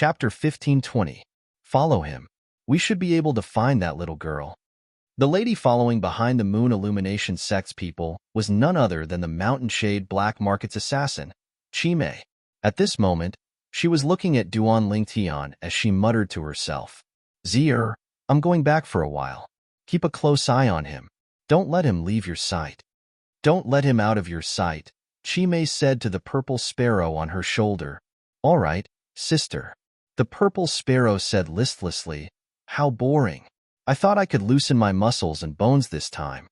Chapter 1520. Follow him. We should be able to find that little girl. The lady following behind the Moon Illumination sect's people was none other than the Mountain Shade Black Market's assassin, Chimei. At this moment, she was looking at Duan Lingtian as she muttered to herself, "Zier, I'm going back for a while. Keep a close eye on him. Don't let him leave your sight." "Don't let him out of your sight," Chimei said to the purple sparrow on her shoulder. "All right, sister." The purple sparrow said listlessly, "How boring. I thought I could loosen my muscles and bones this time."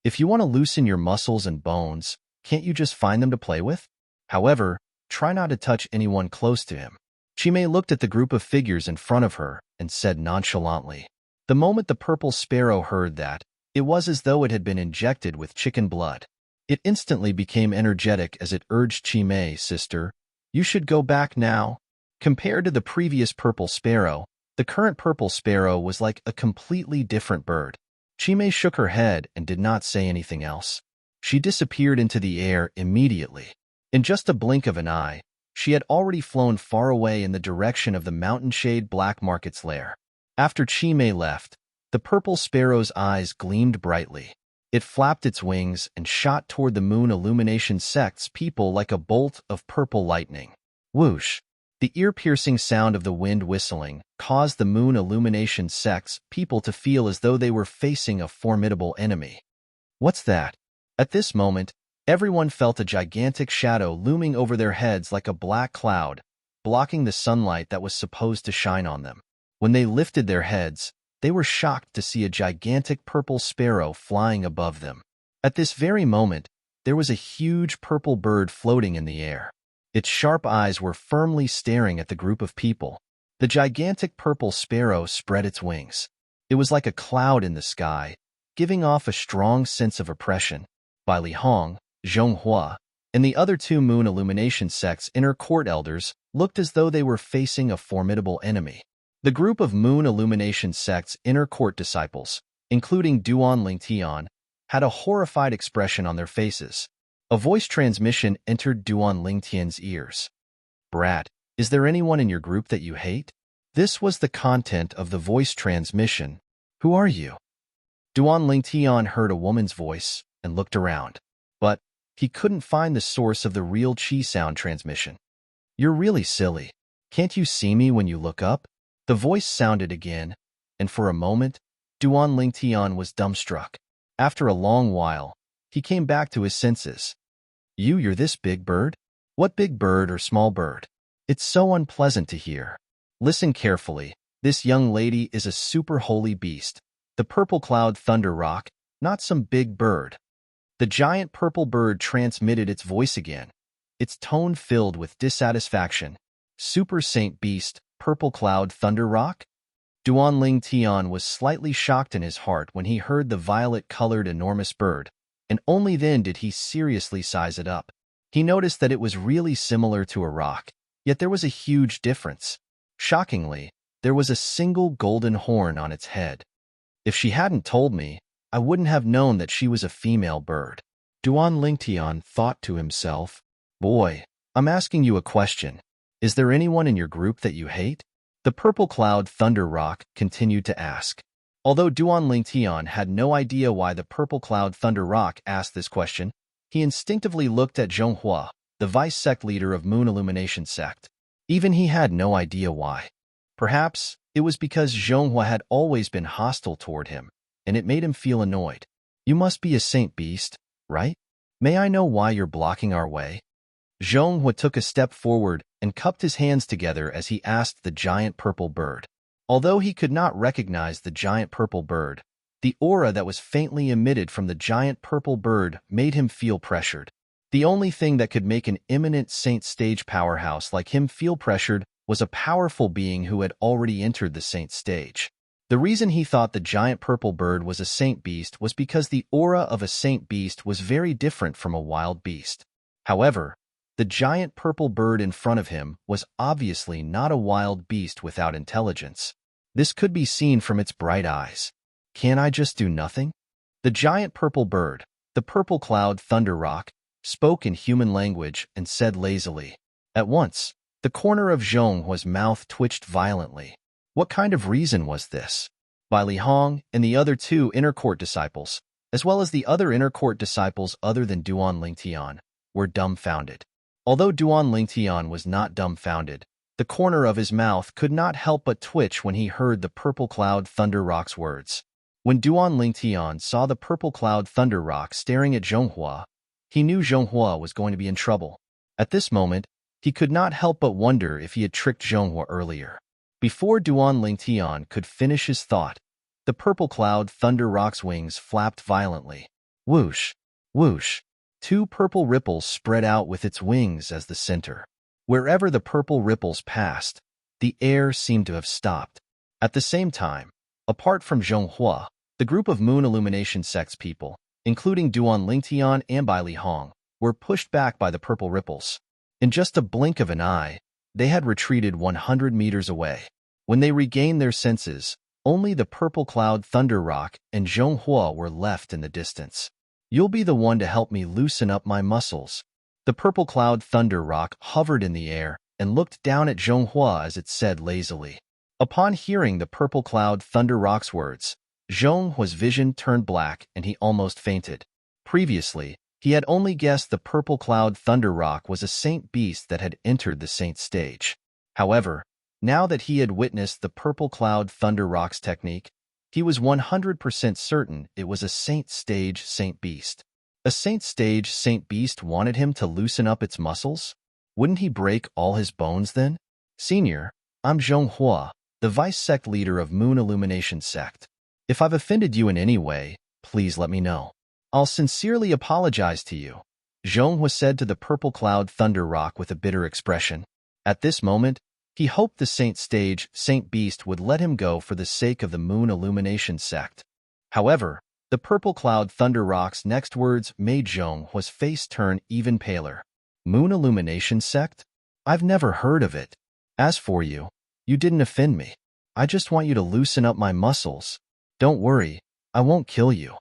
"If you want to loosen your muscles and bones, can't you just find them to play with? However, try not to touch anyone close to him." Chimei looked at the group of figures in front of her and said nonchalantly. The moment the purple sparrow heard that, it was as though it had been injected with chicken blood. It instantly became energetic as it urged Chimei, "Sister, you should go back now." Compared to the previous purple sparrow, the current purple sparrow was like a completely different bird. Chimei shook her head and did not say anything else. She disappeared into the air immediately. In just a blink of an eye, she had already flown far away in the direction of the Mountain Shade Black Market's lair. After Chimei left, the purple sparrow's eyes gleamed brightly. It flapped its wings and shot toward the Moon Illumination sect's people like a bolt of purple lightning. Whoosh! The ear-piercing sound of the wind whistling caused the Moon Illumination sect's people to feel as though they were facing a formidable enemy. "What's that?" At this moment, everyone felt a gigantic shadow looming over their heads like a black cloud, blocking the sunlight that was supposed to shine on them. When they lifted their heads, they were shocked to see a gigantic purple sparrow flying above them. At this very moment, there was a huge purple bird floating in the air. Its sharp eyes were firmly staring at the group of people. The gigantic purple sparrow spread its wings. It was like a cloud in the sky, giving off a strong sense of oppression. Bai Li Hong, Zhonghua, and the other two Moon Illumination sect's inner court elders looked as though they were facing a formidable enemy. The group of Moon Illumination sect's inner court disciples, including Duan Lingtian, had a horrified expression on their faces. A voice transmission entered Duan Lingtian's ears. "Brat, is there anyone in your group that you hate?" This was the content of the voice transmission. "Who are you?" Duan Lingtian heard a woman's voice and looked around, but he couldn't find the source of the real chi sound transmission. "You're really silly. Can't you see me when you look up?" The voice sounded again, and for a moment, Duan Lingtian was dumbstruck. After a long while, he came back to his senses. You're this big bird? What big bird or small bird? It's so unpleasant to hear." "Listen carefully. This young lady is a super holy beast, the purple cloud thunder rock, not some big bird." The giant purple bird transmitted its voice again, its tone filled with dissatisfaction. "Super saint beast, purple cloud thunder rock?" Duan Lingtian was slightly shocked in his heart when he heard the violet-colored enormous bird, and only then did he seriously size it up. He noticed that it was really similar to a rock, yet there was a huge difference. Shockingly, there was a single golden horn on its head. If she hadn't told me, I wouldn't have known that she was a female bird. Duan Lingtian thought to himself, "Boy, I'm asking you a question. Is there anyone in your group that you hate?" The purple cloud thunder rock continued to ask. Although Duan Lingtian had no idea why the purple cloud thunder rock asked this question, he instinctively looked at Zhonghua, the vice sect leader of Moon Illumination sect. Even he had no idea why. Perhaps it was because Zhonghua had always been hostile toward him, and it made him feel annoyed. "You must be a saint beast, right? May I know why you're blocking our way?" Zhonghua took a step forward and cupped his hands together as he asked the giant purple bird. Although he could not recognize the giant purple bird, the aura that was faintly emitted from the giant purple bird made him feel pressured. The only thing that could make an eminent saint stage powerhouse like him feel pressured was a powerful being who had already entered the saint stage. The reason he thought the giant purple bird was a saint beast was because the aura of a saint beast was very different from a wild beast. However, the giant purple bird in front of him was obviously not a wild beast without intelligence. This could be seen from its bright eyes. "Can I just do nothing?" The giant purple bird, the purple cloud thunder rock, spoke in human language and said lazily, "At once, The corner of Zhonghua's mouth twitched violently. What kind of reason was this? Bai Li Hong and the other two inner court disciples, as well as the other inner court disciples other than Duan Lingtian, were dumbfounded. Although Duan Lingtian was not dumbfounded, the corner of his mouth could not help but twitch when he heard the Purple Cloud Thunder Rock's words. When Duan Lingtian saw the Purple Cloud Thunder Rock staring at Zhonghua, he knew Zhonghua was going to be in trouble. At this moment, he could not help but wonder if he had tricked Zhonghua earlier. Before Duan Lingtian could finish his thought, the Purple Cloud Thunder Rock's wings flapped violently. Whoosh! Whoosh! Two purple ripples spread out with its wings as the center. Wherever the purple ripples passed, the air seemed to have stopped. At the same time, apart from Zhonghua, the group of Moon Illumination sect's people, including Duan Lingtian and Bai Li Hong, were pushed back by the purple ripples. In just a blink of an eye, they had retreated 100 meters away. When they regained their senses, only the Purple Cloud Thunder Rock and Zhonghua were left in the distance. You'll be the one to help me loosen up my muscles. The Purple Cloud Thunder Rock hovered in the air and looked down at Zhonghua as it said lazily. Upon hearing the Purple Cloud Thunder Rock's words, Zhonghua's vision turned black and he almost fainted. Previously, he had only guessed the Purple Cloud Thunder Rock was a saint beast that had entered the saint stage. However, now that he had witnessed the Purple Cloud Thunder Rock's technique, he was 100% certain it was a saint stage saint beast. A saint stage saint beast wanted him to loosen up its muscles? Wouldn't he break all his bones then? Senior, I'm Zhonghua, the vice sect leader of Moon Illumination sect. If I've offended you in any way, please let me know. I'll sincerely apologize to you, Zhonghua said to the Purple Cloud Thunder Rock with a bitter expression. At this moment, he hoped the saint stage saint beast would let him go for the sake of the Moon Illumination sect. However, the Purple Cloud Thunder Rock's next words made Zhonghua's face turn even paler. Moon Illumination sect? I've never heard of it. As for you, you didn't offend me. I just want you to loosen up my muscles. Don't worry, I won't kill you.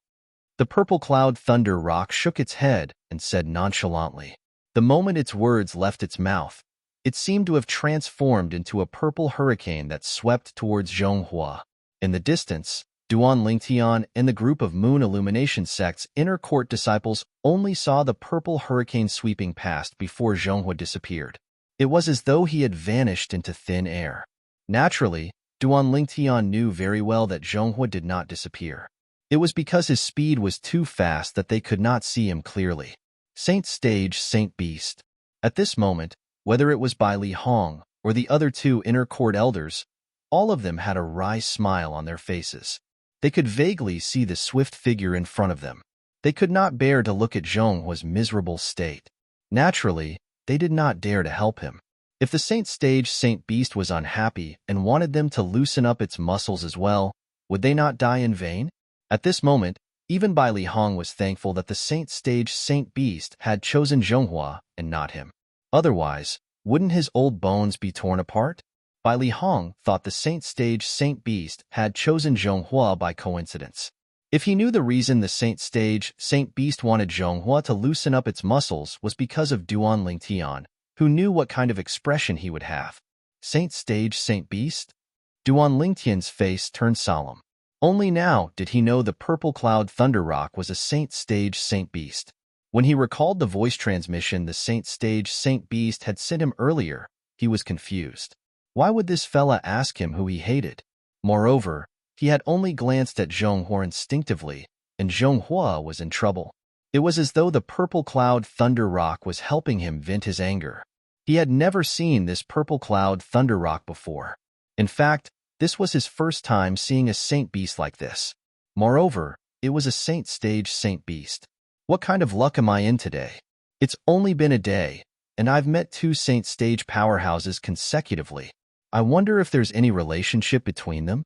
The Purple Cloud Thunder Rock shook its head and said nonchalantly. The moment its words left its mouth, it seemed to have transformed into a purple hurricane that swept towards Zhonghua. In the distance, Duan Lingtian and the group of Moon Illumination sect's inner court disciples only saw the purple hurricane sweeping past before Zhonghua disappeared. It was as though he had vanished into thin air. Naturally, Duan Lingtian knew very well that Zhonghua did not disappear. It was because his speed was too fast that they could not see him clearly. Saint Stage, Saint Beast. At this moment, whether it was Bai Li Hong or the other two inner court elders, all of them had a wry smile on their faces. They could vaguely see the swift figure in front of them. They could not bear to look at Zhonghua's miserable state. Naturally, they did not dare to help him. If the Saint Stage Saint Beast was unhappy and wanted them to loosen up its muscles as well, would they not die in vain? At this moment, even Bai Li Hong was thankful that the Saint Stage Saint Beast had chosen Zhonghua and not him. Otherwise, wouldn't his old bones be torn apart? Bai Li Hong thought the Saint Stage Saint Beast had chosen Zhonghua by coincidence. If he knew the reason the Saint Stage Saint Beast wanted Zhonghua to loosen up its muscles was because of Duan Lingtian, who knew what kind of expression he would have. Saint Stage Saint Beast? Duan Lingtian's face turned solemn. Only now did he know the Purple Cloud Thunder Rock was a Saint Stage Saint Beast. When he recalled the voice transmission the Saint Stage Saint Beast had sent him earlier, he was confused. Why would this fella ask him who he hated? Moreover, he had only glanced at Zhonghua instinctively, and Zhonghua was in trouble. It was as though the Purple Cloud Thunder Rock was helping him vent his anger. He had never seen this Purple Cloud Thunder Rock before. In fact, this was his first time seeing a saint beast like this. Moreover, it was a Saint Stage Saint Beast. What kind of luck am I in today? It's only been a day, and I've met two Saint Stage powerhouses consecutively. I wonder if there's any relationship between them?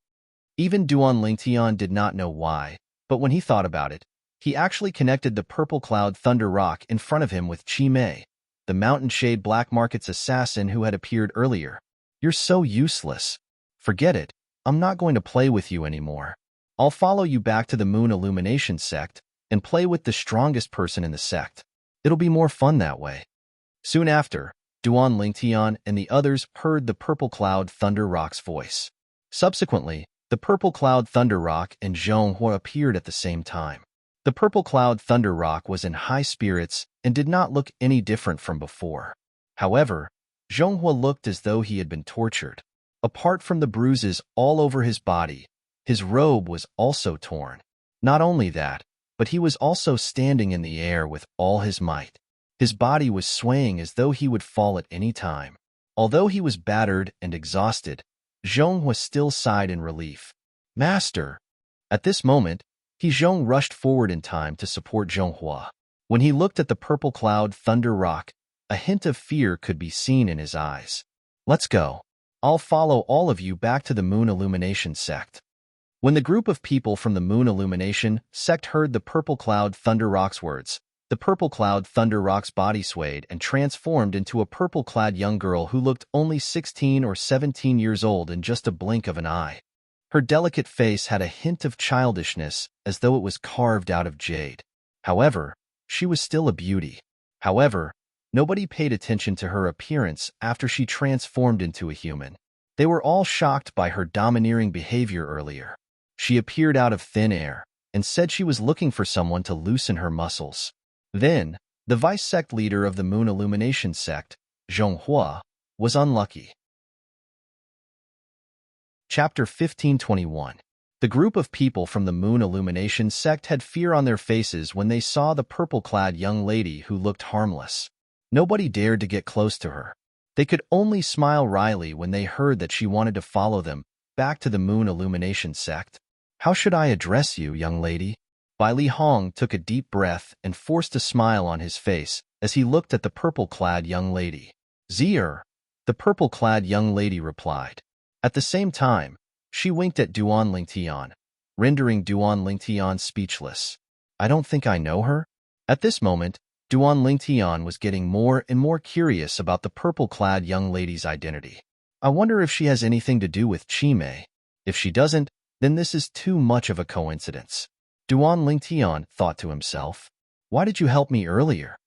Even Duan Lingtian did not know why, but when he thought about it, he actually connected the Purple Cloud Thunder Rock in front of him with Chi Mei, the Mountain Shade Black Market's assassin who had appeared earlier. You're so useless. Forget it. I'm not going to play with you anymore. I'll follow you back to the Moon Illumination sect and play with the strongest person in the sect. It'll be more fun that way. Soon after, Duan Lingtian and the others heard the Purple Cloud Thunder Rock's voice. Subsequently, the Purple Cloud Thunder Rock and Zhonghua appeared at the same time. The Purple Cloud Thunder Rock was in high spirits and did not look any different from before. However, Zhonghua looked as though he had been tortured. Apart from the bruises all over his body, his robe was also torn. Not only that, but he was also standing in the air with all his might. His body was swaying as though he would fall at any time. Although he was battered and exhausted, Zhonghua still sighed in relief. "Master!" At this moment, Zhong rushed forward in time to support Zhonghua. When he looked at the Purple Cloud Thunder Rock, a hint of fear could be seen in his eyes. "Let's go. I'll follow all of you back to the Moon Illumination sect." When the group of people from the Moon Illumination sect heard the Purple Cloud Thunder Rock's words, the Purple Cloud Thunder Rock's body swayed and transformed into a purple-clad young girl who looked only 16 or 17 years old in just a blink of an eye. Her delicate face had a hint of childishness, as though it was carved out of jade. However, she was still a beauty. However, nobody paid attention to her appearance after she transformed into a human. They were all shocked by her domineering behavior earlier. She appeared out of thin air and said she was looking for someone to loosen her muscles. Then, the vice-sect leader of the Moon Illumination sect, Zhonghua, was unlucky. Chapter 1521. The group of people from the Moon Illumination sect had fear on their faces when they saw the purple-clad young lady who looked harmless. Nobody dared to get close to her. They could only smile wryly when they heard that she wanted to follow them back to the Moon Illumination sect. "How should I address you, young lady?" Bai Li Hong took a deep breath and forced a smile on his face as he looked at the purple-clad young lady. "Zier," the purple-clad young lady replied. At the same time, she winked at Duan Lingtian, rendering Duan Lingtian speechless. "I don't think I know her?" At this moment, Duan Lingtian was getting more and more curious about the purple-clad young lady's identity. "I wonder if she has anything to do with Chimei. If she doesn't, then this is too much of a coincidence." Duan Lingtian thought to himself. "Why did you help me earlier?"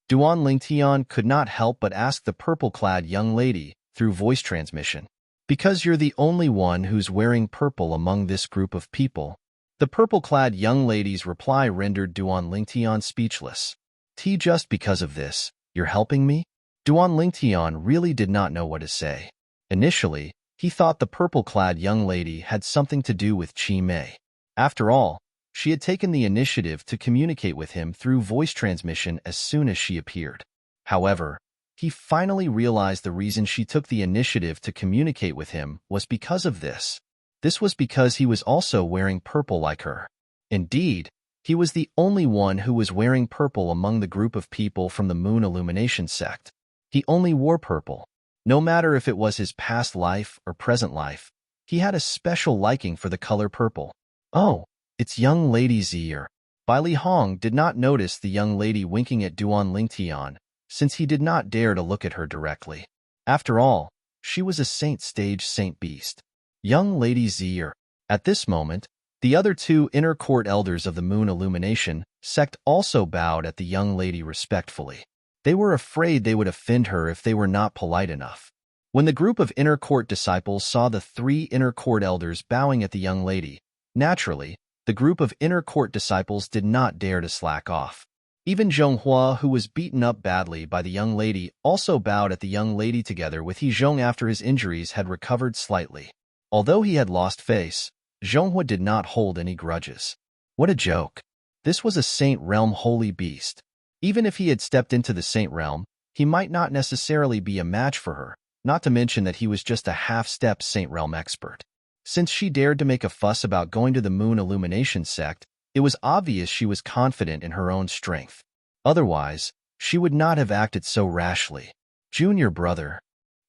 Duan Lingtian could not help but ask the purple-clad young lady through voice transmission. "Because you're the only one who's wearing purple among this group of people." The purple-clad young lady's reply rendered Duan Lingtian speechless. "Just because of this, you're helping me?" Duan Lingtian really did not know what to say. Initially, he thought the purple-clad young lady had something to do with Chimei. After all, she had taken the initiative to communicate with him through voice transmission as soon as she appeared. However, he finally realized the reason she took the initiative to communicate with him was because of this. This was because he was also wearing purple like her. Indeed, he was the only one who was wearing purple among the group of people from the Moon Illumination sect. He only wore purple. No matter if it was his past life or present life, he had a special liking for the color purple. "Oh, it's young lady Zier." Bai Li Hong did not notice the young lady winking at Duan Lingtian, since he did not dare to look at her directly. After all, she was a saint-stage saint-beast. Young lady Zier. At this moment, the other two inner court elders of the Moon Illumination sect also bowed at the young lady respectfully. They were afraid they would offend her if they were not polite enough. When the group of inner court disciples saw the three inner court elders bowing at the young lady, naturally, the group of inner court disciples did not dare to slack off. Even Zhonghua, who was beaten up badly by the young lady, also bowed at the young lady together with Zhong after his injuries had recovered slightly. Although he had lost face, Zhonghua did not hold any grudges. What a joke. This was a Saint Realm holy beast. Even if he had stepped into the Saint Realm, he might not necessarily be a match for her, not to mention that he was just a half-step Saint Realm expert. Since she dared to make a fuss about going to the Moon Illumination sect, it was obvious she was confident in her own strength. Otherwise, she would not have acted so rashly. "Junior brother."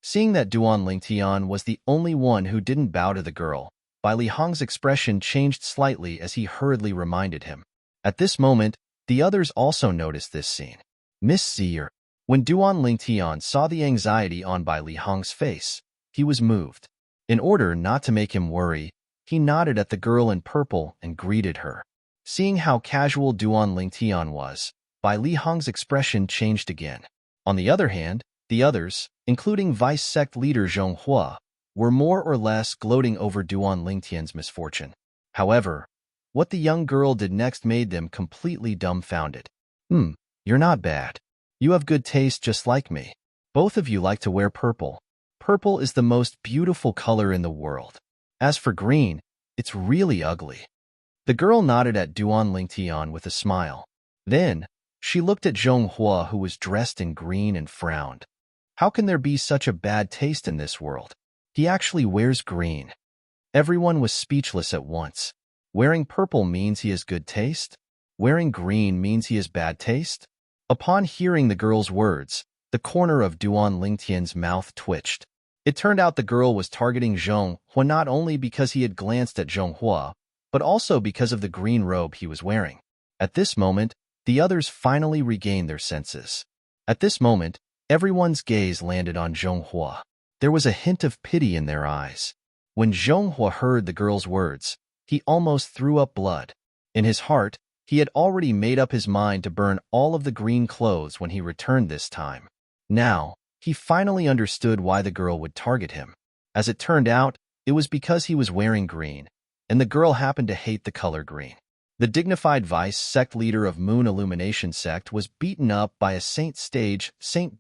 Seeing that Duan Lingtian was the only one who didn't bow to the girl, Bai Li Hong's expression changed slightly as he hurriedly reminded him. At this moment, the others also noticed this scene. "Miss Zier." When Duan Lingtian saw the anxiety on Bai Li Hong's face, he was moved. In order not to make him worry, he nodded at the girl in purple and greeted her. Seeing how casual Duan Lingtian was, Bai Li Hong's expression changed again. On the other hand, The others, including vice sect leader Zhong Hua, were more or less gloating over Duan Lingtian's misfortune. However, what the young girl did next made them completely dumbfounded. You're not bad. You have good taste just like me. Both of you like to wear purple. Purple is the most beautiful color in the world. As for green, it's really ugly. The girl nodded at Duan Lingtian with a smile. Then, she looked at Zhong Hua, who was dressed in green, and frowned. How can there be such a bad taste in this world? He actually wears green. Everyone was speechless at once. Wearing purple means he has good taste? Wearing green means he has bad taste? Upon hearing the girl's words, the corner of Duan Lingtian's mouth twitched. It turned out the girl was targeting Zhong Hua not only because he had glanced at Zhong Hua, but also because of the green robe he was wearing. At this moment, the others finally regained their senses. At this moment, everyone's gaze landed on Zhong Hua. There was a hint of pity in their eyes. When Zhong Hua heard the girl's words, he almost threw up blood. In his heart, he had already made up his mind to burn all of the green clothes when he returned this time. Now, he finally understood why the girl would target him. As it turned out, it was because he was wearing green, and the girl happened to hate the color green. The dignified vice sect leader of Moon Illumination sect was beaten up by a Saint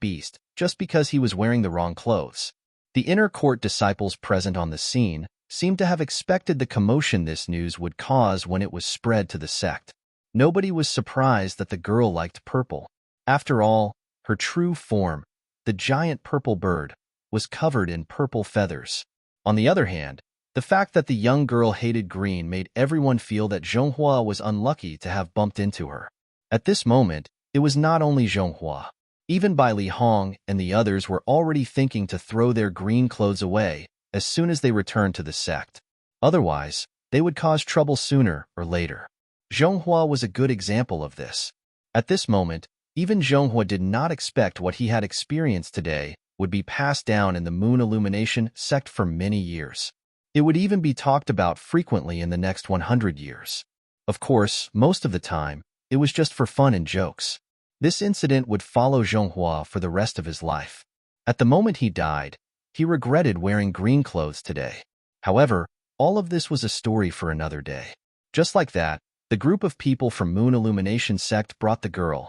Beast, just because he was wearing the wrong clothes. The inner court disciples present on the scene seemed to have expected the commotion this news would cause when it was spread to the sect. Nobody was surprised that the girl liked purple. After all, her true form, the giant purple bird, was covered in purple feathers. On the other hand, the fact that the young girl hated green made everyone feel that Zhong Hua was unlucky to have bumped into her. At this moment, it was not only Zhong Hua. Even Bai Li Hong and the others were already thinking to throw their green clothes away as soon as they returned to the sect. Otherwise, they would cause trouble sooner or later. Zhong Hua was a good example of this. At this moment, even Zhong Hua did not expect what he had experienced today would be passed down in the Moon Illumination sect for many years. It would even be talked about frequently in the next 100 years. Of course, most of the time, it was just for fun and jokes. This incident would follow Zhong Hua for the rest of his life. At the moment he died, he regretted wearing green clothes today. However, all of this was a story for another day. Just like that, the group of people from Moon Illumination sect brought the girl,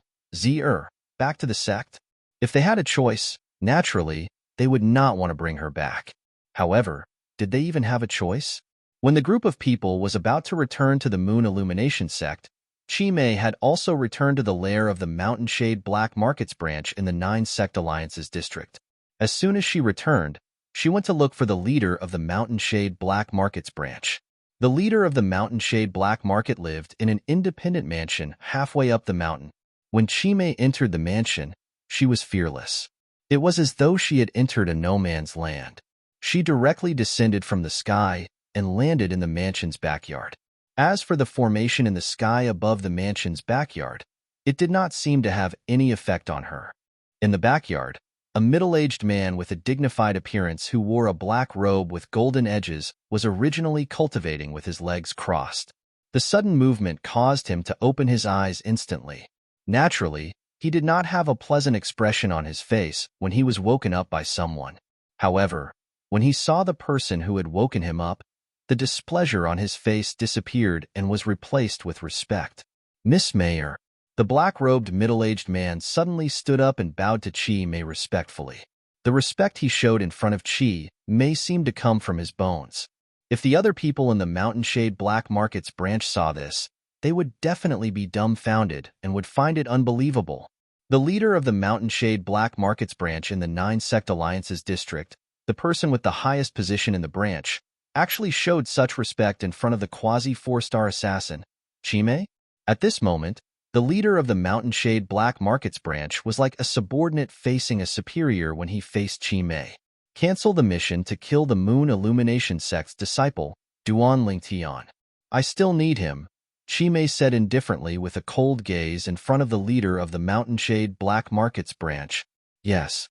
back to the sect. If they had a choice, naturally, they would not want to bring her back. However, did they even have a choice? When the group of people was about to return to the Moon Illumination sect, Chi Mei had also returned to the lair of the Mountain Shade Black Markets branch in the 9 Sect Alliances district. As soon as she returned, she went to look for the leader of the Mountain Shade Black Markets branch. The leader of the Mountain Shade Black Market lived in an independent mansion halfway up the mountain. When Chi Mei entered the mansion, she was fearless. It was as though she had entered a no-man's land. She directly descended from the sky and landed in the mansion's backyard. As for the formation in the sky above the mansion's backyard, it did not seem to have any effect on her. In the backyard, a middle-aged man with a dignified appearance who wore a black robe with golden edges was originally cultivating with his legs crossed. The sudden movement caused him to open his eyes instantly. Naturally, he did not have a pleasant expression on his face when he was woken up by someone. However, when he saw the person who had woken him up, the displeasure on his face disappeared and was replaced with respect. "Miss Mayer." The black-robed middle-aged man suddenly stood up and bowed to Chi Mei respectfully. The respect he showed in front of Chi Mei seemed to come from his bones. If the other people in the Mountain Shade Black Markets branch saw this, they would definitely be dumbfounded and would find it unbelievable. The leader of the Mountain Shade Black Markets branch in the 9 Sect Alliances district, the person with the highest position in the branch, actually showed such respect in front of the quasi-4-star assassin, Chi Mei. At this moment, the leader of the Mountain Shade Black Markets branch was like a subordinate facing a superior when he faced Chi Mei. Cancel the mission to kill the Moon Illumination sect's disciple, Duan Lingtian. I still need him, Chi Mei said indifferently with a cold gaze in front of the leader of the Mountain Shade Black Markets branch. Yes.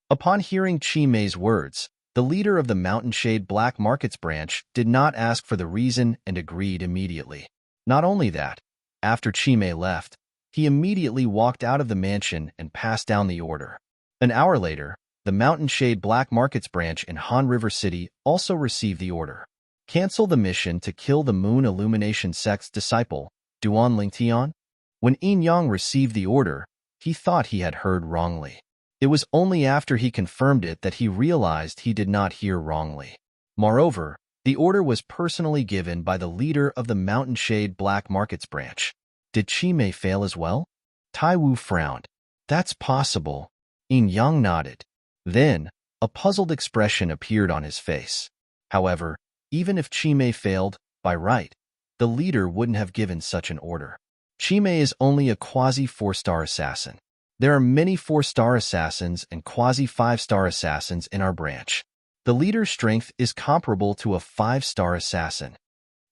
Upon hearing Chi Mei's words, the leader of the Mountain Shade Black Markets branch did not ask for the reason and agreed immediately. Not only that, after Chi Mei left, he immediately walked out of the mansion and passed down the order. An hour later, the Mountain Shade Black Markets branch in Han River City also received the order. Cancel the mission to kill the Moon Illumination sect's disciple, Duan Lingtian. When Yin Yang received the order, he thought he had heard wrongly. It was only after he confirmed it that he realized he did not hear wrongly. Moreover, the order was personally given by the leader of the Mountain Shade Black Markets branch. Did Chi Mei fail as well? Tai Wu frowned. That's possible. Yin Yang nodded. Then, a puzzled expression appeared on his face. However, even if Chi Mei failed, by right, the leader wouldn't have given such an order. Chi Mei is only a quasi-4-star assassin. There are many 4-star assassins and quasi-5-star assassins in our branch. The leader's strength is comparable to a 5-star assassin.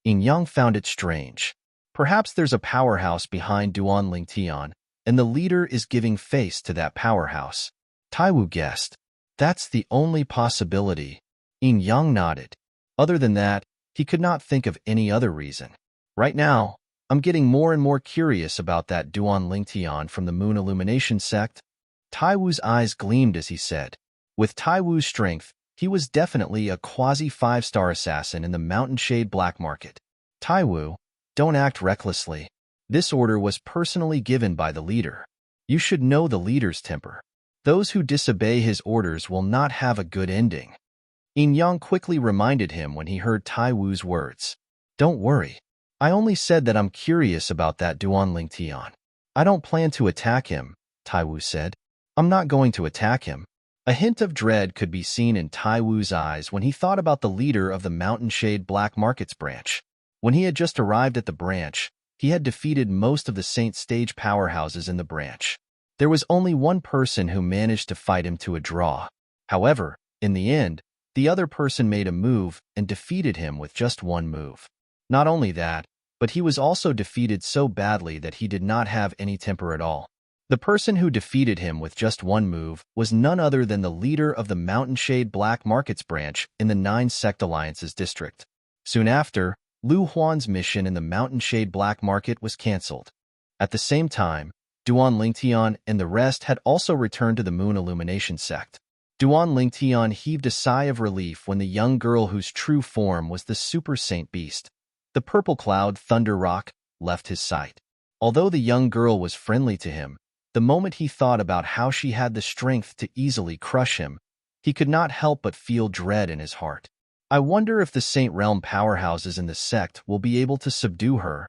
Yin Yang found it strange. Perhaps there's a powerhouse behind Duan Lingtian, and the leader is giving face to that powerhouse. Tai Wu guessed. That's the only possibility. Yin Yang nodded. Other than that, he could not think of any other reason. Right now, I'm getting more and more curious about that Duan Lingtian from the Moon Illumination sect. Tai Wu's eyes gleamed as he said. With Tai Wu's strength, he was definitely a quasi-5-star assassin in the Mountain Shade Black Market. Tai Wu, don't act recklessly. This order was personally given by the leader. You should know the leader's temper. Those who disobey his orders will not have a good ending. Yin Yang quickly reminded him when he heard Tai Wu's words. Don't worry. I only said that I'm curious about that Duan Lingtian. I don't plan to attack him, Tai Wu said. I'm not going to attack him. A hint of dread could be seen in Tai Wu's eyes when he thought about the leader of the Mountain Shade Black Markets branch. When he had just arrived at the branch, he had defeated most of the Saint Stage powerhouses in the branch. There was only one person who managed to fight him to a draw. However, in the end, the other person made a move and defeated him with just one move. Not only that, but he was also defeated so badly that he did not have any temper at all. The person who defeated him with just one move was none other than the leader of the Mountain Shade Black Markets branch in the 9 Sect Alliances district. Soon after, Lu Huan's mission in the Mountain Shade Black Market was cancelled. At the same time, Duan Lingtian and the rest had also returned to the Moon Illumination sect. Duan Lingtian heaved a sigh of relief when the young girl whose true form was the Super Saint Beast, the Purple Cloud Thunder Rock, left his sight. Although the young girl was friendly to him, the moment he thought about how she had the strength to easily crush him, he could not help but feel dread in his heart. I wonder if the Saint Realm powerhouses in the sect will be able to subdue her.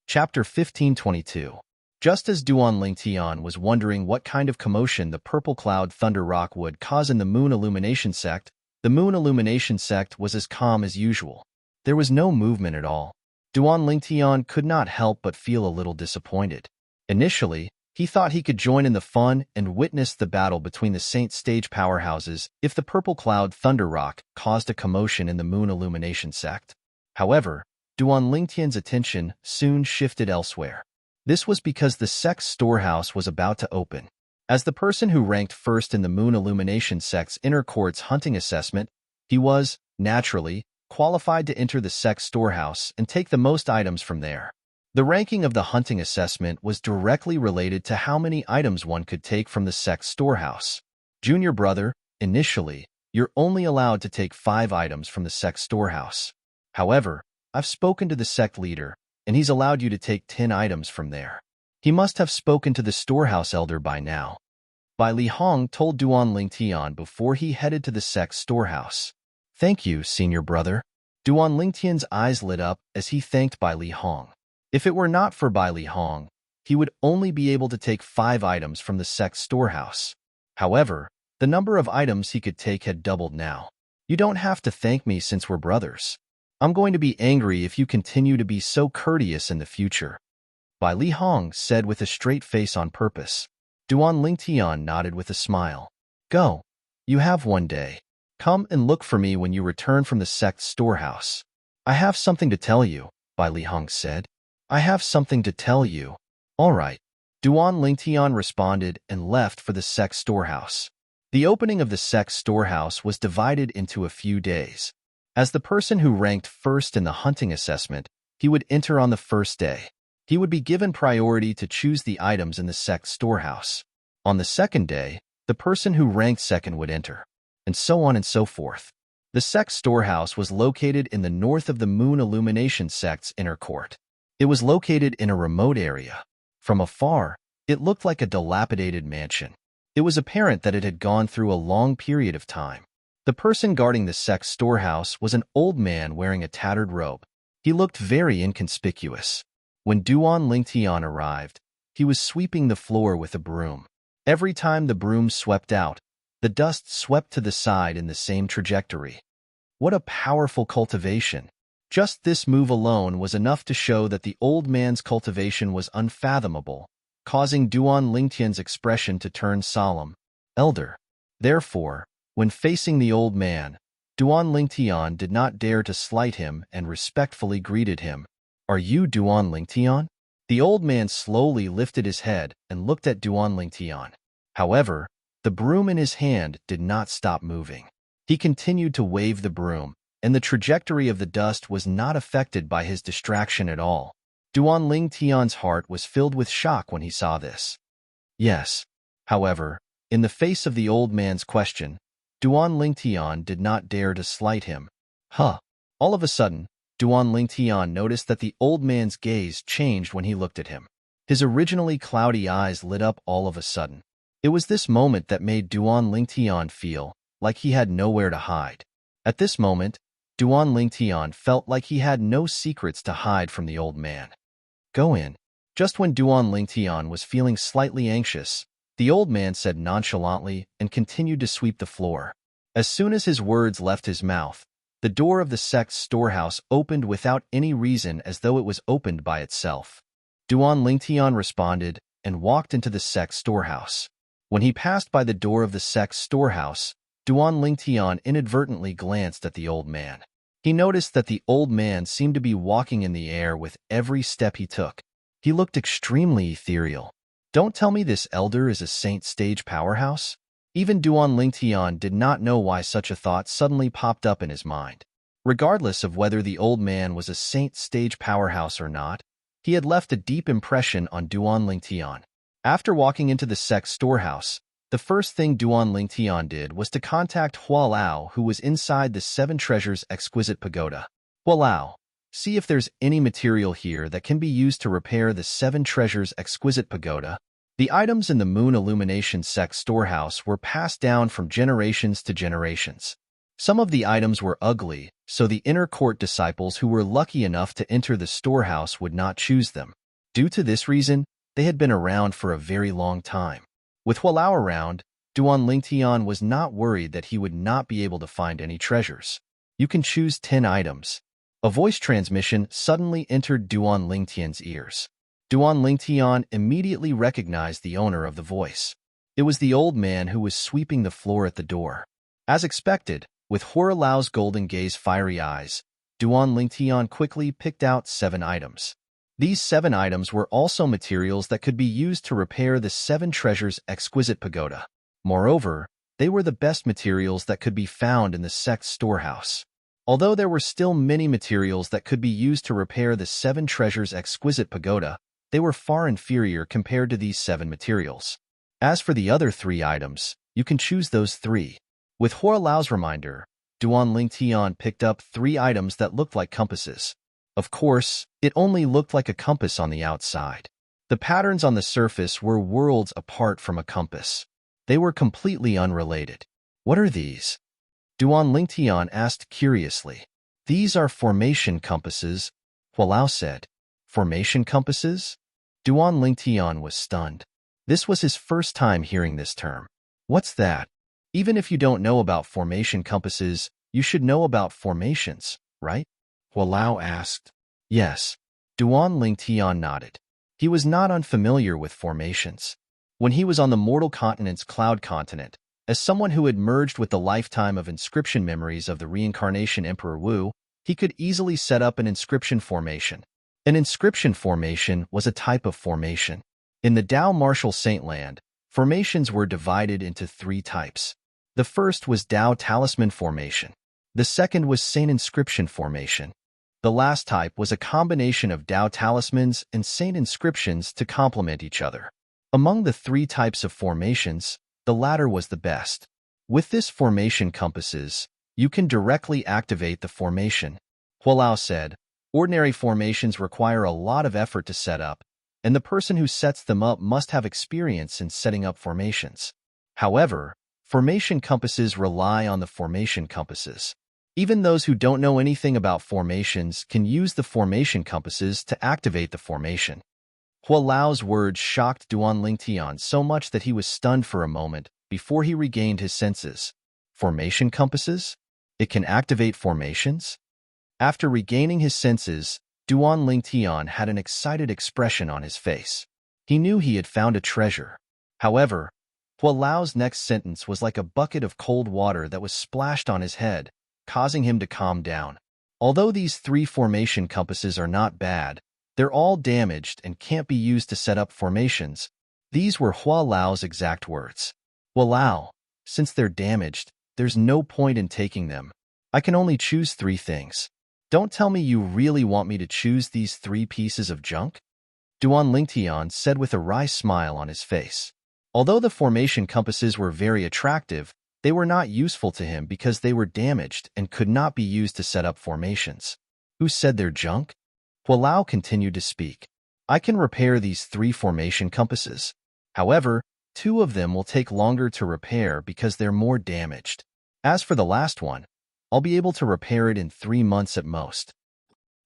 Chapter 1522. Just as Duan Lingtian was wondering what kind of commotion the Purple Cloud Thunder Rock would cause in the Moon Illumination sect, the Moon Illumination sect was as calm as usual. There was no movement at all. Duan Lingtian could not help but feel a little disappointed. Initially, he thought he could join in the fun and witness the battle between the Saint Stage powerhouses if the Purple Cloud Thunder Rock caused a commotion in the Moon Illumination sect. However, Duan Lingtian's attention soon shifted elsewhere. This was because the sect's storehouse was about to open. As the person who ranked first in the Moon Illumination sect's inner court's hunting assessment, he was, naturally, qualified to enter the sect's storehouse and take the most items from there. The ranking of the hunting assessment was directly related to how many items one could take from the sect's storehouse. Junior brother, initially, you're only allowed to take 5 items from the sect's storehouse. However, I've spoken to the sect leader, and he's allowed you to take 10 items from there. He must have spoken to the storehouse elder by now. Bai Li Hong told Duan Lingtian before he headed to the sect's storehouse. Thank you, senior brother. Duan Lingtian's eyes lit up as he thanked Bai Li Hong. If it were not for Bai Li Hong, he would only be able to take 5 items from the sect's storehouse. However, the number of items he could take had doubled now. You don't have to thank me since we're brothers. I'm going to be angry if you continue to be so courteous in the future. Bai Li Hong said with a straight face on purpose. Duan Lingtian nodded with a smile. Go. You have one day. Come and look for me when you return from the sect's storehouse. I have something to tell you, Bai Li Hong said. I have something to tell you. All right. Duan Lingtian responded and left for the sect's storehouse. The opening of the sect's storehouse was divided into a few days. As the person who ranked first in the hunting assessment, he would enter on the first day. He would be given priority to choose the items in the sect's storehouse. On the second day, the person who ranked second would enter, and so on and so forth. The sect's storehouse was located in the north of the moon illumination sect's inner court. It was located in a remote area. From afar, it looked like a dilapidated mansion. It was apparent that it had gone through a long period of time. The person guarding the sect's storehouse was an old man wearing a tattered robe. He looked very inconspicuous. When Duan Lingtian arrived, he was sweeping the floor with a broom. Every time the broom swept out, the dust swept to the side in the same trajectory. What a powerful cultivation! Just this move alone was enough to show that the old man's cultivation was unfathomable, causing Duan Lingtian's expression to turn solemn. Elder. Therefore, when facing the old man, Duan Lingtian did not dare to slight him and respectfully greeted him. Are you Duan Lingtian? The old man slowly lifted his head and looked at Duan Lingtian. However, the broom in his hand did not stop moving. He continued to wave the broom, and the trajectory of the dust was not affected by his distraction at all. Duan Lingtian's heart was filled with shock when he saw this. Yes. However, in the face of the old man's question, Duan Lingtian did not dare to slight him. Huh. All of a sudden, Duan Lingtian noticed that the old man's gaze changed when he looked at him. His originally cloudy eyes lit up all of a sudden. It was this moment that made Duan Lingtian feel like he had nowhere to hide. At this moment, Duan Lingtian felt like he had no secrets to hide from the old man. Go in. Just when Duan Lingtian was feeling slightly anxious, the old man said nonchalantly and continued to sweep the floor. As soon as his words left his mouth, the door of the sect's storehouse opened without any reason, as though it was opened by itself. Duan Lingtian responded and walked into the sect's storehouse. When he passed by the door of the sect's storehouse, Duan Lingtian inadvertently glanced at the old man. He noticed that the old man seemed to be walking in the air with every step he took. He looked extremely ethereal. Don't tell me this elder is a saint stage powerhouse? Even Duan Lingtian did not know why such a thought suddenly popped up in his mind. Regardless of whether the old man was a saint stage powerhouse or not, he had left a deep impression on Duan Lingtian. After walking into the sect's storehouse, the first thing Duan Lingtian did was to contact Hua Lao, who was inside the Seven Treasures Exquisite Pagoda. Hua Lao, see if there's any material here that can be used to repair the Seven Treasures Exquisite Pagoda. The items in the Moon Illumination Sect's storehouse were passed down from generations to generations. Some of the items were ugly, so the inner court disciples who were lucky enough to enter the storehouse would not choose them. Due to this reason, they had been around for a very long time. With Hua Lao around, Duan Lingtian was not worried that he would not be able to find any treasures. You can choose 10 items. A voice transmission suddenly entered Duan Lingtian's ears. Duan Lingtian immediately recognized the owner of the voice. It was the old man who was sweeping the floor at the door. As expected, with Hua Lao's golden gaze fiery eyes, Duan Lingtian quickly picked out 7 items. These 7 items were also materials that could be used to repair the Seven Treasures Exquisite Pagoda. Moreover, they were the best materials that could be found in the sect's storehouse. Although there were still many materials that could be used to repair the Seven Treasures Exquisite Pagoda, they were far inferior compared to these 7 materials. As for the other 3 items, you can choose those 3. With Hua Lao's reminder, Duan Lingtian picked up 3 items that looked like compasses. Of course, it only looked like a compass on the outside. The patterns on the surface were worlds apart from a compass. They were completely unrelated. What are these? Duan Lingtian asked curiously. These are formation compasses, Hua Lao said. Formation compasses? Duan Lingtian was stunned. This was his first time hearing this term. What's that? Even if you don't know about formation compasses, you should know about formations, right? Hua Lao asked. Yes. Duan Lingtian nodded. He was not unfamiliar with formations. When he was on the mortal continent's cloud continent, as someone who had merged with the lifetime of inscription memories of the reincarnation Emperor Wu, he could easily set up an inscription formation. An inscription formation was a type of formation. In the Dao Martial Saintland, formations were divided into 3 types. The first was Dao Talisman Formation. The second was Saint Inscription Formation. The last type was a combination of Tao talismans and saint inscriptions to complement each other. Among the three types of formations, the latter was the best. With this formation compasses, you can directly activate the formation. Hualao said, ordinary formations require a lot of effort to set up, and the person who sets them up must have experience in setting up formations. However, formation compasses rely on the formation compasses. Even those who don't know anything about formations can use the formation compasses to activate the formation. Hualao's words shocked Duan Lingtian so much that he was stunned for a moment before he regained his senses. Formation compasses? It can activate formations? After regaining his senses, Duan Lingtian had an excited expression on his face. He knew he had found a treasure. However, Hualao's next sentence was like a bucket of cold water that was splashed on his head, causing him to calm down. Although these three formation compasses are not bad, they're all damaged and can't be used to set up formations. These were Hualao's exact words. Hualao, since they're damaged, there's no point in taking them. I can only choose three things. Don't tell me you really want me to choose these three pieces of junk? Duan Lingtian said with a wry smile on his face. Although the formation compasses were very attractive, they were not useful to him because they were damaged and could not be used to set up formations. Who said they're junk? Hualao continued to speak. I can repair these three formation compasses. However, two of them will take longer to repair because they're more damaged. As for the last one, I'll be able to repair it in 3 months at most.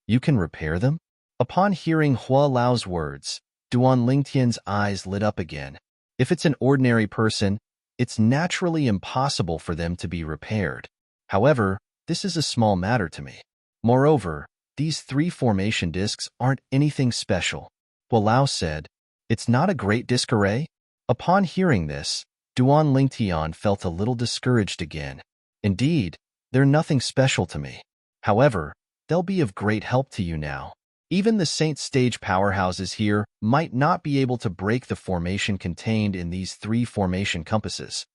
You can repair them? Upon hearing Hualao's words, Duan Lingtian's eyes lit up again. If it's an ordinary person, it's naturally impossible for them to be repaired. However, this is a small matter to me. Moreover, these three formation discs aren't anything special. Hualao said, it's not a great disc array? Upon hearing this, Duan Lingtian felt a little discouraged again. Indeed, they're nothing special to me. However, they'll be of great help to you now. Even the Saint Stage powerhouses here might not be able to break the formation contained in these three formation compasses.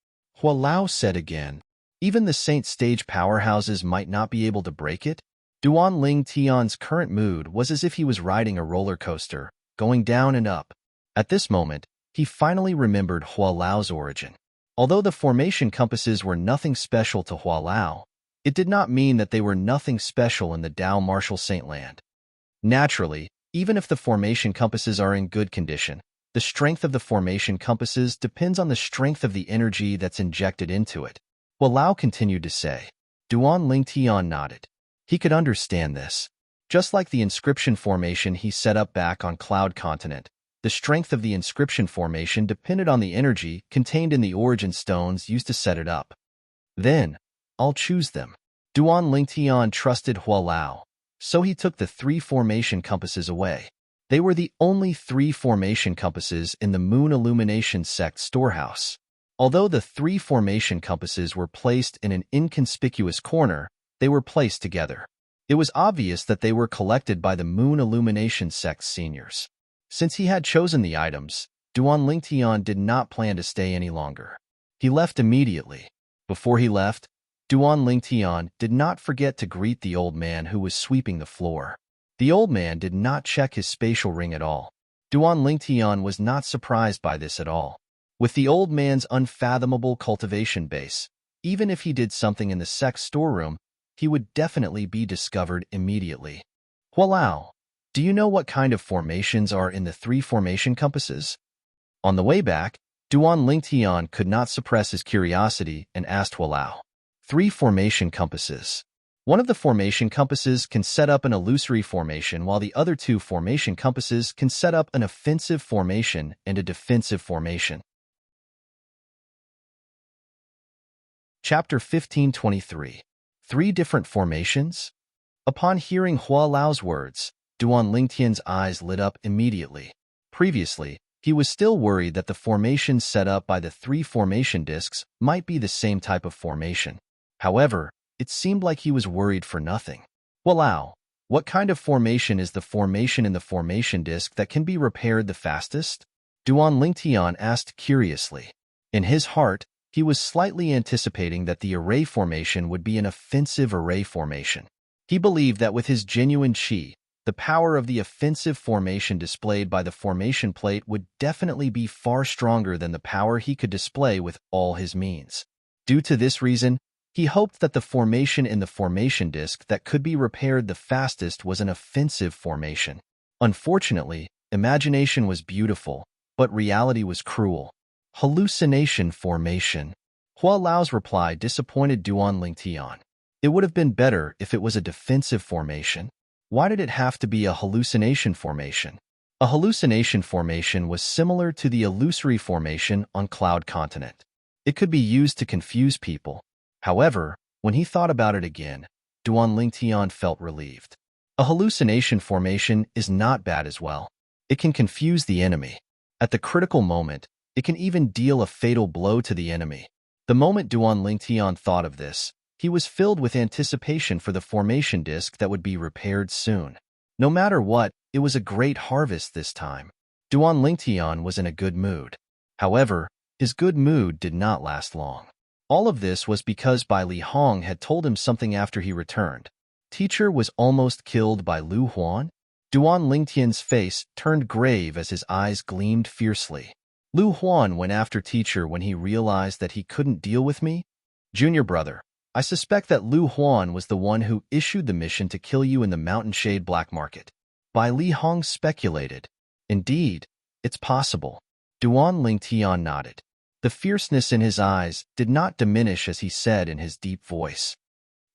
Hualao said again, even the Saint Stage powerhouses might not be able to break it? Duan Lingtian's current mood was as if he was riding a roller coaster, going down and up. At this moment, he finally remembered Hualao's origin. Although the formation compasses were nothing special to Hualao, it did not mean that they were nothing special in the Tao Martial Saint Land. Naturally, even if the formation compasses are in good condition, the strength of the formation compasses depends on the strength of the energy that's injected into it. Hualao continued to say. Duan Lingtian nodded. He could understand this. Just like the inscription formation he set up back on Cloud Continent, the strength of the inscription formation depended on the energy contained in the origin stones used to set it up. Then, I'll choose them. Duan Lingtian trusted Hualao, so he took the three formation compasses away. They were the only three formation compasses in the Moon Illumination Sect storehouse. Although the three formation compasses were placed in an inconspicuous corner, they were placed together. It was obvious that they were collected by the Moon Illumination Sect's seniors. Since he had chosen the items, Duan Lingtian did not plan to stay any longer. He left immediately. Before he left, Duan Lingtian did not forget to greet the old man who was sweeping the floor. The old man did not check his spatial ring at all. Duan Lingtian was not surprised by this at all. With the old man's unfathomable cultivation base, even if he did something in the sect's storeroom, he would definitely be discovered immediately. Hualao, do you know what kind of formations are in the three formation compasses? On the way back, Duan Lingtian could not suppress his curiosity and asked Hualao. Three formation compasses. One of the formation compasses can set up an illusory formation while the other two formation compasses can set up an offensive formation and a defensive formation. Chapter 1523. Three different formations? Upon hearing Hualao's words, Duan Lingtian's eyes lit up immediately. Previously, he was still worried that the formations set up by the three formation discs might be the same type of formation. However, it seemed like he was worried for nothing. Hualao, what kind of formation is the formation in the formation disc that can be repaired the fastest? Duan Lingtian asked curiously. In his heart, he was slightly anticipating that the array formation would be an offensive array formation. He believed that with his genuine qi, the power of the offensive formation displayed by the formation plate would definitely be far stronger than the power he could display with all his means. Due to this reason, he hoped that the formation in the formation disk that could be repaired the fastest was an offensive formation. Unfortunately, imagination was beautiful, but reality was cruel. Hallucination formation. Hua Lao's reply disappointed Duan Lingtian. It would have been better if it was a defensive formation. Why did it have to be a hallucination formation? A hallucination formation was similar to the illusory formation on Cloud Continent. It could be used to confuse people. However, when he thought about it again, Duan Lingtian felt relieved. A hallucination formation is not bad as well. It can confuse the enemy. At the critical moment, it can even deal a fatal blow to the enemy. The moment Duan Lingtian thought of this, he was filled with anticipation for the formation disk that would be repaired soon. No matter what, it was a great harvest this time. Duan Lingtian was in a good mood. However, his good mood did not last long. All of this was because Bai Li Hong had told him something after he returned. Teacher was almost killed by Lu Huan? Duan Lingtian's face turned grave as his eyes gleamed fiercely. Lu Huan went after teacher when he realized that he couldn't deal with me? Junior brother, I suspect that Lu Huan was the one who issued the mission to kill you in the Mountain Shade Black Market. Bai Li Hong speculated. Indeed, it's possible. Duan Lingtian nodded. The fierceness in his eyes did not diminish as he said in his deep voice.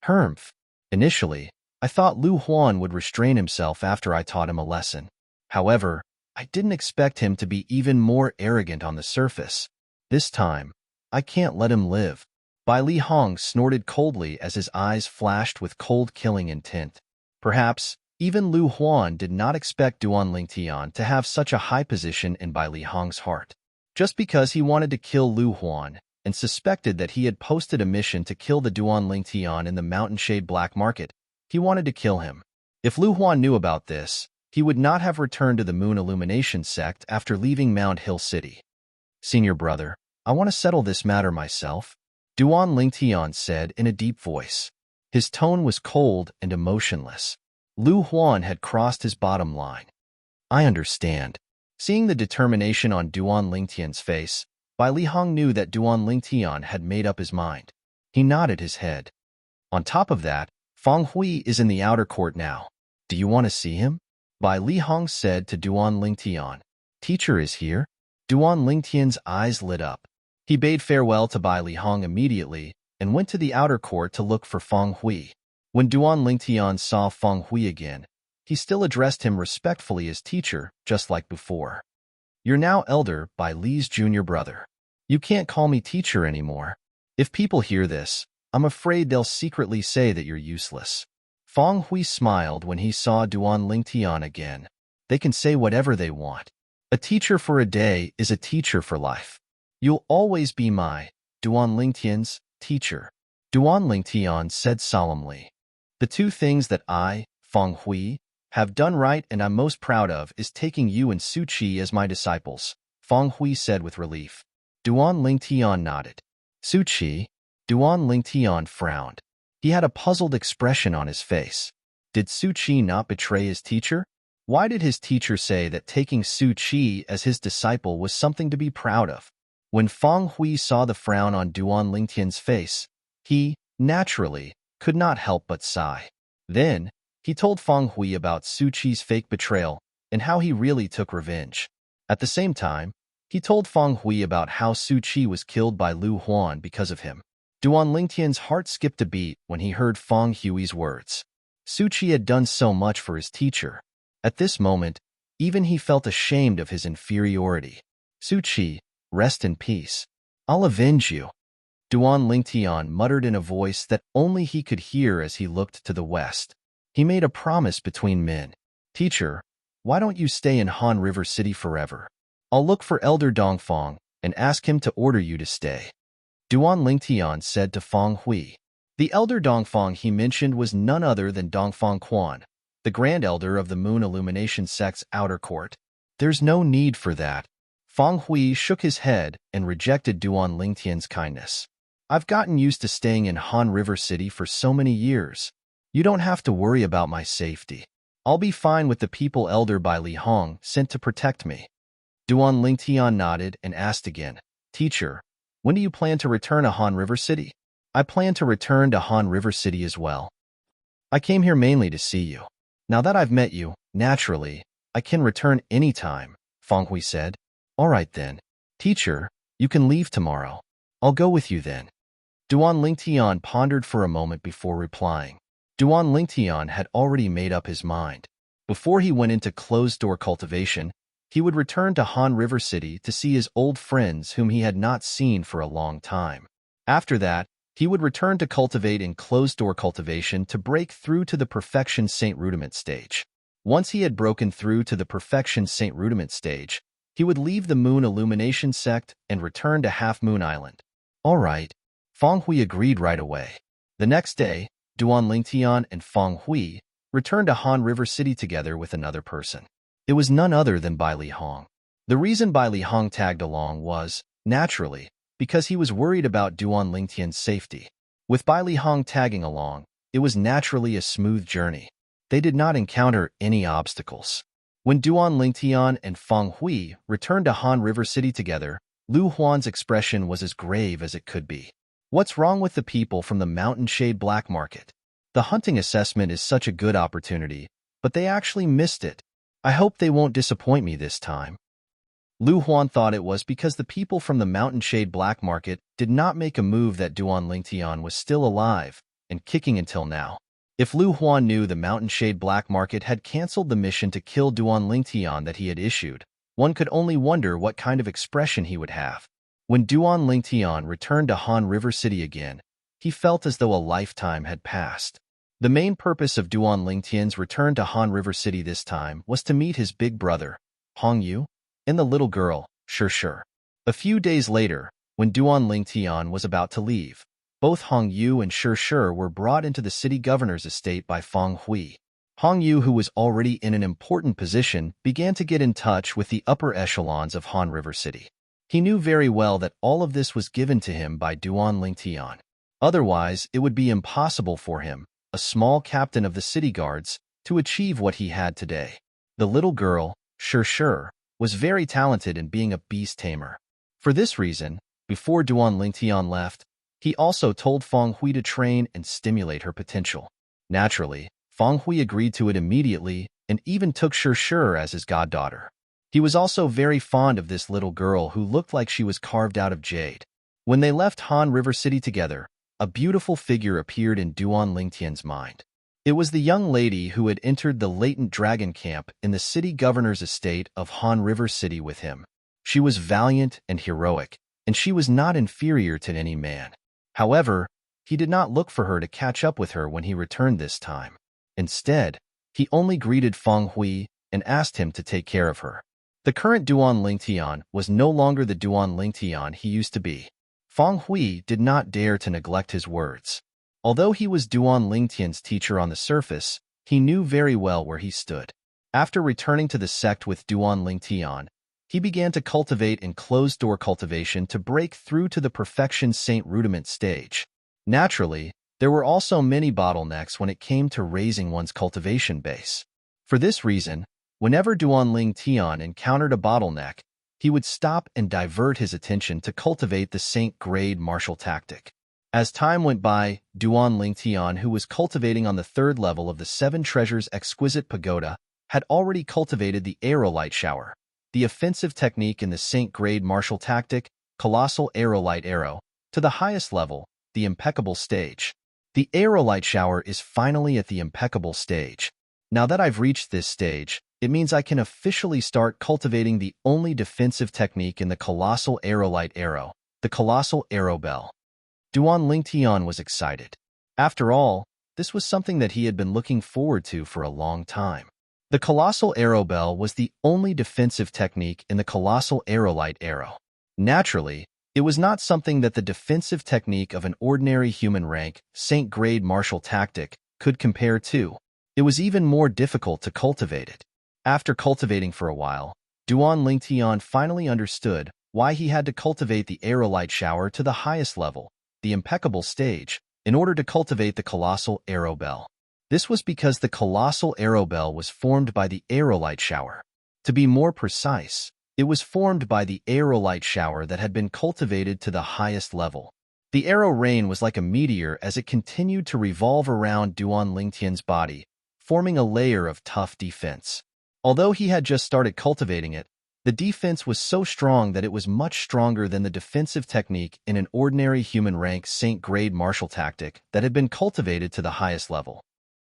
Humph. Initially, I thought Lu Huan would restrain himself after I taught him a lesson. However, I didn't expect him to be even more arrogant on the surface. This time, I can't let him live. Bai Li Hong snorted coldly as his eyes flashed with cold killing intent. Perhaps, even Lu Huan did not expect Duan Lingtian to have such a high position in Bai Li Hong's heart. Just because he wanted to kill Lu Huan and suspected that he had posted a mission to kill the Duan Lingtian in the Mountain Shade Black Market, he wanted to kill him. If Lu Huan knew about this, he would not have returned to the Moon Illumination sect after leaving Mount Hill City. Senior brother, I want to settle this matter myself, Duan Lingtian said in a deep voice. His tone was cold and emotionless. Lu Huan had crossed his bottom line. I understand. Seeing the determination on Duan Lingtian's face, Bai Li Hong knew that Duan Lingtian had made up his mind. He nodded his head. On top of that, Feng Hui is in the outer court now. Do you want to see him? Bai Li Hong said to Duan Lingtian. Teacher is here? Duan Lingtian's eyes lit up. He bade farewell to Bai Li Hong immediately and went to the outer court to look for Feng Hui. When Duan Lingtian saw Feng Hui again, he still addressed him respectfully as teacher, just like before. You're now elder Bai Li's junior brother. You can't call me teacher anymore. If people hear this, I'm afraid they'll secretly say that you're useless. Feng Hui smiled when he saw Duan Lingtian again. They can say whatever they want. A teacher for a day is a teacher for life. You'll always be my, Duan Lingtian's, teacher. Duan Lingtian said solemnly. The two things that I, Feng Hui, have done right and I'm most proud of is taking you and Su Qi as my disciples, Feng Hui said with relief. Duan Lingtian nodded. Su Qi? Duan Lingtian frowned. He had a puzzled expression on his face. Did Su Qi not betray his teacher? Why did his teacher say that taking Su Qi as his disciple was something to be proud of? When Feng Hui saw the frown on Duan Lingtian's face, he, naturally, could not help but sigh. Then, he told Feng Hui about Su Qi's fake betrayal and how he really took revenge. At the same time, he told Feng Hui about how Su Qi was killed by Lu Huan because of him. Duan Lingtian's heart skipped a beat when he heard Feng Hui's words. Su Qi had done so much for his teacher. At this moment, even he felt ashamed of his inferiority. Su Qi, rest in peace. I'll avenge you. Duan Lingtian muttered in a voice that only he could hear as he looked to the west. He made a promise between men. Teacher, why don't you stay in Han River City forever? I'll look for Elder Dongfang and ask him to order you to stay. Duan Lingtian said to Feng Hui. The Elder Dongfang he mentioned was none other than Dongfang Quan, the Grand Elder of the Moon Illumination Sect's outer court. There's no need for that. Feng Hui shook his head and rejected Duan Lingtian's kindness. I've gotten used to staying in Han River City for so many years. You don't have to worry about my safety. I'll be fine with the people elder by Li Hong sent to protect me. Duan Lingtian nodded and asked again, Teacher, when do you plan to return to Han River City? I plan to return to Han River City as well. I came here mainly to see you. Now that I've met you, naturally, I can return any time, Feng Hui said. All right then. Teacher, you can leave tomorrow. I'll go with you then. Duan Lingtian pondered for a moment before replying. Duan Lingtian had already made up his mind. Before he went into closed-door cultivation, he would return to Han River City to see his old friends whom he had not seen for a long time. After that, he would return to cultivate in closed-door cultivation to break through to the Perfection Saint Rudiment stage. Once he had broken through to the Perfection Saint Rudiment stage, he would leave the Moon Illumination sect and return to Half Moon Island. All right. Feng Hui agreed right away. The next day, Duan Lingtian and Feng Hui returned to Han River City together with another person. It was none other than Bai Li Hong. The reason Bai Li Hong tagged along was, naturally, because he was worried about Duan Lingtian's safety. With Bai Li Hong tagging along, it was naturally a smooth journey. They did not encounter any obstacles. When Duan Lingtian and Feng Hui returned to Han River City together, Lu Huan's expression was as grave as it could be. What's wrong with the people from the Mountain Shade Black Market? The hunting assessment is such a good opportunity, but they actually missed it. I hope they won't disappoint me this time. Lu Huan thought it was because the people from the Mountain Shade Black Market did not make a move that Duan Lingtian was still alive and kicking until now. If Lu Huan knew the Mountain Shade Black Market had canceled the mission to kill Duan Lingtian that he had issued, one could only wonder what kind of expression he would have. When Duan Lingtian returned to Han River City again, he felt as though a lifetime had passed. The main purpose of Duan Lingtian's return to Han River City this time was to meet his big brother, Hong Yu, and the little girl, Shi. A few days later, when Duan Lingtian was about to leave, both Hong Yu and Shi were brought into the city governor's estate by Feng Hui. Hong Yu, who was already in an important position, began to get in touch with the upper echelons of Han River City. He knew very well that all of this was given to him by Duan Lingtian. Otherwise, it would be impossible for him, a small captain of the city guards, to achieve what he had today. The little girl, Shi, was very talented in being a beast tamer. For this reason, before Duan Lingtian left, he also told Feng Hui to train and stimulate her potential. Naturally, Feng Hui agreed to it immediately and even took Shi as his goddaughter. He was also very fond of this little girl who looked like she was carved out of jade. When they left Han River City together, a beautiful figure appeared in Duan Lingtian's mind. It was the young lady who had entered the latent dragon camp in the city governor's estate of Han River City with him. She was valiant and heroic, and she was not inferior to any man. However, he did not look for her to catch up with her when he returned this time. Instead, he only greeted Feng Hui and asked him to take care of her. The current Duan Lingtian was no longer the Duan Lingtian he used to be. Feng Hui did not dare to neglect his words. Although he was Duan Lingtian's teacher on the surface, he knew very well where he stood. After returning to the sect with Duan Lingtian, he began to cultivate in closed-door cultivation to break through to the Perfection Saint Rudiment stage. Naturally, there were also many bottlenecks when it came to raising one's cultivation base. For this reason, whenever Duan Lingtian encountered a bottleneck, he would stop and divert his attention to cultivate the Saint Grade martial tactic. As time went by, Duan Lingtian, who was cultivating on the 3rd level of the Seven Treasures Exquisite Pagoda, had already cultivated the Aerolite Shower, the offensive technique in the Saint Grade martial tactic, Colossal Aerolite Arrow, to the highest level, the Impeccable stage. The Aerolite Shower is finally at the Impeccable stage. Now that I've reached this stage, it means I can officially start cultivating the only defensive technique in the Colossal Aerolite Arrow, the Colossal Arrow Bell. Duan Lingtian was excited. After all, this was something that he had been looking forward to for a long time. The Colossal Arrow Bell was the only defensive technique in the Colossal Aerolite Arrow. Naturally, it was not something that the defensive technique of an ordinary human rank, Saint Grade martial tactic, could compare to. It was even more difficult to cultivate it. After cultivating for a while, Duan Lingtian finally understood why he had to cultivate the Aerolite Shower to the highest level, the Impeccable stage, in order to cultivate the Colossal Arrow Bell. This was because the colossal arrowbell was formed by the aerolite shower. To be more precise, it was formed by the aerolite shower that had been cultivated to the highest level. The arrow rain was like a meteor as it continued to revolve around Duan Lingtian's body, forming a layer of tough defense. Although he had just started cultivating it, the defense was so strong that it was much stronger than the defensive technique in an ordinary human rank Saint-grade martial tactic that had been cultivated to the highest level.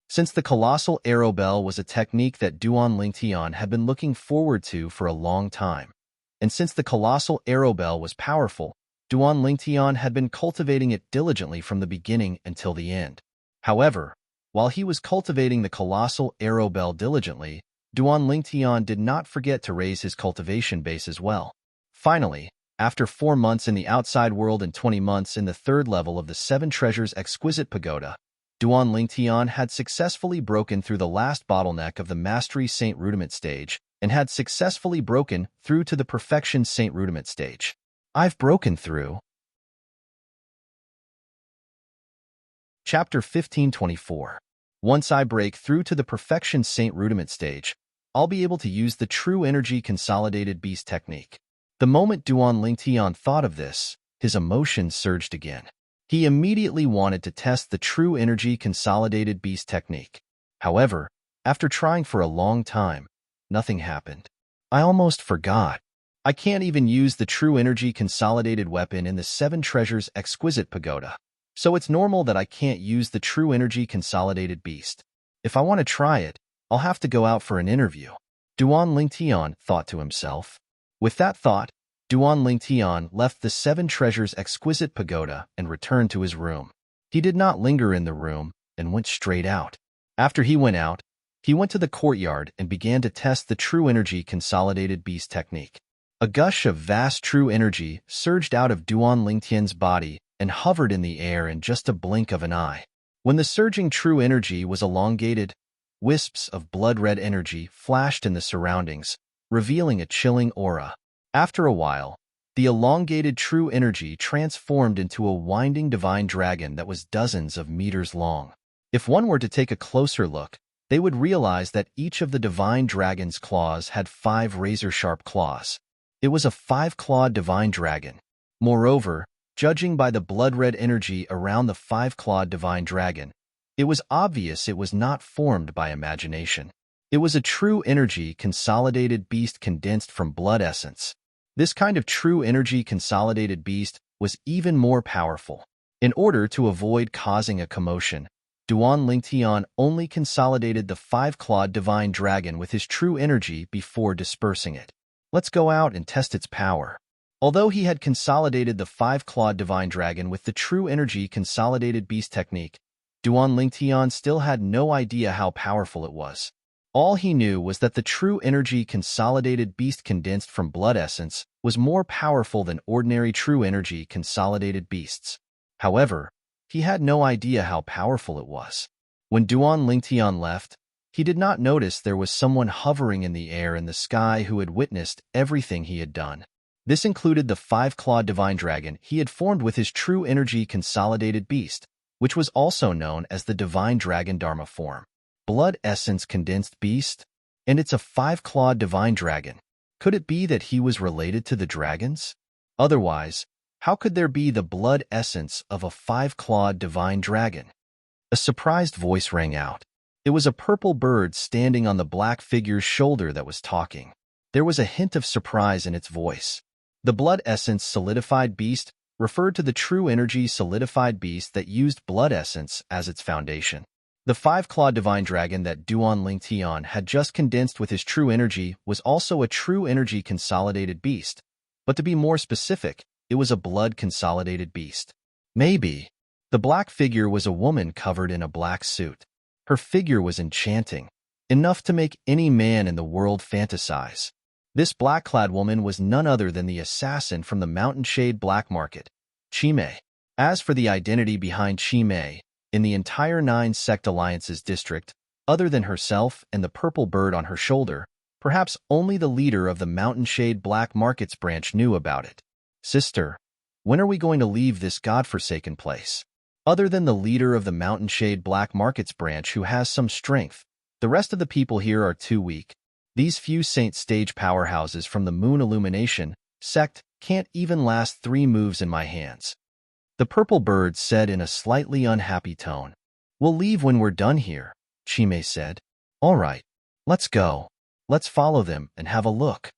Since the colossal arrowbell was a technique that Duan Lingtian had been looking forward to for a long time, and since the colossal arrowbell was powerful, Duan Lingtian had been cultivating it diligently from the beginning until the end. However, while he was cultivating the colossal arrowbell diligently, Duan Lingtian did not forget to raise his cultivation base as well. Finally, after 4 months in the outside world and 20 months in the third level of the Seven Treasures Exquisite Pagoda, Duan Lingtian had successfully broken through the last bottleneck of the Mastery Saint Rudiment stage and had successfully broken through to the Perfection Saint Rudiment stage. I've broken through. Chapter 1524. Once I break through to the Perfection Saint Rudiment stage, I'll be able to use the True Energy Consolidated Beast technique. The moment Duan Lingtian thought of this, his emotions surged again. He immediately wanted to test the True Energy Consolidated Beast technique. However, after trying for a long time, nothing happened. I almost forgot. I can't even use the True Energy Consolidated weapon in the Seven Treasures Exquisite Pagoda. So it's normal that I can't use the True Energy Consolidated Beast. If I want to try it, I'll have to go out for an interview. Duan Lingtian thought to himself. With that thought, Duan Lingtian left the Seven Treasures Exquisite Pagoda and returned to his room. He did not linger in the room and went straight out. After he went out, he went to the courtyard and began to test the True Energy Consolidated Beast technique. A gush of vast true energy surged out of Duan Lingtian's body and hovered in the air in just a blink of an eye. When the surging true energy was elongated, wisps of blood-red energy flashed in the surroundings, revealing a chilling aura. After a while, the elongated true energy transformed into a winding divine dragon that was dozens of meters long. If one were to take a closer look, they would realize that each of the divine dragon's claws had 5 razor-sharp claws. It was a 5-clawed divine dragon. Moreover, judging by the blood-red energy around the 5-clawed divine dragon, it was obvious it was not formed by imagination. It was a true energy consolidated beast condensed from blood essence. This kind of true energy consolidated beast was even more powerful. In order to avoid causing a commotion, Duan Lingtian only consolidated the 5-clawed divine dragon with his true energy before dispersing it. Let's go out and test its power. Although he had consolidated the 5-clawed divine dragon with the true energy consolidated beast technique, Duan Lingtian still had no idea how powerful it was. All he knew was that the true energy consolidated beast condensed from blood essence was more powerful than ordinary true energy consolidated beasts. However, he had no idea how powerful it was. When Duan Lingtian left, he did not notice there was someone hovering in the air in the sky who had witnessed everything he had done. This included the 5-clawed divine dragon he had formed with his true energy consolidated beast, which was also known as the divine dragon Dharma form. Blood essence condensed beast? And it's a 5-clawed divine dragon. Could it be that he was related to the dragons? Otherwise, how could there be the blood essence of a 5-clawed divine dragon? A surprised voice rang out. It was a purple bird standing on the black figure's shoulder that was talking. There was a hint of surprise in its voice. The blood essence solidified beast referred to the true energy solidified beast that used blood essence as its foundation. The 5-clawed divine dragon that Duan Lingtian had just condensed with his true energy was also a true energy consolidated beast, but to be more specific, it was a blood consolidated beast. Maybe. The black figure was a woman covered in a black suit. Her figure was enchanting, enough to make any man in the world fantasize. This black-clad woman was none other than the assassin from the Mountain Shade Black Market, Chimei. As for the identity behind Chimei, in the entire 9 Sect Alliances district, other than herself and the purple bird on her shoulder, perhaps only the leader of the Mountain Shade Black Markets branch knew about it. Sister, when are we going to leave this godforsaken place? Other than the leader of the Mountain Shade Black Markets branch who has some strength, the rest of the people here are too weak. These few Saint Stage powerhouses from the Moon Illumination sect can't even last 3 moves in my hands. The purple bird said in a slightly unhappy tone. We'll leave when we're done here, Chime said. All right, let's go. Let's follow them and have a look.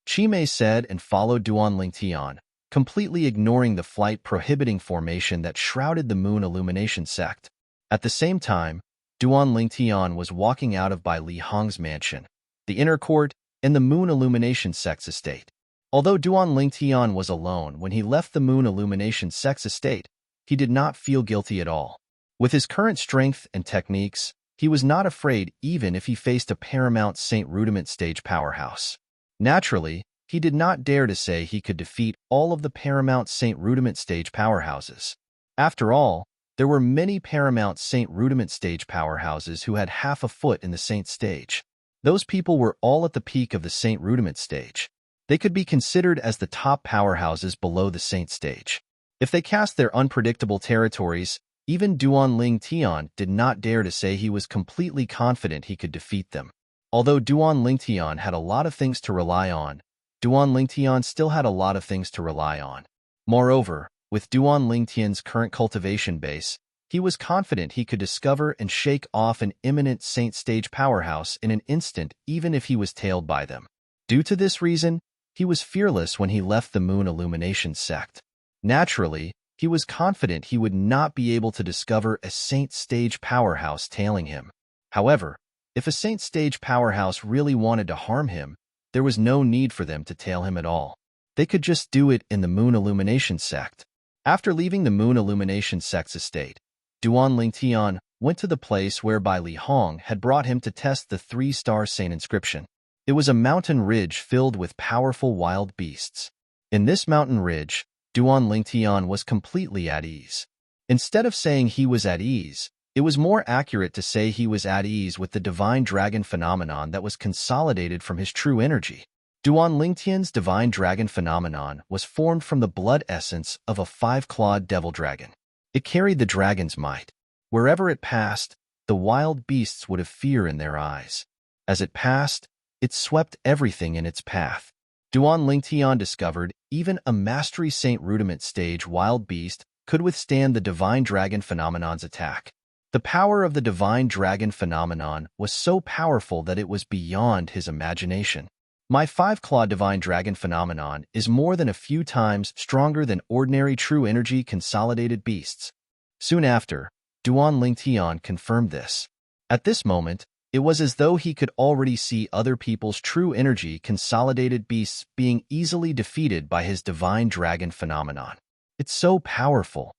Chime said and followed Duan Lingtian, completely ignoring the flight-prohibiting formation that shrouded the Moon Illumination sect. At the same time, Duan Lingtian was walking out of Bai Li Hong's mansion, the inner court, and the Moon Illumination sect's estate. Although Duan Lingtian was alone when he left the Moon Illumination sect's estate, he did not feel guilty at all. With his current strength and techniques, he was not afraid even if he faced a Paramount Saint Rudiment stage powerhouse. Naturally, he did not dare to say he could defeat all of the Paramount Saint Rudiment stage powerhouses. After all, there were many Paramount Saint Rudiment stage powerhouses who had half a foot in the Saint stage. Those people were all at the peak of the Saint Rudiment stage. They could be considered as the top powerhouses below the Saint stage. If they cast their unpredictable territories, even Duan Lingtian did not dare to say he was completely confident he could defeat them. Although Duan Lingtian had a lot of things to rely on, Duan Lingtian still had a lot of things to rely on. Moreover, with Duan Lingtian's current cultivation base, he was confident he could discover and shake off an imminent Saint stage powerhouse in an instant even if he was tailed by them. Due to this reason, he was fearless when he left the Moon Illumination sect. Naturally, he was confident he would not be able to discover a Saint stage powerhouse tailing him. However, if a Saint stage powerhouse really wanted to harm him, there was no need for them to tail him at all. They could just do it in the Moon Illumination sect. After leaving the Moon Illumination sect's estate, Duan Lingtian went to the place where Bai Li Hong had brought him to test the 3-star Saint inscription. It was a mountain ridge filled with powerful wild beasts. In this mountain ridge, Duan Lingtian was completely at ease. Instead of saying he was at ease, it was more accurate to say he was at ease with the divine dragon phenomenon that was consolidated from his true energy. Duan Lingtian's divine dragon phenomenon was formed from the blood essence of a 5-clawed devil dragon. It carried the dragon's might. Wherever it passed, the wild beasts would have fear in their eyes. As it passed, it swept everything in its path. Duan Lingtian discovered even a Mastery Saint Rudiment stage wild beast could withstand the divine dragon phenomenon's attack. The power of the divine dragon phenomenon was so powerful that it was beyond his imagination. My 5-clawed divine dragon phenomenon is more than a few times stronger than ordinary true energy consolidated beasts. Soon after, Duan Lingtian confirmed this. At this moment, it was as though he could already see other people's true energy consolidated beasts being easily defeated by his divine dragon phenomenon. It's so powerful.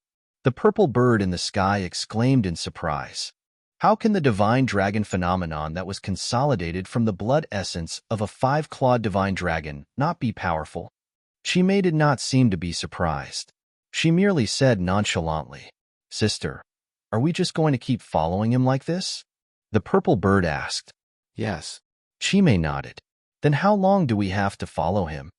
The purple bird in the sky exclaimed in surprise. How can the divine dragon phenomenon that was consolidated from the blood essence of a 5-clawed divine dragon not be powerful? Chime did not seem to be surprised. She merely said nonchalantly, Sister, are we just going to keep following him like this? The purple bird asked. Yes. Chime nodded. Then how long do we have to follow him?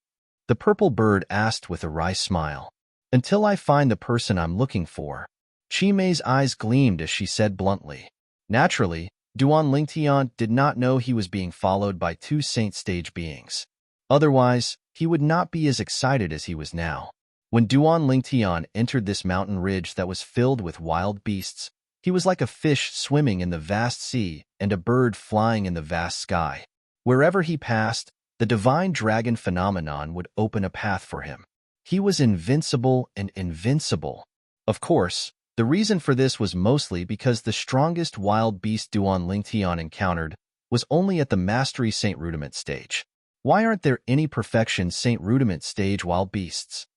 The purple bird asked with a wry smile. Until I find the person I'm looking for. Chime's eyes gleamed as she said bluntly. Naturally, Duan Lingtian did not know he was being followed by 2 Saint stage beings. Otherwise, he would not be as excited as he was now. When Duan Lingtian entered this mountain ridge that was filled with wild beasts, he was like a fish swimming in the vast sea and a bird flying in the vast sky. Wherever he passed, the divine dragon phenomenon would open a path for him. He was invincible and invincible. Of course, the reason for this was mostly because the strongest wild beast Duan Lingtian encountered was only at the Mastery Saint Rudiment stage. Why aren't there any Perfection Saint Rudiment stage wild beasts?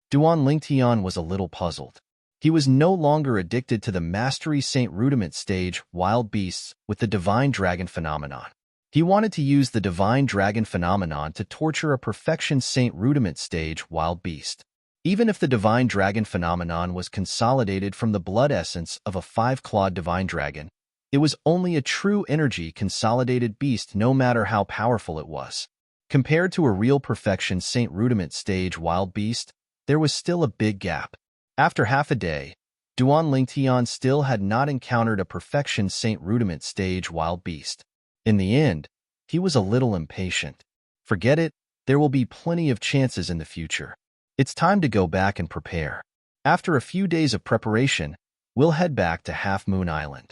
Duan Lingtian was a little puzzled. He was no longer addicted to the Mastery Saint Rudiment stage wild beasts with the divine dragon phenomenon. He wanted to use the divine dragon phenomenon to torture a Perfection Saint Rudiment stage wild beast. Even if the divine dragon phenomenon was consolidated from the blood essence of a 5-clawed divine dragon, it was only a true energy consolidated beast no matter how powerful it was. Compared to a real Perfection Saint Rudiment stage wild beast, there was still a big gap. After half a day, Duan Lingtian still had not encountered a perfection Saint Rudiment stage wild beast. In the end, he was a little impatient. Forget it, there will be plenty of chances in the future. It's time to go back and prepare. After a few days of preparation, we'll head back to Half Moon Island.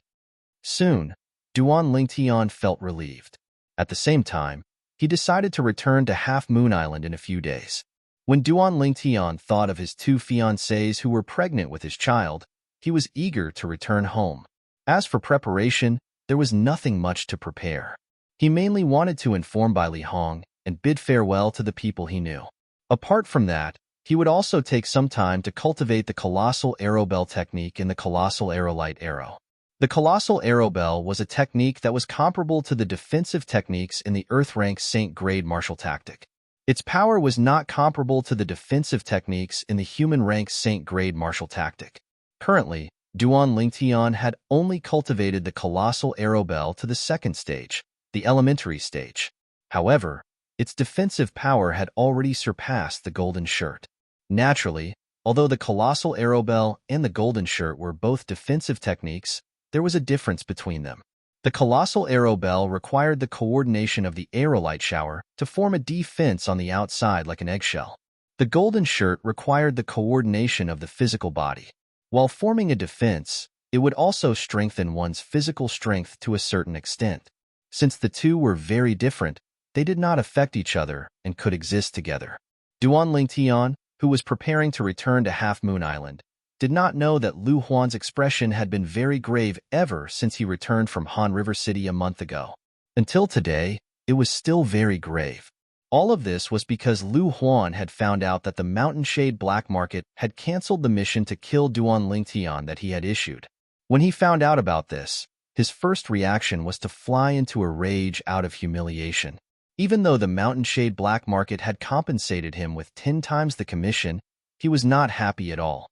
Soon, Duan Lingtian felt relieved. At the same time, he decided to return to Half Moon Island in a few days. When Duan Lingtian thought of his two fiancées who were pregnant with his child, he was eager to return home. As for preparation, there was nothing much to prepare. He mainly wanted to inform Bai Li Hong and bid farewell to the people he knew. Apart from that, he would also take some time to cultivate the colossal arrow bell technique in the colossal aerolite arrow. The colossal arrow bell was a technique that was comparable to the defensive techniques in the Earth rank Saint grade martial tactic. Its power was not comparable to the defensive techniques in the human rank Saint grade martial tactic. Currently, Duan Lingtian had only cultivated the colossal arrow bell to the second stage, the elementary stage. However, its defensive power had already surpassed the golden shirt. Naturally, although the colossal arrow bell and the golden shirt were both defensive techniques, there was a difference between them. The colossal arrow bell required the coordination of the aerolite shower to form a defense on the outside like an eggshell. The golden shirt required the coordination of the physical body. While forming a defense, it would also strengthen one's physical strength to a certain extent. Since the two were very different, they did not affect each other and could exist together. Duan Lingtian, who was preparing to return to Half Moon Island, did not know that Lu Huan's expression had been very grave ever since he returned from Han River City a month ago. Until today, it was still very grave. All of this was because Lu Huan had found out that the Mountain Shade Black Market had canceled the mission to kill Duan Lingtian that he had issued. When he found out about this, his first reaction was to fly into a rage out of humiliation. Even though the Mountain Shade Black Market had compensated him with 10 times the commission, he was not happy at all.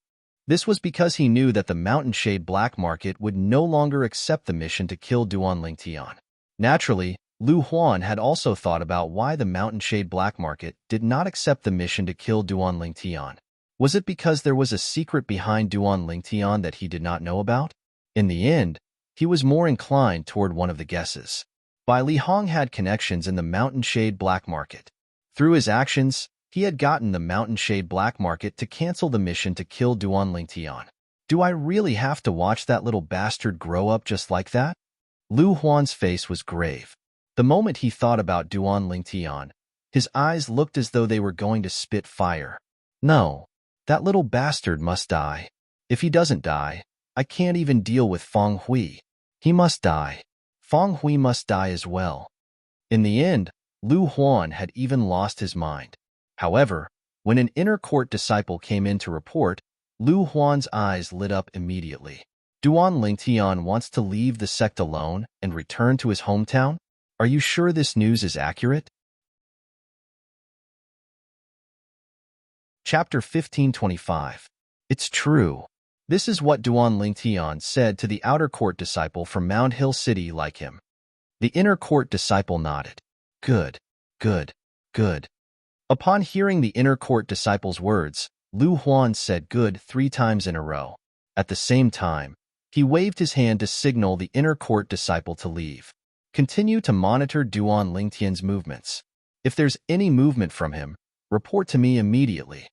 This was because he knew that the Mountain Shade Black Market would no longer accept the mission to kill Duan Lingtian. Naturally, Lu Huan had also thought about why the Mountain Shade Black Market did not accept the mission to kill Duan Lingtian. Was it because there was a secret behind Duan Lingtian that he did not know about? In the end, he was more inclined toward one of the guesses. Bai Li Hong had connections in the Mountain Shade Black Market. Through his actions, he had gotten the Mountain Shade Black Market to cancel the mission to kill Duan Lingtian. Do I really have to watch that little bastard grow up just like that? Lu Huan's face was grave. The moment he thought about Duan Lingtian, his eyes looked as though they were going to spit fire. No, that little bastard must die. If he doesn't die, I can't even deal with Feng Hui. He must die. Feng Hui must die as well. In the end, Lu Huan had even lost his mind. However, when an inner court disciple came in to report, Lu Huan's eyes lit up immediately. Duan Lingtian wants to leave the sect alone and return to his hometown? Are you sure this news is accurate? Chapter 1525. It's true. This is what Duan Lingtian said to the outer court disciple from Mount Hill City like him. The inner court disciple nodded. Good, good, good. Upon hearing the inner court disciple's words, Lu Huan said good 3 times in a row. At the same time, he waved his hand to signal the inner court disciple to leave. Continue to monitor Duan Lingtian's movements. If there's any movement from him, report to me immediately.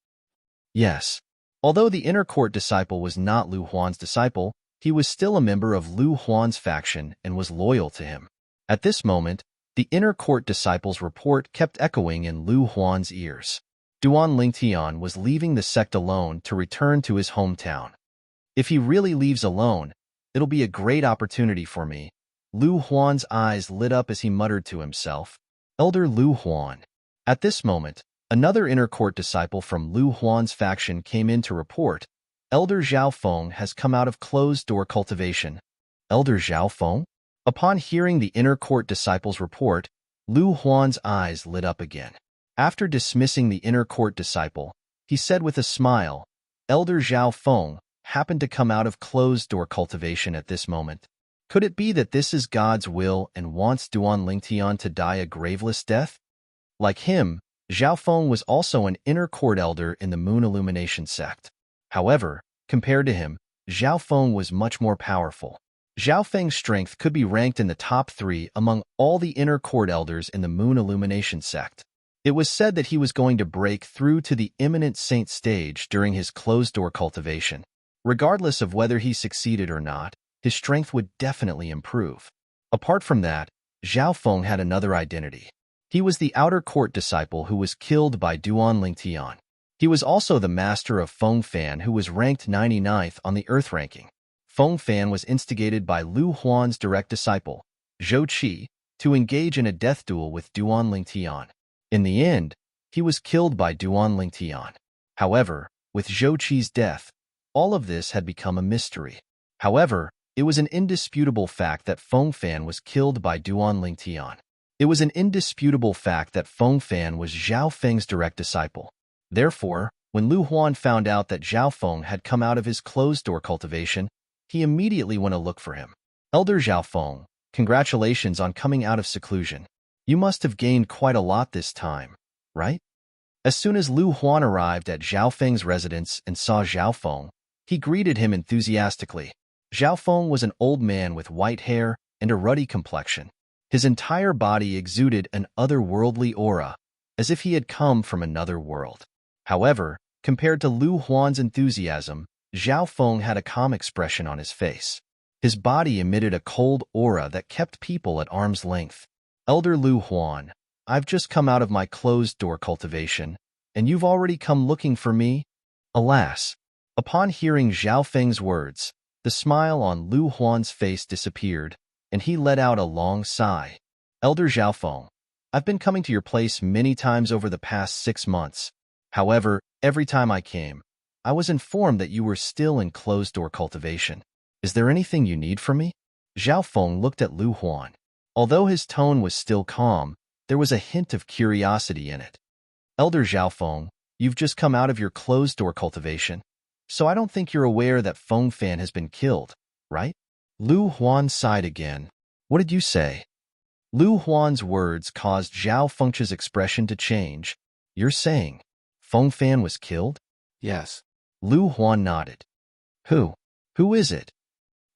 Yes. Although the inner court disciple was not Lu Huan's disciple, he was still a member of Lu Huan's faction and was loyal to him. At this moment, the inner court disciple's report kept echoing in Lu Huan's ears. Duan Lingtian was leaving the sect alone to return to his hometown. If he really leaves alone, it'll be a great opportunity for me. Lu Huan's eyes lit up as he muttered to himself, Elder Lu Huan. At this moment, another inner court disciple from Lu Huan's faction came in to report, Elder Zhao Feng has come out of closed-door cultivation. Elder Zhao Feng? Upon hearing the inner court disciple's report, Lu Huan's eyes lit up again. After dismissing the inner court disciple, he said with a smile, Elder Zhao Feng happened to come out of closed-door cultivation at this moment. Could it be that this is God's will and wants Duan Lingtian to die a graveless death? Like him, Zhao Feng was also an inner court elder in the Moon Illumination sect. However, compared to him, Zhao Feng was much more powerful. Zhao Feng's strength could be ranked in the top 3 among all the inner court elders in the Moon Illumination sect. It was said that he was going to break through to the imminent saint stage during his closed-door cultivation. Regardless of whether he succeeded or not, his strength would definitely improve. Apart from that, Zhao Feng had another identity. He was the outer court disciple who was killed by Duan Lingtian. He was also the master of Feng Fan, who was ranked 99th on the Earth ranking. Feng Fan was instigated by Lu Huan's direct disciple, Zhou Qi, to engage in a death duel with Duan Lingtian. In the end, he was killed by Duan Lingtian. However, with Zhou Qi's death, all of this had become a mystery. However, it was an indisputable fact that Feng Fan was killed by Duan Lingtian. It was an indisputable fact that Feng Fan was Zhao Feng's direct disciple. Therefore, when Lu Huan found out that Zhao Feng had come out of his closed-door cultivation, he immediately went to look for him. Elder Zhao Feng, congratulations on coming out of seclusion. You must have gained quite a lot this time, right? As soon as Lu Huan arrived at Zhao Feng's residence and saw Zhao Feng, he greeted him enthusiastically. Zhao Feng was an old man with white hair and a ruddy complexion. His entire body exuded an otherworldly aura, as if he had come from another world. However, compared to Lu Huan's enthusiasm, Zhao Feng had a calm expression on his face. His body emitted a cold aura that kept people at arm's length. Elder Lu Huan, I've just come out of my closed-door cultivation, and you've already come looking for me? Alas! Upon hearing Zhao Feng's words, the smile on Lu Huan's face disappeared, and he let out a long sigh. Elder Zhao Feng, I've been coming to your place many times over the past 6 months. However, every time I came, I was informed that you were still in closed-door cultivation. Is there anything you need from me? Zhao Feng looked at Lu Huan. Although his tone was still calm, there was a hint of curiosity in it. Elder Zhao Feng, you've just come out of your closed-door cultivation, so I don't think you're aware that Feng Fan has been killed, right? Lu Huan sighed again. What did you say? Lu Huan's words caused Zhao Feng's expression to change. You're saying Feng Fan was killed? Yes. Lu Huan nodded. Who? Who is it?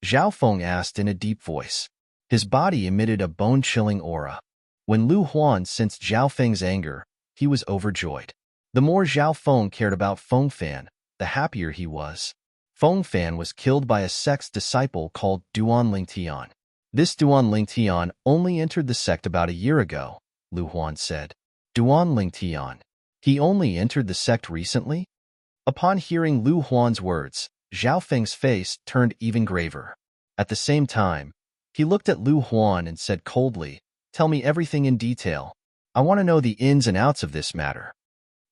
Zhao Feng asked in a deep voice. His body emitted a bone-chilling aura. When Lu Huan sensed Zhao Feng's anger, he was overjoyed. The more Zhao Feng cared about Feng Fan, the happier he was. Feng Fan was killed by a sect's disciple called Duan Lingtian. This Duan Lingtian only entered the sect about a year ago, Lu Huan said. Duan Lingtian. He only entered the sect recently? Upon hearing Lu Huan's words, Zhao Feng's face turned even graver. At the same time, he looked at Lu Huan and said coldly, Tell me everything in detail. I want to know the ins and outs of this matter.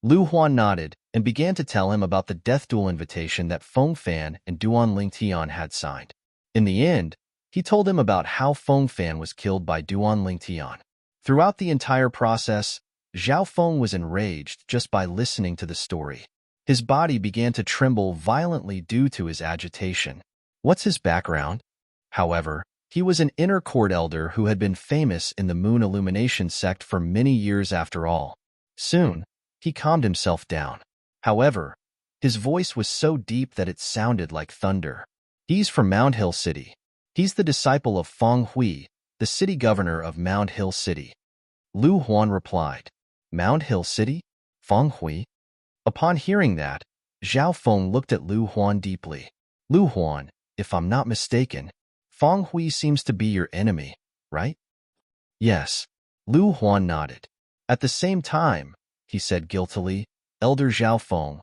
Lu Huan nodded and began to tell him about the death duel invitation that Feng Fan and Duan Lingtian had signed. In the end, he told him about how Feng Fan was killed by Duan Lingtian. Throughout the entire process, Zhao Feng was enraged just by listening to the story. His body began to tremble violently due to his agitation. What's his background? However, he was an inner court elder who had been famous in the Moon Illumination sect for many years after all. Soon, he calmed himself down. However, his voice was so deep that it sounded like thunder. He's from Mound Hill City. He's the disciple of Feng Hui, the city governor of Mound Hill City. Lu Huan replied, Mound Hill City? Feng Hui? Upon hearing that, Zhao Feng looked at Lu Huan deeply. Lu Huan, if I'm not mistaken, Feng Hui seems to be your enemy, right? Yes. Lu Huan nodded. At the same time, he said guiltily, Elder Zhao Feng,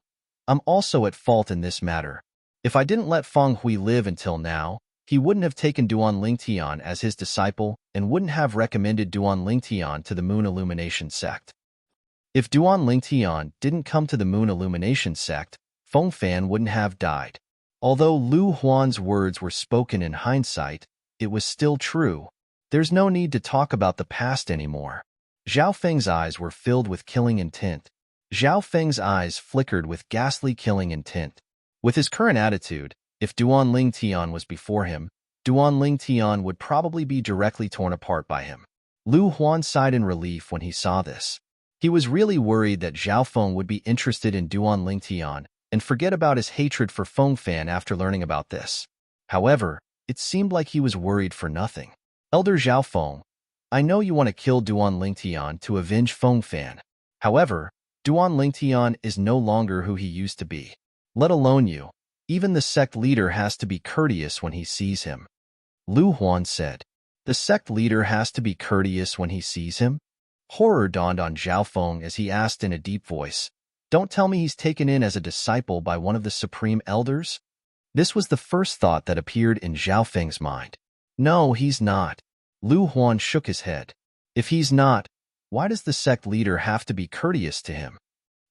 I'm also at fault in this matter. If I didn't let Feng Hui live until now, he wouldn't have taken Duan Lingtian as his disciple and wouldn't have recommended Duan Lingtian to the Moon Illumination sect. If Duan Lingtian didn't come to the Moon Illumination sect, Feng Fan wouldn't have died. Although Lu Huan's words were spoken in hindsight, it was still true. There's no need to talk about the past anymore. Zhao Feng's eyes were filled with killing intent. Zhao Feng's eyes flickered with ghastly killing intent. With his current attitude, if Duan Lingtian was before him, Duan Lingtian would probably be directly torn apart by him. Lu Huan sighed in relief when he saw this. He was really worried that Zhao Feng would be interested in Duan Lingtian, and forget about his hatred for Feng Fan after learning about this. However, it seemed like he was worried for nothing. Elder Zhao Feng, I know you want to kill Duan Lingtian to avenge Feng Fan. However, Duan Lingtian is no longer who he used to be. Let alone you. Even the sect leader has to be courteous when he sees him. Lu Huan said. The sect leader has to be courteous when he sees him? Horror dawned on Zhao Feng as he asked in a deep voice, Don't tell me he's taken in as a disciple by one of the supreme elders? This was the first thought that appeared in Zhao Feng's mind. No, he's not. Lu Huan shook his head. If he's not, why does the sect leader have to be courteous to him?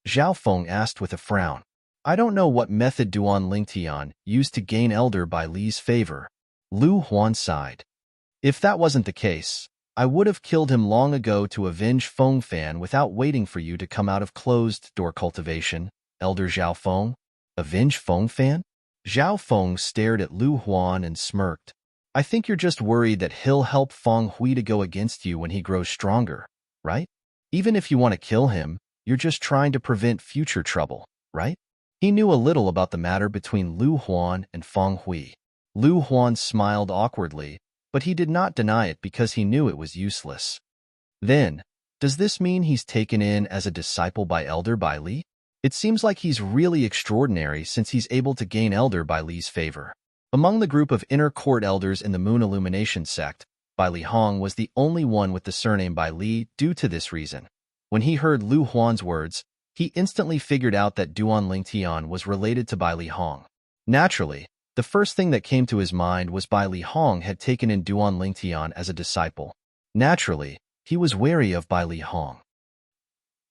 Zhao Feng asked with a frown. I don't know what method Duan Lingtian used to gain Elder Bai Li's favor. Lu Huan sighed. If that wasn't the case, I would have killed him long ago to avenge Feng Fan without waiting for you to come out of closed-door cultivation, Elder Zhao Feng. Avenge Feng Fan? Zhao Feng stared at Lu Huan and smirked. I think you're just worried that he'll help Feng Hui to go against you when he grows stronger, right? Even if you want to kill him, you're just trying to prevent future trouble, right? He knew a little about the matter between Lu Huan and Feng Hui. Lu Huan smiled awkwardly, but he did not deny it because he knew it was useless. Then, does this mean he's taken in as a disciple by Elder Bai Li? It seems like he's really extraordinary since he's able to gain Elder Bai Li's favor. Among the group of inner court elders in the Moon Illumination sect, Bai Li Hong was the only one with the surname Bai Li due to this reason. When he heard Lu Huan's words, he instantly figured out that Duan Lingtian was related to Bai Li Hong. Naturally, the first thing that came to his mind was Bai Li Hong had taken in Duan Lingtian as a disciple. Naturally, he was wary of Bai Li Hong.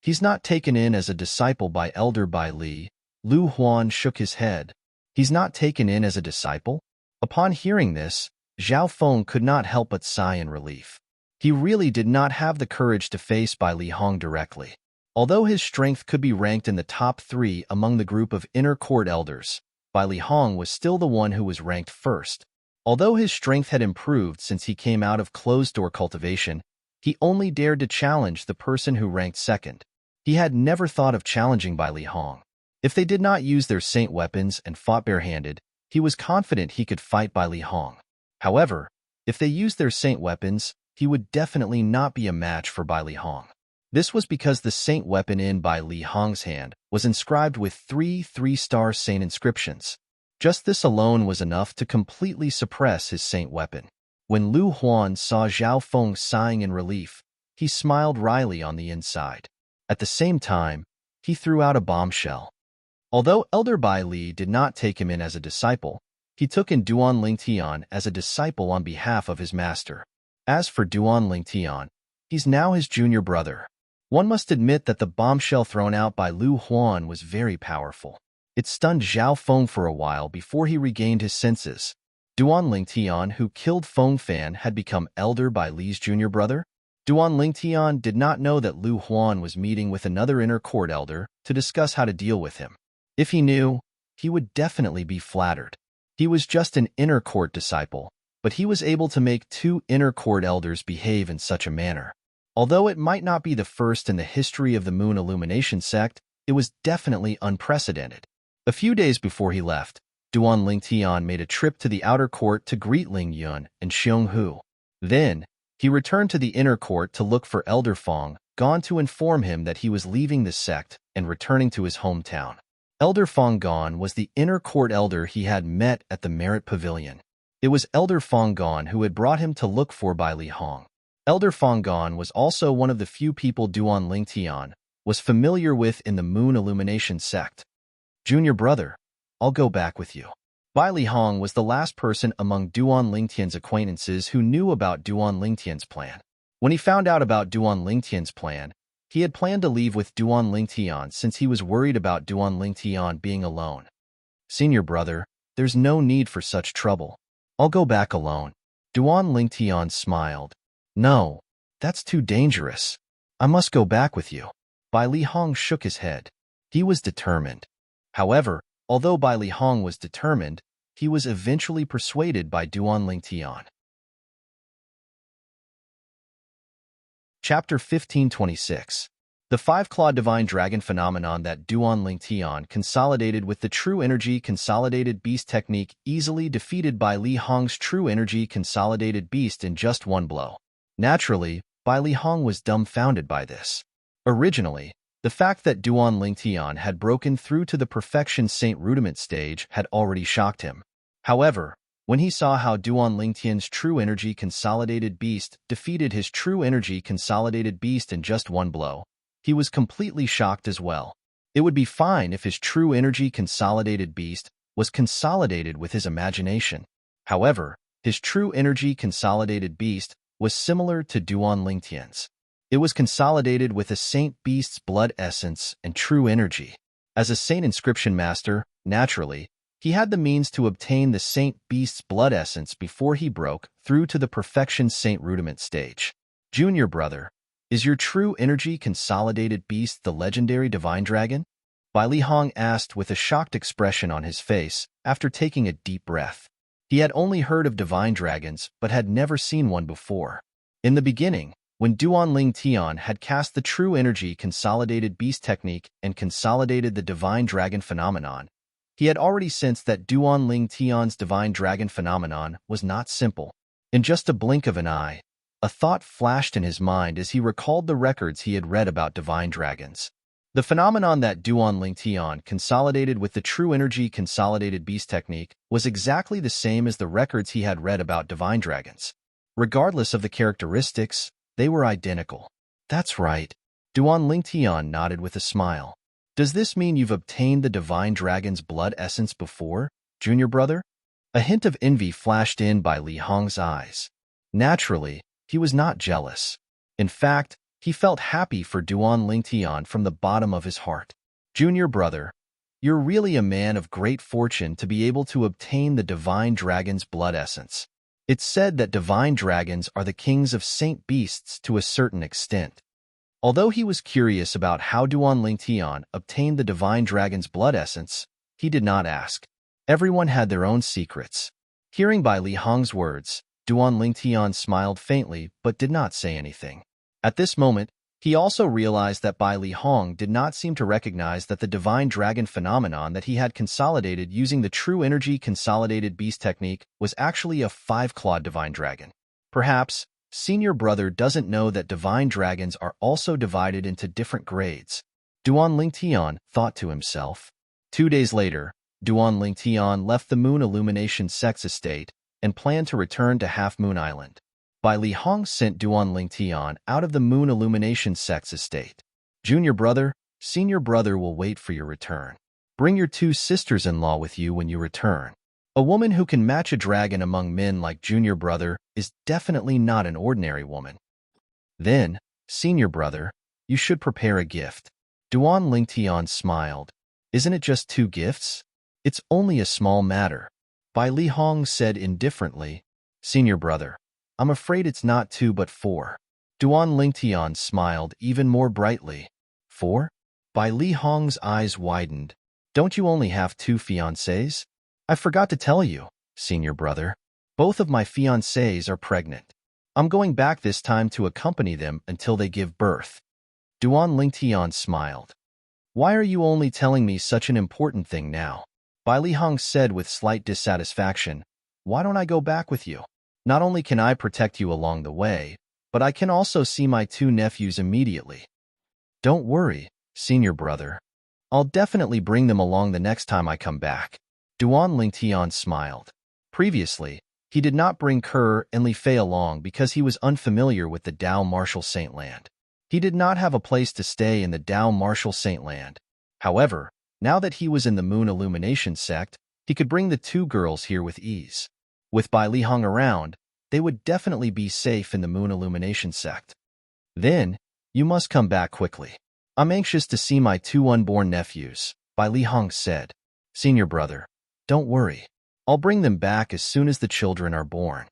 He's not taken in as a disciple by Elder Bai Li. Lu Huan shook his head. He's not taken in as a disciple? Upon hearing this, Zhao Feng could not help but sigh in relief. He really did not have the courage to face Bai Li Hong directly. Although his strength could be ranked in the top 3 among the group of inner court elders, Bai Li Hong was still the one who was ranked first. Although his strength had improved since he came out of closed-door cultivation, he only dared to challenge the person who ranked second. He had never thought of challenging Bai Li Hong. If they did not use their saint weapons and fought barehanded, he was confident he could fight Bai Li Hong. However, if they used their saint weapons, he would definitely not be a match for Bai Li Hong. This was because the saint weapon in Bai Li Hong's hand was inscribed with 3 3-star saint inscriptions. Just this alone was enough to completely suppress his saint weapon. When Lu Huan saw Zhao Feng sighing in relief, he smiled wryly on the inside. At the same time, he threw out a bombshell. Although Elder Bai Li did not take him in as a disciple, he took in Duan Lingtian as a disciple on behalf of his master. As for Duan Lingtian, he's now his junior brother. One must admit that the bombshell thrown out by Lu Huan was very powerful. It stunned Zhao Feng for a while before he regained his senses. Duan Lingtian, who killed Feng Fan, had become Elder Bai Li's junior brother? Duan Lingtian did not know that Lu Huan was meeting with another inner court elder to discuss how to deal with him. If he knew, he would definitely be flattered. He was just an inner court disciple, but he was able to make 2 inner court elders behave in such a manner. Although it might not be the first in the history of the Moon Illumination sect, it was definitely unprecedented. A few days before he left, Duan Lingtian made a trip to the outer court to greet Ling Yun and Xiong Hu. Then, he returned to the inner court to look for Elder Feng, gone to inform him that he was leaving the sect and returning to his hometown. Elder Feng Gon was the inner court elder he had met at the Merit Pavilion. It was Elder Feng Gon who had brought him to look for Bai Li Hong. Elder Feng Gon was also one of the few people Duan Lingtian was familiar with in the Moon Illumination sect. Junior brother, I'll go back with you. Bai Li Hong was the last person among Duan Lingtian's acquaintances who knew about Duan Lingtian's plan. When he found out about Duan Lingtian's plan, he had planned to leave with Duan Lingtian since he was worried about Duan Lingtian being alone. Senior brother, there's no need for such trouble. I'll go back alone. Duan Lingtian smiled. No, that's too dangerous. I must go back with you. Bai Li Hong shook his head. He was determined. However, although Bai Li Hong was determined, he was eventually persuaded by Duan Lingtian. Chapter 1526. The five-clawed divine dragon phenomenon that Duan Ling Tian consolidated with the true energy consolidated beast technique easily defeated Bai Li Hong's true energy consolidated beast in just one blow. Naturally, Bai Li Hong was dumbfounded by this. Originally, the fact that Duan Ling Tian had broken through to the perfection saint rudiment stage had already shocked him. However, when he saw how Duan Ling Tian's true energy consolidated beast defeated his true energy consolidated beast in just one blow, he was completely shocked as well. It would be fine if his true energy consolidated beast was consolidated with his imagination. However, his true energy consolidated beast was similar to Duan Ling Tian's. It was consolidated with a saint beast's blood essence and true energy. As a saint inscription master, naturally, he had the means to obtain the saint beast's blood essence before he broke through to the perfection saint rudiment stage. Junior brother, is your true energy consolidated beast the legendary divine dragon? Bai Li Hong asked with a shocked expression on his face after taking a deep breath. He had only heard of divine dragons but had never seen one before. In the beginning, when Duan Ling Tian had cast the true energy consolidated beast technique and consolidated the divine dragon phenomenon, he had already sensed that Duan Ling Tian's divine dragon phenomenon was not simple. In just a blink of an eye, a thought flashed in his mind as he recalled the records he had read about divine dragons. The phenomenon that Duan Ling Tian consolidated with the true energy consolidated beast technique was exactly the same as the records he had read about divine dragons. Regardless of the characteristics, they were identical. That's right. Duan Ling Tian nodded with a smile. Does this mean you've obtained the divine dragon's blood essence before, junior brother? A hint of envy flashed in Bai Li Hong's eyes. Naturally, he was not jealous. In fact, he felt happy for Duan Ling Tian from the bottom of his heart. Junior brother, you're really a man of great fortune to be able to obtain the divine dragon's blood essence. It's said that divine dragons are the kings of saint beasts to a certain extent. Although he was curious about how Duan Ling Tian obtained the divine dragon's blood essence, he did not ask. Everyone had their own secrets. Hearing Bai Li Hong's words, Duan Ling Tian smiled faintly but did not say anything. At this moment, he also realized that Bai Li Hong did not seem to recognize that the divine dragon phenomenon that he had consolidated using the true energy consolidated beast technique was actually a five-clawed divine dragon. Perhaps, senior brother doesn't know that divine dragons are also divided into different grades. Duan Ling Tian thought to himself. 2 days later, Duan Ling Tian left the Moon Illumination Sex Estate and planned to return to Half Moon Island. Bai Li Hong sent Duan Ling Tian out of the Moon Illumination Sex Estate. Junior brother, senior brother will wait for your return. Bring your 2 sisters-in-law with you when you return. A woman who can match a dragon among men like junior brother is definitely not an ordinary woman. Then, senior brother, you should prepare a gift. Duan Ling Tian smiled. Isn't it just 2 gifts? It's only a small matter. Bai Li Hong said indifferently. Senior brother, I'm afraid it's not 2 but 4. Duan Ling Tian smiled even more brightly. 4? Bai Li Hong's eyes widened. Don't you only have 2 fiancés? I forgot to tell you, senior brother. Both of my fiancés are pregnant. I'm going back this time to accompany them until they give birth. Duan Ling Tian smiled. Why are you only telling me such an important thing now? Bai Li Hong said with slight dissatisfaction. Why don't I go back with you? Not only can I protect you along the way, but I can also see my 2 nephews immediately. Don't worry, senior brother. I'll definitely bring them along the next time I come back. Duan Ling Tian smiled. Previously, he did not bring Kerr and Li Fei along because he was unfamiliar with the Dao Martial Saint Land. He did not have a place to stay in the Dao Martial Saint Land. However, now that he was in the Moon Illumination sect, he could bring the 2 girls here with ease. With Bai Li Hong around, they would definitely be safe in the Moon Illumination sect. Then, you must come back quickly. I'm anxious to see my 2 unborn nephews, Bai Li Hong said. Senior brother, don't worry. I'll bring them back as soon as the children are born.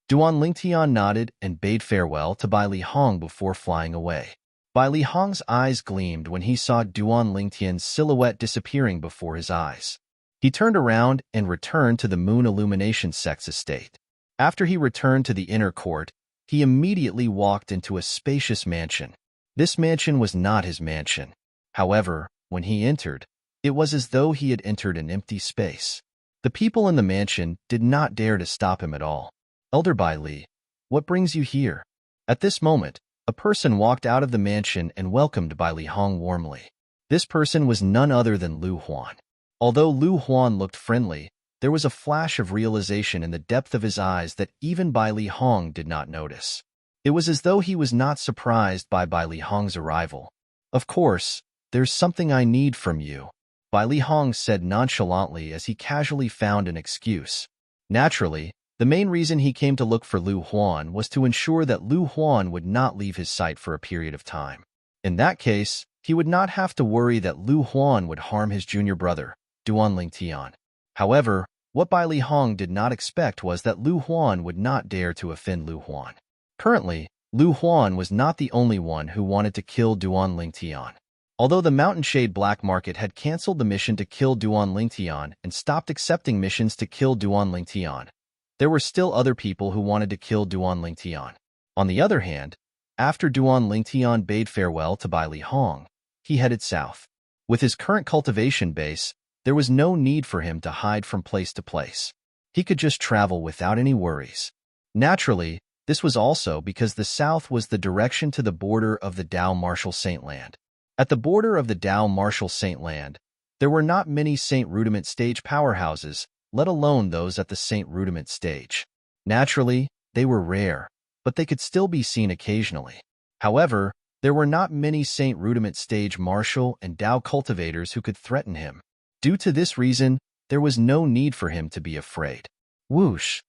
Duan Ling Tian nodded and bade farewell to Bai Li Hong before flying away. Bai Li Hong's eyes gleamed when he saw Duan Ling Tian's silhouette disappearing before his eyes. He turned around and returned to the Moon Illumination Sex Estate. After he returned to the inner court, he immediately walked into a spacious mansion. This mansion was not his mansion. However, when he entered, it was as though he had entered an empty space. The people in the mansion did not dare to stop him at all. Elder Bai Li, what brings you here? At this moment, a person walked out of the mansion and welcomed Bai Li Hong warmly. This person was none other than Lu Huan. Although Lu Huan looked friendly, there was a flash of realization in the depth of his eyes that even Bai Li Hong did not notice. It was as though he was not surprised by Bai Li Hong's arrival. Of course, there's something I need from you, Bai Li Hong said nonchalantly as he casually found an excuse. Naturally, the main reason he came to look for Lu Huan was to ensure that Lu Huan would not leave his sight for a period of time. In that case, he would not have to worry that Lu Huan would harm his junior brother, Duanling Tian. However, what Bai Li Hong did not expect was that Lu Huan would not dare to offend Lu Huan. Currently, Lu Huan was not the only one who wanted to kill Duanling Tian. Although the Mountain Shade Black Market had canceled the mission to kill Duanling Tian and stopped accepting missions to kill Duanling Tian, there were still other people who wanted to kill Duanling Tian. On the other hand, after Duanling Tian bade farewell to Bai Li Hong, he headed south. With his current cultivation base, there was no need for him to hide from place to place. He could just travel without any worries. Naturally, this was also because the south was the direction to the border of the Dao Martial Saint Land. At the border of the Dao Martial Saint Land, there were not many Saint Rudiment stage powerhouses, let alone those at the Saint Rudiment stage. Naturally, they were rare, but they could still be seen occasionally. However, there were not many Saint Rudiment stage martial and Dao cultivators who could threaten him. Due to this reason, there was no need for him to be afraid. Whoosh!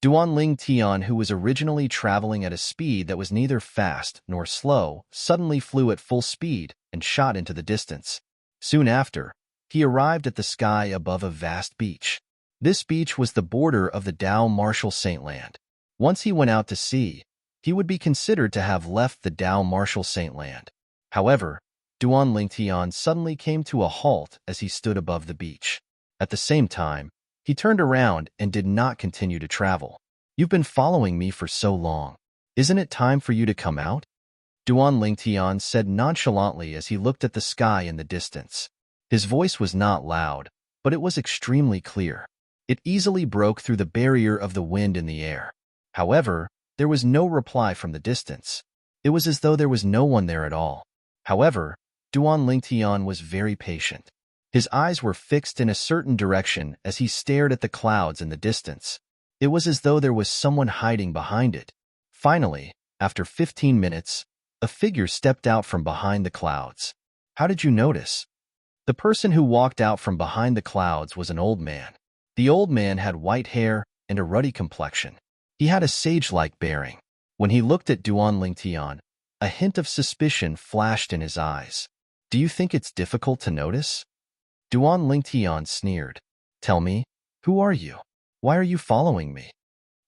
Duanling Tian, who was originally traveling at a speed that was neither fast nor slow, suddenly flew at full speed and shot into the distance. Soon after, he arrived at the sky above a vast beach. This beach was the border of the Dao Martial Saint Land. Once he went out to sea, he would be considered to have left the Dao Martial Saint Land. However, Duanling Tian suddenly came to a halt as he stood above the beach. At the same time, he turned around and did not continue to travel. You've been following me for so long. Isn't it time for you to come out? Duanling Tian said nonchalantly as he looked at the sky in the distance. His voice was not loud, but it was extremely clear. It easily broke through the barrier of the wind in the air. However, there was no reply from the distance. It was as though there was no one there at all. However, Duanling Tian was very patient. His eyes were fixed in a certain direction as he stared at the clouds in the distance. It was as though there was someone hiding behind it. Finally, after 15 minutes, a figure stepped out from behind the clouds. How did you notice? The person who walked out from behind the clouds was an old man. The old man had white hair and a ruddy complexion. He had a sage-like bearing. When he looked at Duanling Tian, a hint of suspicion flashed in his eyes. Do you think it's difficult to notice? Duanling Tian sneered. Tell me, who are you? Why are you following me?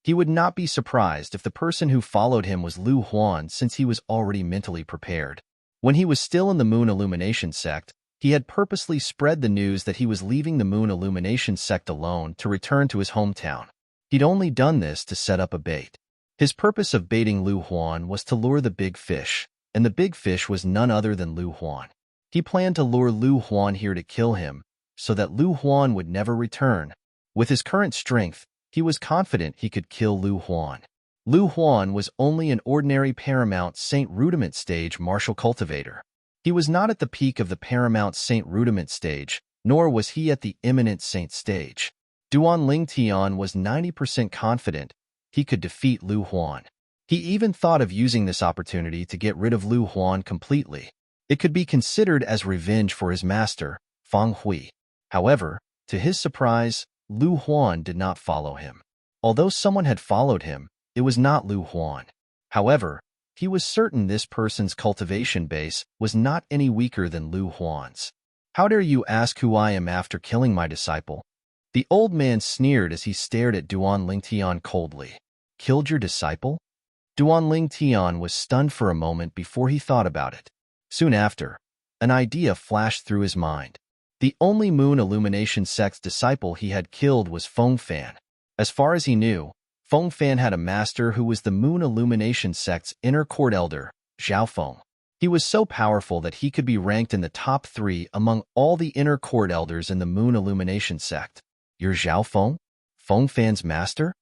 He would not be surprised if the person who followed him was Lu Huan, since he was already mentally prepared. When he was still in the Moon Illumination sect, he had purposely spread the news that he was leaving the Moon Illumination sect alone to return to his hometown. He'd only done this to set up a bait. His purpose of baiting Lu Huan was to lure the big fish, and the big fish was none other than Lu Huan. He planned to lure Lu Huan here to kill him, so that Lu Huan would never return. With his current strength, he was confident he could kill Lu Huan. Lu Huan was only an ordinary Paramount Saint Rudiment stage martial cultivator. He was not at the peak of the Paramount Saint Rudiment stage, nor was he at the Eminent Saint stage. Duanling Tian was 90% confident he could defeat Lu Huan. He even thought of using this opportunity to get rid of Lu Huan completely. It could be considered as revenge for his master, Feng Hui. However, to his surprise, Lu Huan did not follow him. Although someone had followed him, it was not Lu Huan. However, he was certain this person's cultivation base was not any weaker than Lu Huan's. How dare you ask who I am after killing my disciple? The old man sneered as he stared at Duanling Tian coldly. Killed your disciple? Duanling Tian was stunned for a moment before he thought about it. Soon after, an idea flashed through his mind. The only Moon Illumination sect's disciple he had killed was Feng Fan. As far as he knew, Feng Fan had a master who was the Moon Illumination sect's inner court elder, Zhao Feng. He was so powerful that he could be ranked in the top 3 among all the inner court elders in the Moon Illumination sect. You're Zhao Feng? Feng Fan's master?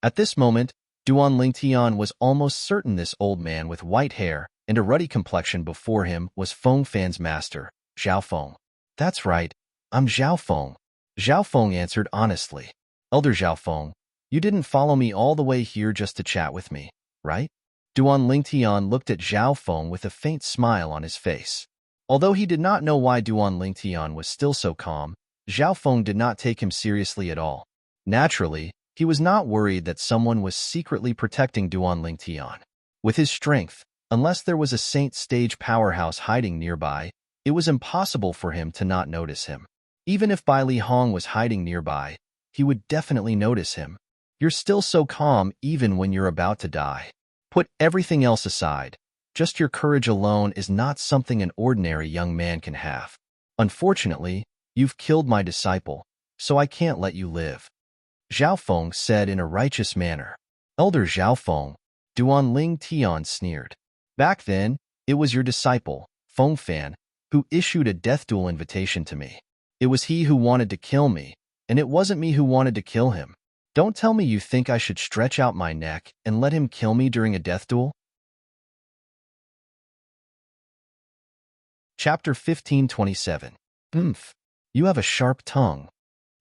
At this moment, Duan Lingtian was almost certain this old man with white hair and a ruddy complexion before him was Feng Fan's master, Zhao Feng. That's right, I'm Zhao Feng. Zhao Feng answered honestly. Elder Zhao Feng, you didn't follow me all the way here just to chat with me, right? Duan Lingtian looked at Zhao Feng with a faint smile on his face. Although he did not know why Duan Lingtian was still so calm, Zhao Feng did not take him seriously at all. Naturally, he was not worried that someone was secretly protecting Duan Lingtian. With his strength, unless there was a Saint Stage powerhouse hiding nearby, it was impossible for him to not notice him. Even if Bai Li Hong was hiding nearby, he would definitely notice him. You're still so calm even when you're about to die. Put everything else aside. Just your courage alone is not something an ordinary young man can have. Unfortunately, you've killed my disciple, so I can't let you live. Zhao Feng said in a righteous manner. Elder Zhao Feng, Duan Lingtian sneered. Back then, it was your disciple, Feng Fan, who issued a death duel invitation to me. It was he who wanted to kill me, and it wasn't me who wanted to kill him. Don't tell me you think I should stretch out my neck and let him kill me during a death duel? Chapter 1527. You have a sharp tongue.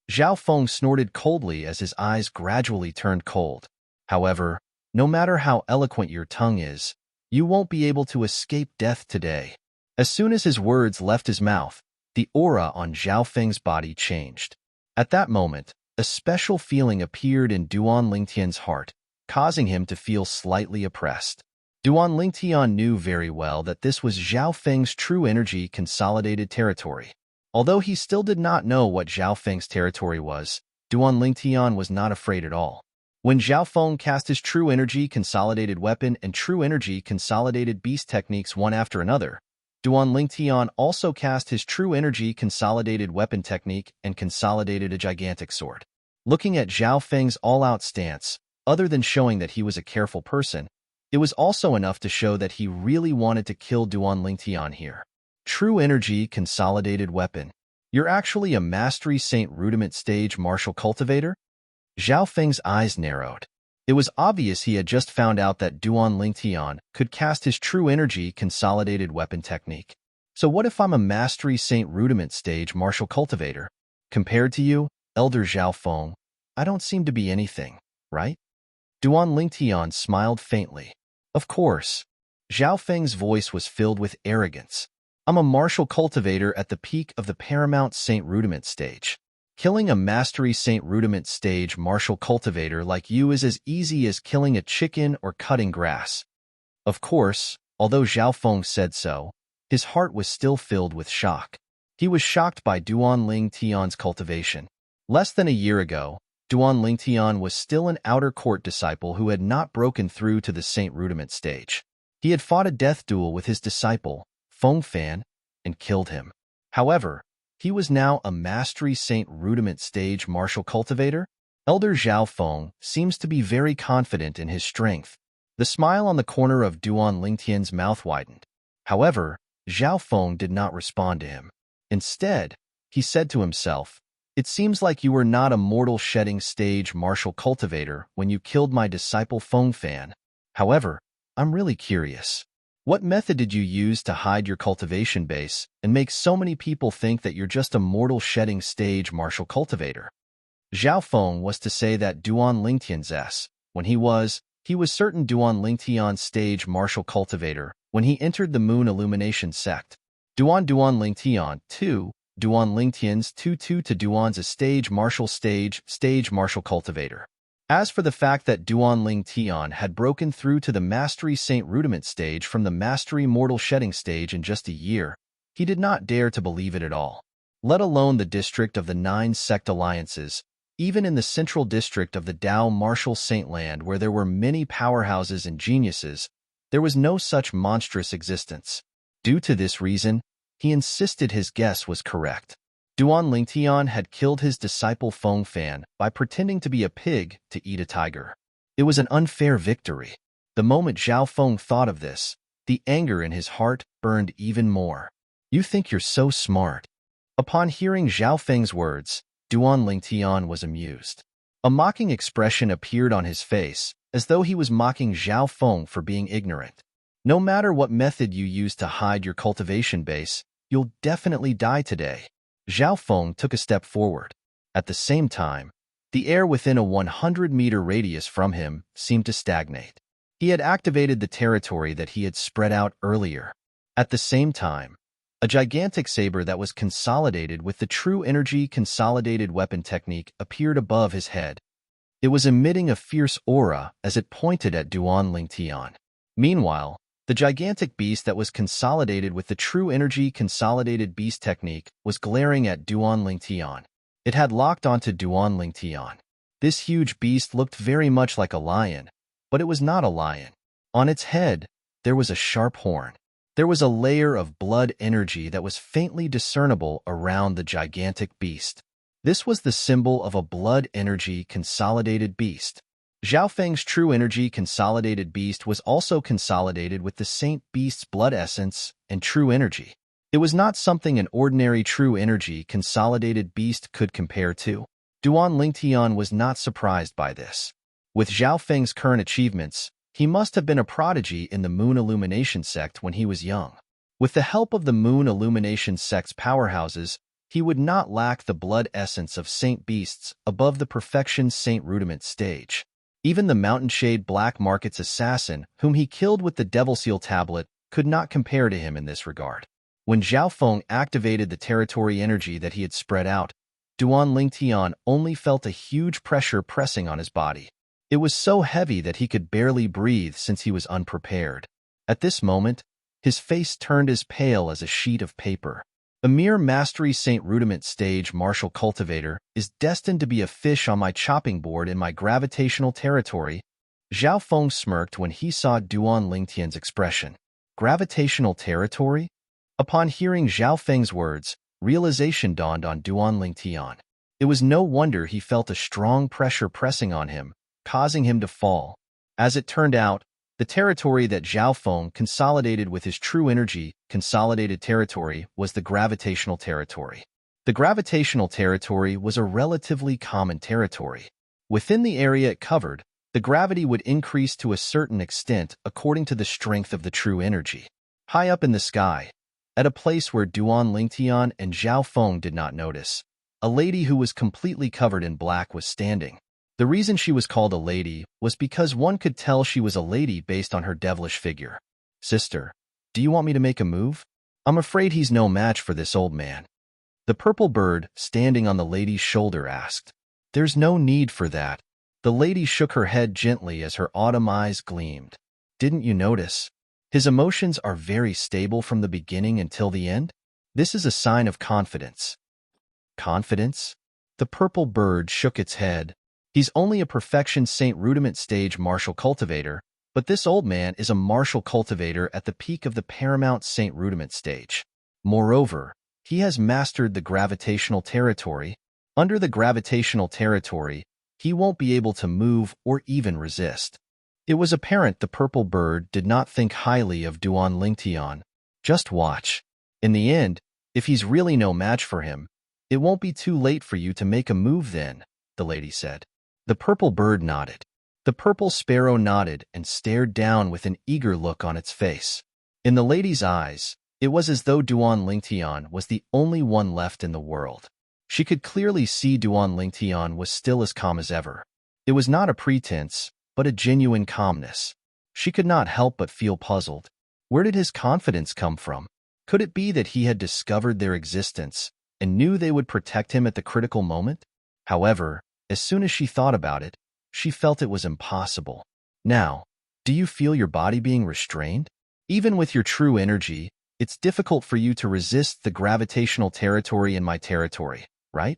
Zhao Feng snorted coldly as his eyes gradually turned cold. However, no matter how eloquent your tongue is, you won't be able to escape death today. As soon as his words left his mouth, the aura on Zhao Feng's body changed. At that moment, a special feeling appeared in Duan Lingtian's heart, causing him to feel slightly oppressed. Duan Lingtian knew very well that this was Zhao Feng's true energy consolidated territory. Although he still did not know what Zhao Feng's territory was, Duan Lingtian was not afraid at all. When Zhao Feng cast his true energy consolidated weapon and true energy consolidated beast techniques one after another, Duan Lingtian also cast his true energy consolidated weapon technique and consolidated a gigantic sword. Looking at Zhao Feng's all-out stance, other than showing that he was a careful person, it was also enough to show that he really wanted to kill Duan Lingtian here. True energy consolidated weapon. You're actually a Mastery Saint Rudiment Stage martial cultivator? Zhao Feng's eyes narrowed. It was obvious he had just found out that Duan Lingtian could cast his true energy consolidated weapon technique. So what if I'm a Mastery Saint Rudiment Stage martial cultivator? Compared to you, Elder Zhao Feng, I don't seem to be anything, right? Duan Lingtian smiled faintly. Of course. Zhao Feng's voice was filled with arrogance. I'm a martial cultivator at the peak of the Paramount Saint Rudiment Stage. Killing a Mastery Saint Rudiment Stage martial cultivator like you is as easy as killing a chicken or cutting grass. Of course, although Zhao Feng said so, his heart was still filled with shock. He was shocked by Duan Lingtian's cultivation. Less than a year ago, Duan Lingtian was still an outer court disciple who had not broken through to the Saint Rudiment Stage. He had fought a death duel with his disciple, Feng Fan, and killed him. However, he was now a Mastery Saint Rudiment Stage martial cultivator. Elder Zhao Feng seems to be very confident in his strength. The smile on the corner of Duan Lingtian's mouth widened. However, Zhao Feng did not respond to him. Instead, he said to himself, "It seems like you were not a mortal shedding stage martial cultivator when you killed my disciple Feng Fan. However, I'm really curious. What method did you use to hide your cultivation base and make so many people think that you're just a mortal shedding stage martial cultivator?" Zhao Feng was to say that Duan Lingtian's S. When he was certain Duan Lingtian's stage martial cultivator when he entered the Moon Illumination sect. Duan Lingtian 2, Duan Lingtian's 2 to Duan's a stage martial cultivator. As for the fact that Duan Lingtian had broken through to the Mastery Saint Rudiment Stage from the Mastery Mortal Shedding Stage in just a year, he did not dare to believe it at all. Let alone the district of the 9 sect alliances, even in the central district of the Dao Martial Saint Land where there were many powerhouses and geniuses, there was no such monstrous existence. Due to this reason, he insisted his guess was correct. Duan Lingtian had killed his disciple Feng Fan by pretending to be a pig to eat a tiger. It was an unfair victory. The moment Zhao Feng thought of this, The anger in his heart burned even more. You think you're so smart. Upon hearing Zhao Feng's words, Duan Lingtian was amused. A mocking expression appeared on his face, as though he was mocking Zhao Feng for being ignorant. No matter what method you use to hide your cultivation base, you'll definitely die today. Zhao Feng took a step forward. At the same time, the air within a 100-meter radius from him seemed to stagnate. He had activated the territory that he had spread out earlier. At the same time, a gigantic saber that was consolidated with the true energy consolidated weapon technique appeared above his head. It was emitting a fierce aura as it pointed at Duan Lingtian. Meanwhile, the gigantic beast that was consolidated with the true energy consolidated beast technique was glaring at Duan Lingtian. It had locked onto Duan Lingtian. This huge beast looked very much like a lion, but it was not a lion. On its head, there was a sharp horn. There was a layer of blood energy that was faintly discernible around the gigantic beast. This was the symbol of a blood energy consolidated beast. Zhao Feng's true energy consolidated beast was also consolidated with the Saint Beast's blood essence and true energy. It was not something an ordinary true energy consolidated beast could compare to. Duan Lingtian was not surprised by this. With Zhao Feng's current achievements, he must have been a prodigy in the Moon Illumination sect when he was young. With the help of the Moon Illumination sect's powerhouses, he would not lack the blood essence of Saint Beasts above the perfection Saint Rudiment stage. Even the Mountain Shade Black Market's assassin, whom he killed with the Devil Seal tablet, could not compare to him in this regard. When Zhao Feng activated the territory energy that he had spread out, Duan Lingtian only felt a huge pressure pressing on his body. It was so heavy that he could barely breathe since he was unprepared. At this moment, his face turned as pale as a sheet of paper. A mere Mastery Saint Rudiment stage martial cultivator is destined to be a fish on my chopping board in my gravitational territory. Zhao Feng smirked when he saw Duan Lingtian's expression. Gravitational territory? Upon hearing Zhao Feng's words, realization dawned on Duan Lingtian. It was no wonder he felt a strong pressure pressing on him, causing him to fall. As it turned out, the territory that Zhao Feng consolidated with his true energy consolidated territory was the gravitational territory. The gravitational territory was a relatively common territory. Within the area it covered, the gravity would increase to a certain extent according to the strength of the true energy. High up in the sky, at a place where Duan Lingtian and Zhao Feng did not notice, a lady who was completely covered in black was standing. The reason she was called a lady was because one could tell she was a lady based on her devilish figure. Sister, do you want me to make a move? I'm afraid he's no match for this old man. The purple bird, standing on the lady's shoulder, asked. There's no need for that. The lady shook her head gently as her autumn eyes gleamed. Didn't you notice? His emotions are very stable from the beginning until the end. This is a sign of confidence. Confidence? The purple bird shook its head. He's only a perfection Saint Rudiment stage martial cultivator, but this old man is a martial cultivator at the peak of the paramount Saint Rudiment stage. Moreover, he has mastered the gravitational territory. Under the gravitational territory, he won't be able to move or even resist. It was apparent the purple bird did not think highly of Duan Lingtian. Just watch. In the end, if he's really no match for him, it won't be too late for you to make a move then, the lady said. The purple bird nodded. The purple sparrow nodded and stared down with an eager look on its face. In the lady's eyes, it was as though Duan Lingtian was the only one left in the world. She could clearly see Duan Lingtian was still as calm as ever. It was not a pretense, but a genuine calmness. She could not help but feel puzzled. Where did his confidence come from? Could it be that he had discovered their existence and knew they would protect him at the critical moment? However, as soon as she thought about it, she felt it was impossible. Now, do you feel your body being restrained? Even with your true energy, it's difficult for you to resist the gravitational territory in my territory, right?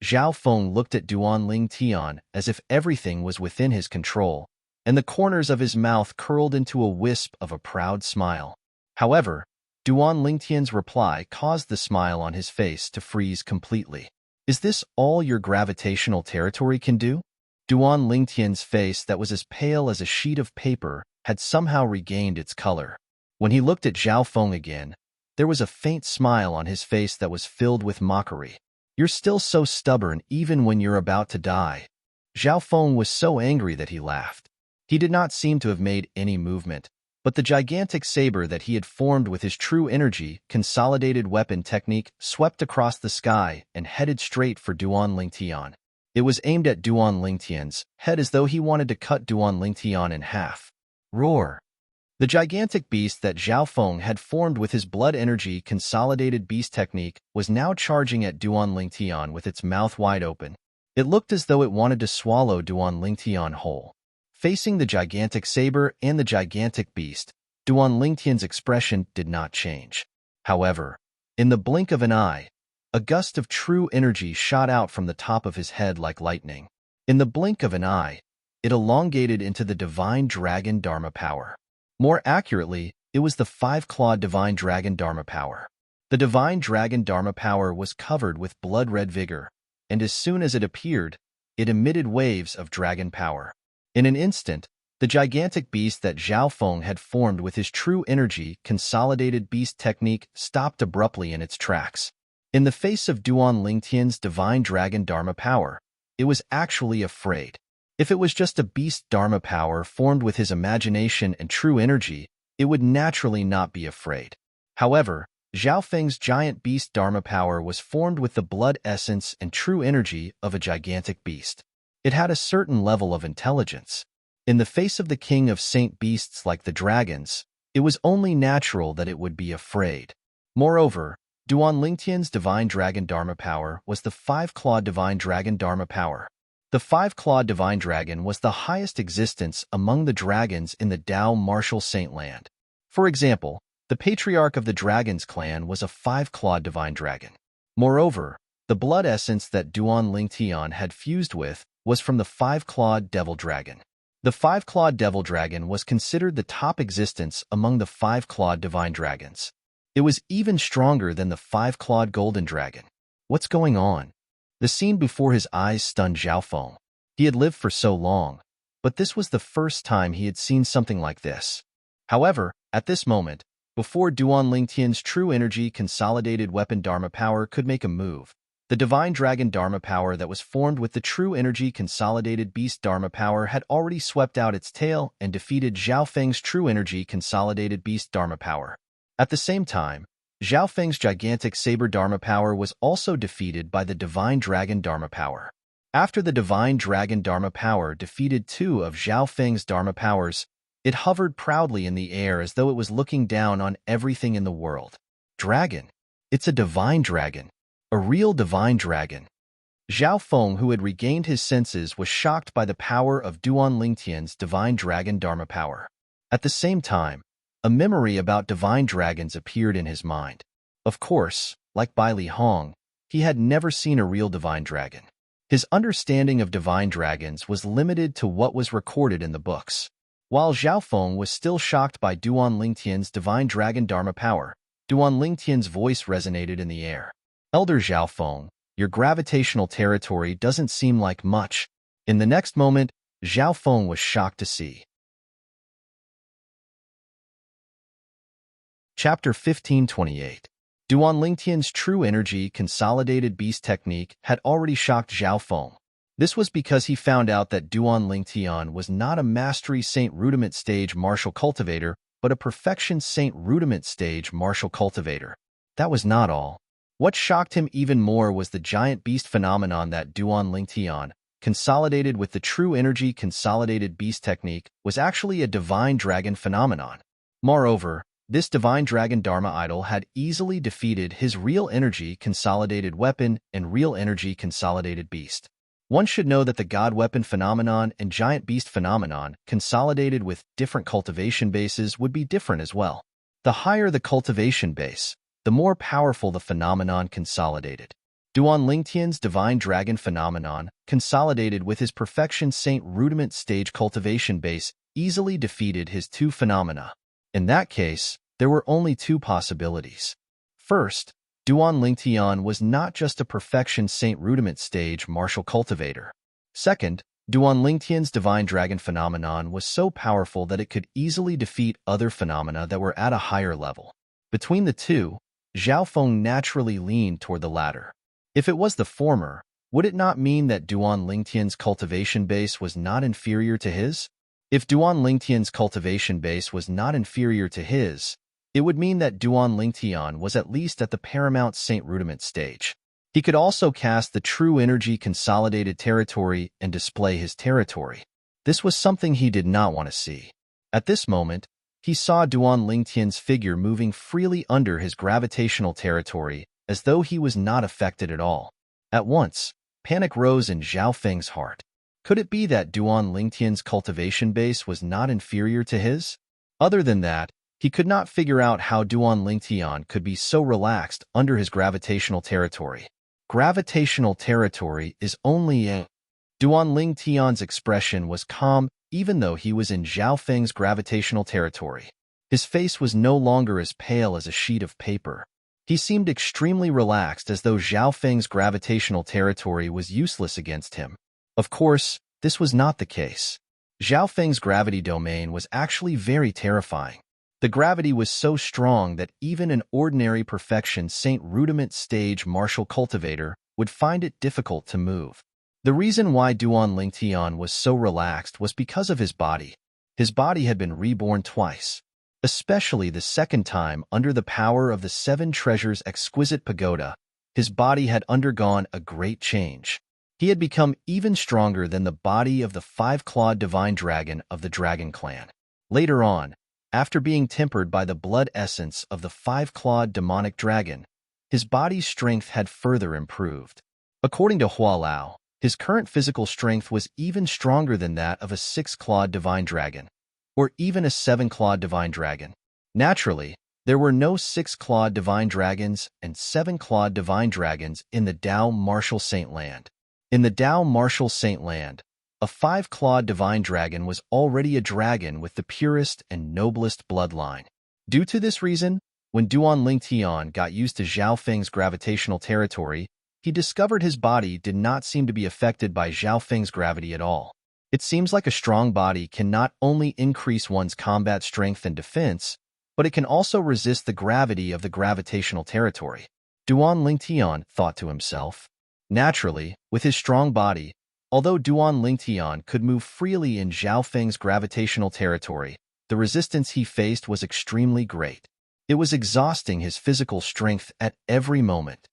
Zhao Feng looked at Duan Lingtian as if everything was within his control, and the corners of his mouth curled into a wisp of a proud smile. However, Duan Lingtian's reply caused the smile on his face to freeze completely. Is this all your gravitational territory can do? Duan Lingtian's face that was as pale as a sheet of paper had somehow regained its color. When he looked at Zhao Feng again, there was a faint smile on his face that was filled with mockery. "You're still so stubborn even when you're about to die." Zhao Feng was so angry that he laughed. He did not seem to have made any movement, but the gigantic saber that he had formed with his true energy consolidated weapon technique swept across the sky and headed straight for Duan Lingtian. It was aimed at Duan Lingtian's head as though he wanted to cut Duan Lingtian in half. Roar! The gigantic beast that Zhao Feng had formed with his blood energy consolidated beast technique was now charging at Duan Lingtian with its mouth wide open. It looked as though it wanted to swallow Duan Lingtian whole. Facing the gigantic saber and the gigantic beast, Duan Lingtian's expression did not change. However, in the blink of an eye, a gust of true energy shot out from the top of his head like lightning. In the blink of an eye, it elongated into the divine dragon Dharma power. More accurately, it was the five-clawed divine dragon Dharma power. The divine dragon Dharma power was covered with blood-red vigor, and as soon as it appeared, it emitted waves of dragon power. In an instant, the gigantic beast that Zhao Feng had formed with his true energy consolidated beast technique stopped abruptly in its tracks. In the face of Duan Lingtian's divine dragon Dharma power, it was actually afraid. If it was just a beast Dharma power formed with his imagination and true energy, it would naturally not be afraid. However, Zhao Feng's giant beast Dharma power was formed with the blood essence and true energy of a gigantic beast. It had a certain level of intelligence. In the face of the king of saint beasts like the dragons, it was only natural that it would be afraid. Moreover, Duan Lingtian's divine dragon Dharma power was the five-clawed divine dragon Dharma power. The five-clawed divine dragon was the highest existence among the dragons in the Dao martial saint land. For example, the patriarch of the dragons clan was a five-clawed divine dragon. Moreover, the blood essence that Duan Lingtian had fused with was from the five-clawed devil dragon. The five-clawed devil dragon was considered the top existence among the five-clawed divine dragons. It was even stronger than the five-clawed golden dragon. What's going on? The scene before his eyes stunned Zhao Feng. He had lived for so long, but this was the first time he had seen something like this. However, at this moment, before Duan Lingtian's true energy consolidated weapon Dharma power could make a move, the divine dragon Dharma power that was formed with the true energy consolidated beast Dharma power had already swept out its tail and defeated Zhao Feng's true energy consolidated beast Dharma power. At the same time, Zhao Feng's gigantic saber Dharma power was also defeated by the divine dragon Dharma power. After the divine dragon Dharma power defeated two of Zhao Feng's Dharma powers, it hovered proudly in the air as though it was looking down on everything in the world. Dragon. It's a divine dragon. A real divine dragon. Zhao Feng, who had regained his senses, was shocked by the power of Duan Lingtian's divine dragon Dharma power. At the same time, a memory about divine dragons appeared in his mind. Of course, like Bai Li Hong, he had never seen a real divine dragon. His understanding of divine dragons was limited to what was recorded in the books. While Zhao Feng was still shocked by Duan Lingtian's divine dragon Dharma power, Duan Lingtian's voice resonated in the air. "Elder Zhao Feng, your gravitational territory doesn't seem like much." In the next moment, Zhao Feng was shocked to see. Chapter 1528. Duan Lingtian's true energy consolidated beast technique had already shocked Zhao Feng. This was because he found out that Duan Lingtian was not a Mastery Saint Rudiment Stage martial cultivator, but a Perfection Saint Rudiment Stage martial cultivator. That was not all. What shocked him even more was the giant beast phenomenon that Duan Lingtian, consolidated with the true energy consolidated beast technique, was actually a divine dragon phenomenon. Moreover, this divine dragon Dharma idol had easily defeated his real energy consolidated weapon and real energy consolidated beast. One should know that the god weapon phenomenon and giant beast phenomenon, consolidated with different cultivation bases, would be different as well. The higher the cultivation base, the more powerful the phenomenon consolidated. Duan Lingtian's divine dragon phenomenon, consolidated with his Perfection Saint Rudiment Stage cultivation base, easily defeated his two phenomena. In that case, there were only two possibilities. First, Duan Lingtian was not just a Perfection Saint Rudiment Stage martial cultivator. Second, Duan Lingtian's divine dragon phenomenon was so powerful that it could easily defeat other phenomena that were at a higher level. Between the two, Zhao Feng naturally leaned toward the latter. If it was the former, would it not mean that Duan Lingtian's cultivation base was not inferior to his? If Duan Lingtian's cultivation base was not inferior to his, it would mean that Duan Lingtian was at least at the paramount Saint Rudiment stage. He could also cast the true energy consolidated territory and display his territory. This was something he did not want to see. At this moment, he saw Duan Lingtian's figure moving freely under his gravitational territory as though he was not affected at all. At once, panic rose in Zhao Feng's heart. Could it be that Duan Lingtian's cultivation base was not inferior to his? Other than that, he could not figure out how Duan Lingtian could be so relaxed under his gravitational territory. Gravitational territory is only a... Duan Lingtian's expression was calm even though he was in Zhao Feng's gravitational territory. His face was no longer as pale as a sheet of paper. He seemed extremely relaxed as though Zhao Feng's gravitational territory was useless against him. Of course, this was not the case. Zhao Feng's gravity domain was actually very terrifying. The gravity was so strong that even an ordinary perfection Saint Rudiment stage martial cultivator would find it difficult to move. The reason why Duan Lingtian was so relaxed was because of his body. His body had been reborn twice, especially the second time under the power of the Seven Treasures' exquisite pagoda. His body had undergone a great change. He had become even stronger than the body of the five-clawed divine dragon of the Dragon Clan. Later on, after being tempered by the blood essence of the five-clawed demonic dragon, his body's strength had further improved. According to Hualao, his current physical strength was even stronger than that of a six-clawed divine dragon, or even a seven-clawed divine dragon. Naturally, there were no six-clawed divine dragons and seven-clawed divine dragons in the Dao Martial Saint Land. In the Dao Martial Saint Land, a five-clawed divine dragon was already a dragon with the purest and noblest bloodline. Due to this reason, when Duan Lingtian got used to Zhao Feng's gravitational territory, he discovered his body did not seem to be affected by Zhao Feng's gravity at all. It seems like a strong body can not only increase one's combat strength and defense, but it can also resist the gravity of the gravitational territory. Duan Lingtian thought to himself. Naturally, with his strong body, although Duan Lingtian could move freely in Zhao Feng's gravitational territory, the resistance he faced was extremely great. It was exhausting his physical strength at every moment.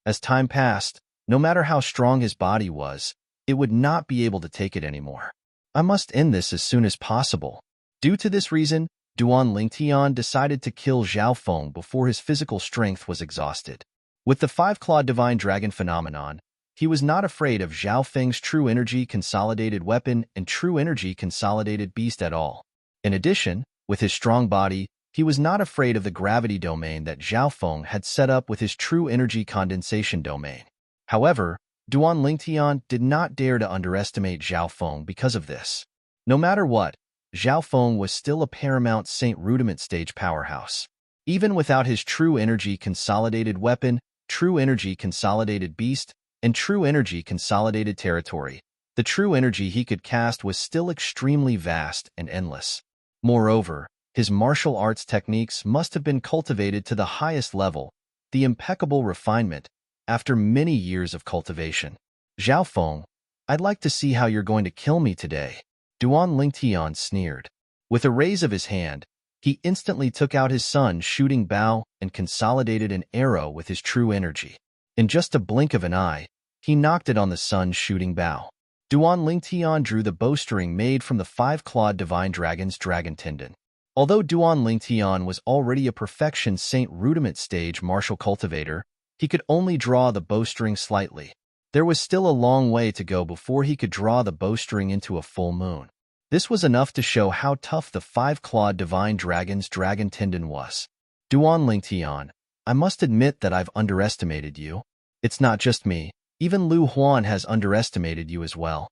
As time passed, no matter how strong his body was, it would not be able to take it anymore. I must end this as soon as possible. Due to this reason, Duan Lingtian decided to kill Zhao Feng before his physical strength was exhausted. With the five-clawed divine dragon phenomenon, he was not afraid of Zhao Feng's true energy consolidated weapon and true energy consolidated beast at all. In addition, with his strong body, he was not afraid of the gravity domain that Zhao Feng had set up with his true energy condensation domain. However, Duan Lingtian did not dare to underestimate Zhao Feng because of this. No matter what, Zhao Feng was still a paramount Saint Rudiment stage powerhouse. Even without his true energy consolidated weapon, true energy consolidated beast, and true energy consolidated territory, the true energy he could cast was still extremely vast and endless. Moreover, his martial arts techniques must have been cultivated to the highest level, the impeccable refinement, after many years of cultivation. Zhao Feng, I'd like to see how you're going to kill me today. Duan Lingtian sneered. With a raise of his hand, he instantly took out his sun's shooting bow and consolidated an arrow with his true energy. In just a blink of an eye, he knocked it on the sun's shooting bow. Duan Lingtian drew the bowstring made from the five-clawed divine dragon's dragon tendon. Although Duan Lingtian was already a perfection Saint Rudiment stage martial cultivator, he could only draw the bowstring slightly. There was still a long way to go before he could draw the bowstring into a full moon. This was enough to show how tough the five-clawed divine dragon's dragon tendon was. Duan Lingtian, I must admit that I've underestimated you. It's not just me, even Lu Huan has underestimated you as well.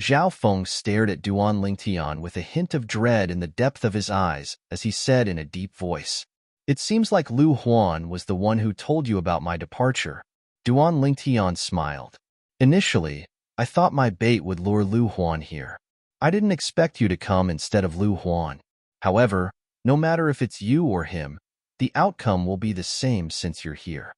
Zhao Feng stared at Duan Lingtian with a hint of dread in the depth of his eyes as he said in a deep voice. It seems like Lu Huan was the one who told you about my departure. Duan Lingtian smiled. Initially, I thought my bait would lure Lu Huan here. I didn't expect you to come instead of Lu Huan. However, no matter if it's you or him, the outcome will be the same since you're here."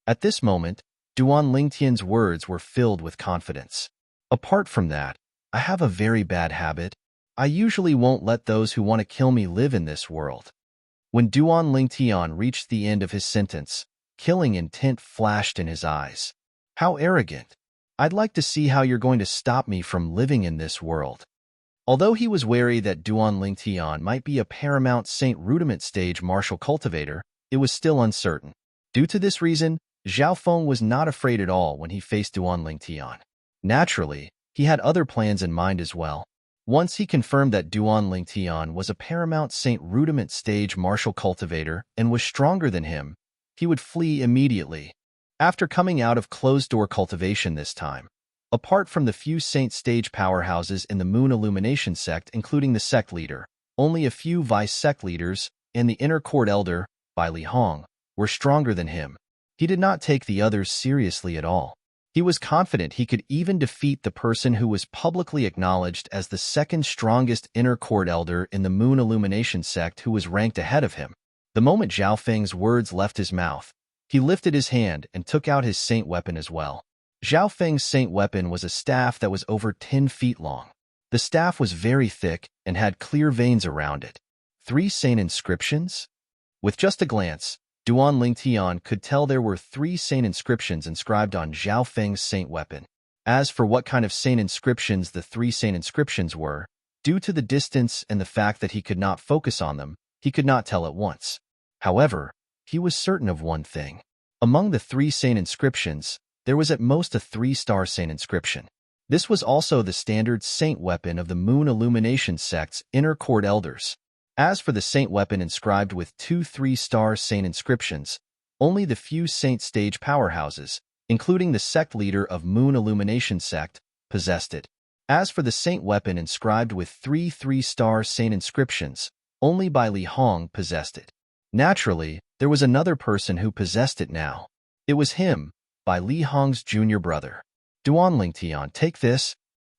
At this moment, Duan Lingtian's words were filled with confidence. "Apart from that, I have a very bad habit. I usually won't let those who want to kill me live in this world." When Duan Lingtian reached the end of his sentence, killing intent flashed in his eyes. "How arrogant! I'd like to see how you're going to stop me from living in this world." Although he was wary that Duan Lingtian might be a paramount Saint Rudiment stage martial cultivator, it was still uncertain. Due to this reason, Zhao Feng was not afraid at all when he faced Duan Lingtian. Naturally, he had other plans in mind as well. Once he confirmed that Duan Lingtian was a paramount Saint Rudiment stage martial cultivator and was stronger than him, he would flee immediately. After coming out of closed-door cultivation this time, apart from the few Saint stage powerhouses in the Moon Illumination sect, including the sect leader, only a few vice sect leaders and the inner court elder, Bai Li Hong, were stronger than him. He did not take the others seriously at all. He was confident he could even defeat the person who was publicly acknowledged as the second strongest inner court elder in the Moon Illumination sect who was ranked ahead of him. The moment Zhao Feng's words left his mouth, he lifted his hand and took out his saint weapon as well. Zhao Feng's saint weapon was a staff that was over 10 feet long. The staff was very thick and had clear veins around it. 3 saint inscriptions? With just a glance, Duan Lingtian could tell there were 3 saint inscriptions inscribed on Zhao Feng's saint weapon. As for what kind of saint inscriptions the 3 saint inscriptions were, due to the distance and the fact that he could not focus on them, he could not tell at once. However, he was certain of one thing. Among the 3 saint inscriptions, there was at most a 3-star saint inscription. This was also the standard saint weapon of the Moon Illumination sect's inner court elders. As for the saint weapon inscribed with 2 3-star saint inscriptions, only the few saint stage powerhouses, including the sect leader of Moon Illumination sect, possessed it. As for the saint weapon inscribed with 3 3-star saint inscriptions, only Bai Li Hong possessed it. Naturally, there was another person who possessed it now. It was him, Bai Li Hong's junior brother. "Duan Lingtian, take this."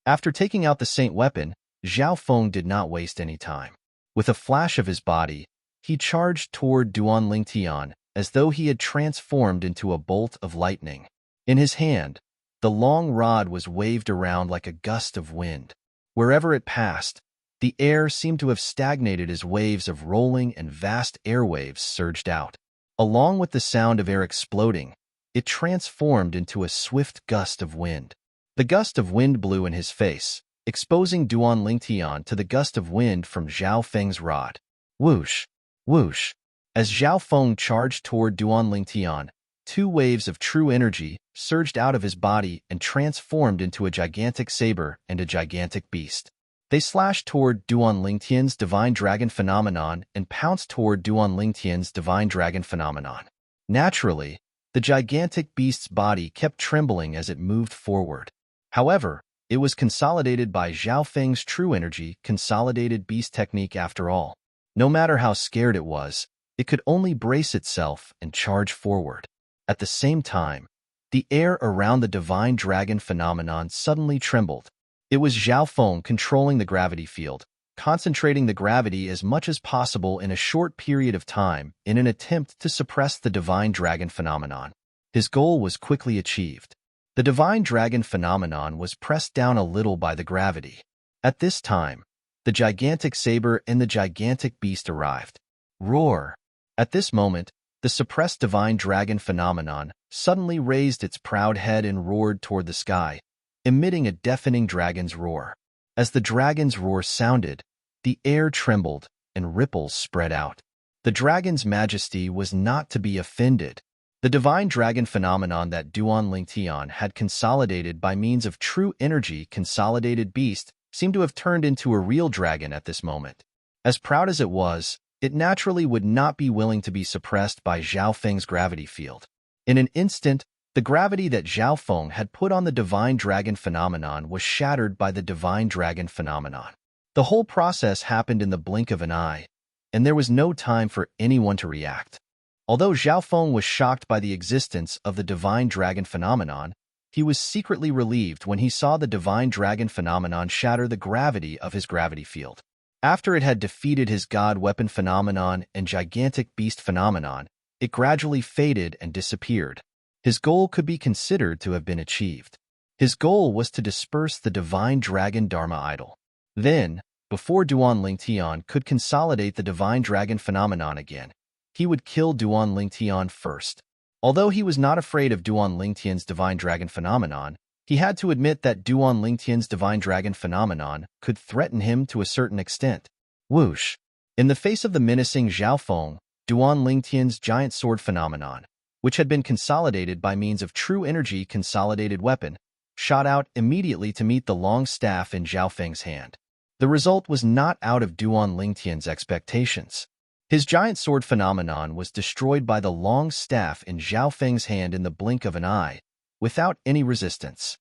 After taking out the saint weapon, Zhao Feng did not waste any time. With a flash of his body, he charged toward Duan Lingtian as though he had transformed into a bolt of lightning. In his hand, the long rod was waved around like a gust of wind. Wherever it passed, the air seemed to have stagnated as waves of rolling and vast airwaves surged out. Along with the sound of air exploding, it transformed into a swift gust of wind. The gust of wind blew in his face, exposing Duan Lingtian to the gust of wind from Zhao Feng's rod. Whoosh! Whoosh! As Zhao Feng charged toward Duan Lingtian, 2 waves of true energy surged out of his body and transformed into a gigantic saber and a gigantic beast. They slashed toward Duan Lingtian's divine dragon phenomenon and pounced toward Duan Lingtian's divine dragon phenomenon. Naturally, the gigantic beast's body kept trembling as it moved forward. However, it was consolidated by Zhao Feng's true energy consolidated beast technique after all. No matter how scared it was, it could only brace itself and charge forward. At the same time, the air around the divine dragon phenomenon suddenly trembled. It was Zhao Feng controlling the gravity field, concentrating the gravity as much as possible in a short period of time in an attempt to suppress the divine dragon phenomenon. His goal was quickly achieved. The divine dragon phenomenon was pressed down a little by the gravity. At this time, the gigantic saber and the gigantic beast arrived. Roar! At this moment, the suppressed divine dragon phenomenon suddenly raised its proud head and roared toward the sky, emitting a deafening dragon's roar. As the dragon's roar sounded, the air trembled and ripples spread out. The dragon's majesty was not to be offended. The divine dragon phenomenon that Duan Lingtian had consolidated by means of true energy consolidated beast seemed to have turned into a real dragon at this moment. As proud as it was, it naturally would not be willing to be suppressed by Zhao Feng's gravity field. In an instant, the gravity that Zhao Feng had put on the divine dragon phenomenon was shattered by the divine dragon phenomenon. The whole process happened in the blink of an eye, and there was no time for anyone to react. Although Zhao Feng was shocked by the existence of the divine dragon phenomenon, he was secretly relieved when he saw the divine dragon phenomenon shatter the gravity of his gravity field. After it had defeated his god weapon phenomenon and gigantic beast phenomenon, it gradually faded and disappeared. His goal could be considered to have been achieved. His goal was to disperse the divine dragon Dharma idol. Then, before Duan Lingtian could consolidate the divine dragon phenomenon again, he would kill Duan Lingtian first. Although he was not afraid of Duan Lingtian's divine dragon phenomenon, he had to admit that Duan Lingtian's divine dragon phenomenon could threaten him to a certain extent. Whoosh! In the face of the menacing Zhao Feng, Duan Lingtian's giant sword phenomenon, which had been consolidated by means of true energy consolidated weapon, shot out immediately to meet the long staff in Zhao Feng's hand. The result was not out of Duan Lingtian's expectations. His giant sword phenomenon was destroyed by the long staff in Zhao Feng's hand in the blink of an eye, without any resistance.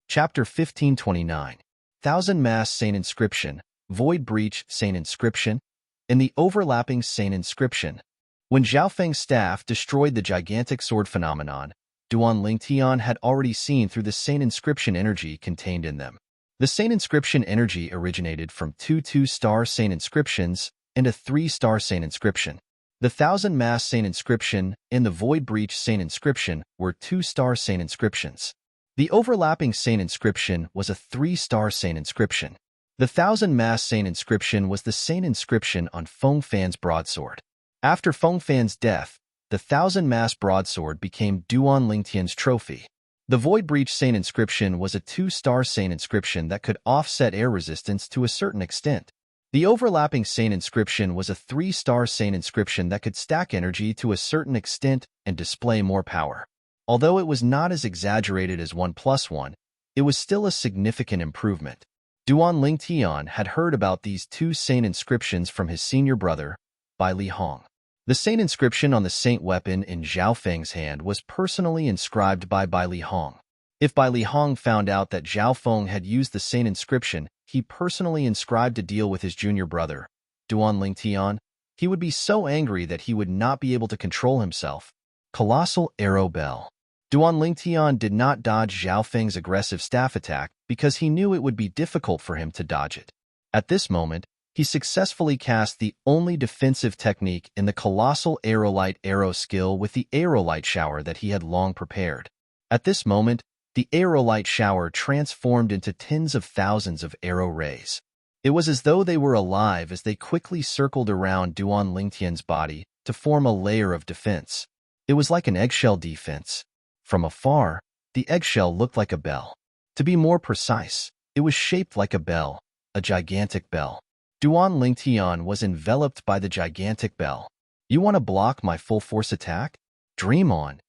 Chapter 1529. Thousand Mass Saint Inscription, Void Breach Saint Inscription. In the overlapping Saint Inscription, when Zhao Feng's staff destroyed the gigantic sword phenomenon, Duan Lingtian had already seen through the Saint Inscription energy contained in them. The Saint Inscription energy originated from two 2-star Saint Inscriptions and a 3-star Saint Inscription. The Thousand Mass Saint Inscription and the Void Breach Saint Inscription were 2-star Saint Inscriptions. The overlapping Saint Inscription was a 3-star Saint Inscription. The Thousand Mass Saint Inscription was the Saint Inscription on Feng Fan's broadsword. After Feng Fan's death, the Thousand Mass broadsword became Duan Lingtian's trophy. The Void Breach Saint Inscription was a 2-star Saint Inscription that could offset air resistance to a certain extent. The overlapping Saint Inscription was a 3-star Saint Inscription that could stack energy to a certain extent and display more power. Although it was not as exaggerated as 1+1, it was still a significant improvement. Duan Lingtian had heard about these two Saint Inscriptions from his senior brother, Bai Li Hong. The Saint Inscription on the Saint weapon in Zhao Feng's hand was personally inscribed by Bai Li Hong. If Bai Li Hong found out that Zhao Feng had used the Saint Inscription he personally inscribed to deal with his junior brother, Duan Lingtian, he would be so angry that he would not be able to control himself. Colossal Arrow Bell. Duan Lingtian did not dodge Zhao Feng's aggressive staff attack because he knew it would be difficult for him to dodge it. At this moment, he successfully cast the only defensive technique in the Colossal Aerolite arrow skill with the Aerolite shower that he had long prepared. At this moment, the Aerolite shower transformed into tens of thousands of arrow rays. It was as though they were alive as they quickly circled around Duan Lingtian's body to form a layer of defense. It was like an eggshell defense. From afar, the eggshell looked like a bell. To be more precise, it was shaped like a bell, a gigantic bell. Duan Lingtian was enveloped by the gigantic bell. You want to block my full force attack? Dream on.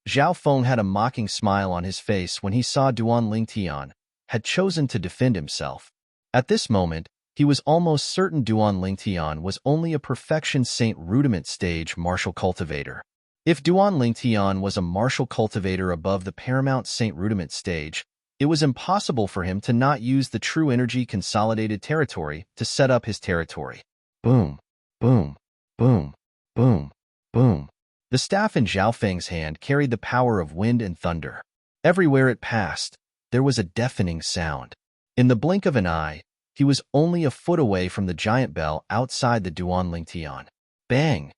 Zhao Feng had a mocking smile on his face when he saw Duan Lingtian had chosen to defend himself. At this moment, he was almost certain Duan Lingtian was only a perfection Saint Rudiment stage martial cultivator. If Duan Lingtian was a martial cultivator above the paramount Saint Rudiment stage, it was impossible for him to not use the true energy consolidated territory to set up his territory. Boom, boom, boom, boom, boom. The staff in Zhao Feng's hand carried the power of wind and thunder. Everywhere it passed, there was a deafening sound. In the blink of an eye, he was only a foot away from the giant bell outside the Duan Lingtian. Bang!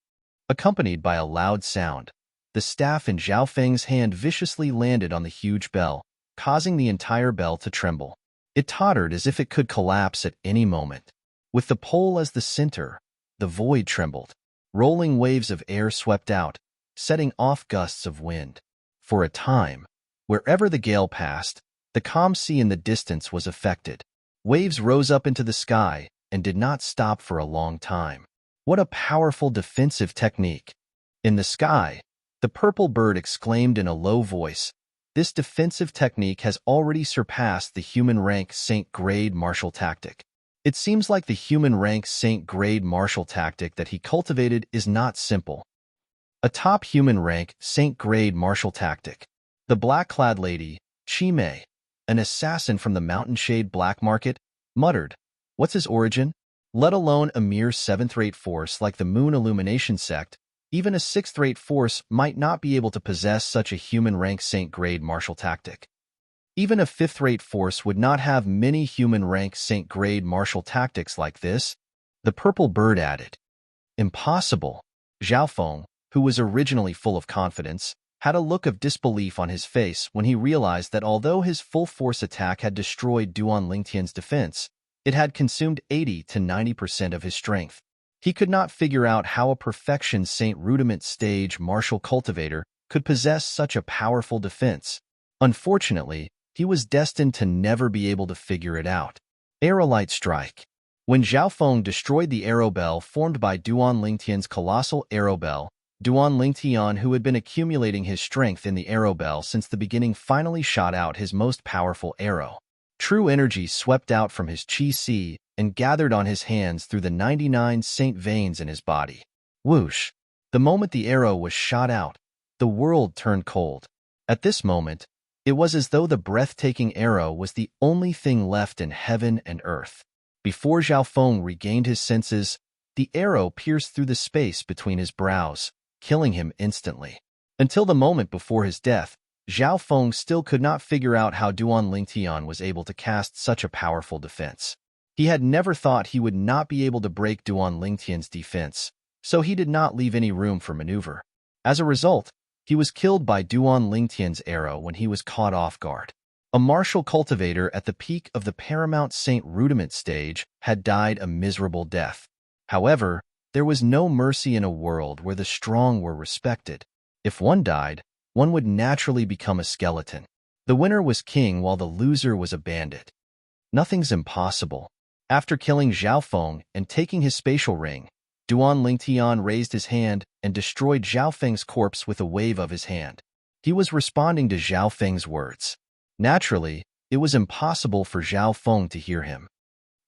Accompanied by a loud sound, the staff in Zhao Feng's hand viciously landed on the huge bell, causing the entire bell to tremble. It tottered as if it could collapse at any moment. With the pole as the center, the void trembled. Rolling waves of air swept out, setting off gusts of wind. For a time, wherever the gale passed, the calm sea in the distance was affected. Waves rose up into the sky and did not stop for a long time. What a powerful defensive technique! In the sky, the purple bird exclaimed in a low voice, "This defensive technique has already surpassed the human rank Saint grade martial tactic." It seems like the human rank Saint grade martial tactic that he cultivated is not simple. A top human rank Saint grade martial tactic. The black-clad lady, Chi Mei, an assassin from the Mountain Shade Black Market, muttered, "What's his origin? Let alone a mere seventh-rate force like the Moon Illumination sect, Even a sixth-rate force might not be able to possess such a human-rank Saint-grade martial tactic. Even a fifth-rate force would not have many human-rank Saint-grade martial tactics like this, the purple bird added. Impossible. Zhao Feng, who was originally full of confidence, had a look of disbelief on his face when he realized that although his full-force attack had destroyed Duan Lingtian's defense, it had consumed 80 to 90% of his strength. He could not figure out how a perfection Saint Rudiment stage martial cultivator could possess such a powerful defense. Unfortunately, he was destined to never be able to figure it out. Aerolite Strike. When Zhao Feng destroyed the arrow bell formed by Duan Lingtian's colossal arrow bell, Duan Lingtian, who had been accumulating his strength in the arrow bell since the beginning, finally shot out his most powerful arrow. True energy swept out from his qi and gathered on his hands through the 99 saint veins in his body. Whoosh! The moment the arrow was shot out, the world turned cold. At this moment, it was as though the breathtaking arrow was the only thing left in heaven and earth. Before Zhao Feng regained his senses, the arrow pierced through the space between his brows, killing him instantly. Until the moment before his death, Zhao Feng still could not figure out how Duan Lingtian was able to cast such a powerful defense. He had never thought he would not be able to break Duan Lingtian's defense, so he did not leave any room for maneuver. As a result, he was killed by Duan Lingtian's arrow when he was caught off guard. A martial cultivator at the peak of the paramount Saint Rudiment stage had died a miserable death. However, there was no mercy in a world where the strong were respected. If one died, one would naturally become a skeleton. The winner was king while the loser was a bandit. Nothing's impossible. After killing Zhao Feng and taking his spatial ring, Duan Lingtian raised his hand and destroyed Zhao Feng's corpse with a wave of his hand. He was responding to Zhao Feng's words. Naturally, it was impossible for Zhao Feng to hear him.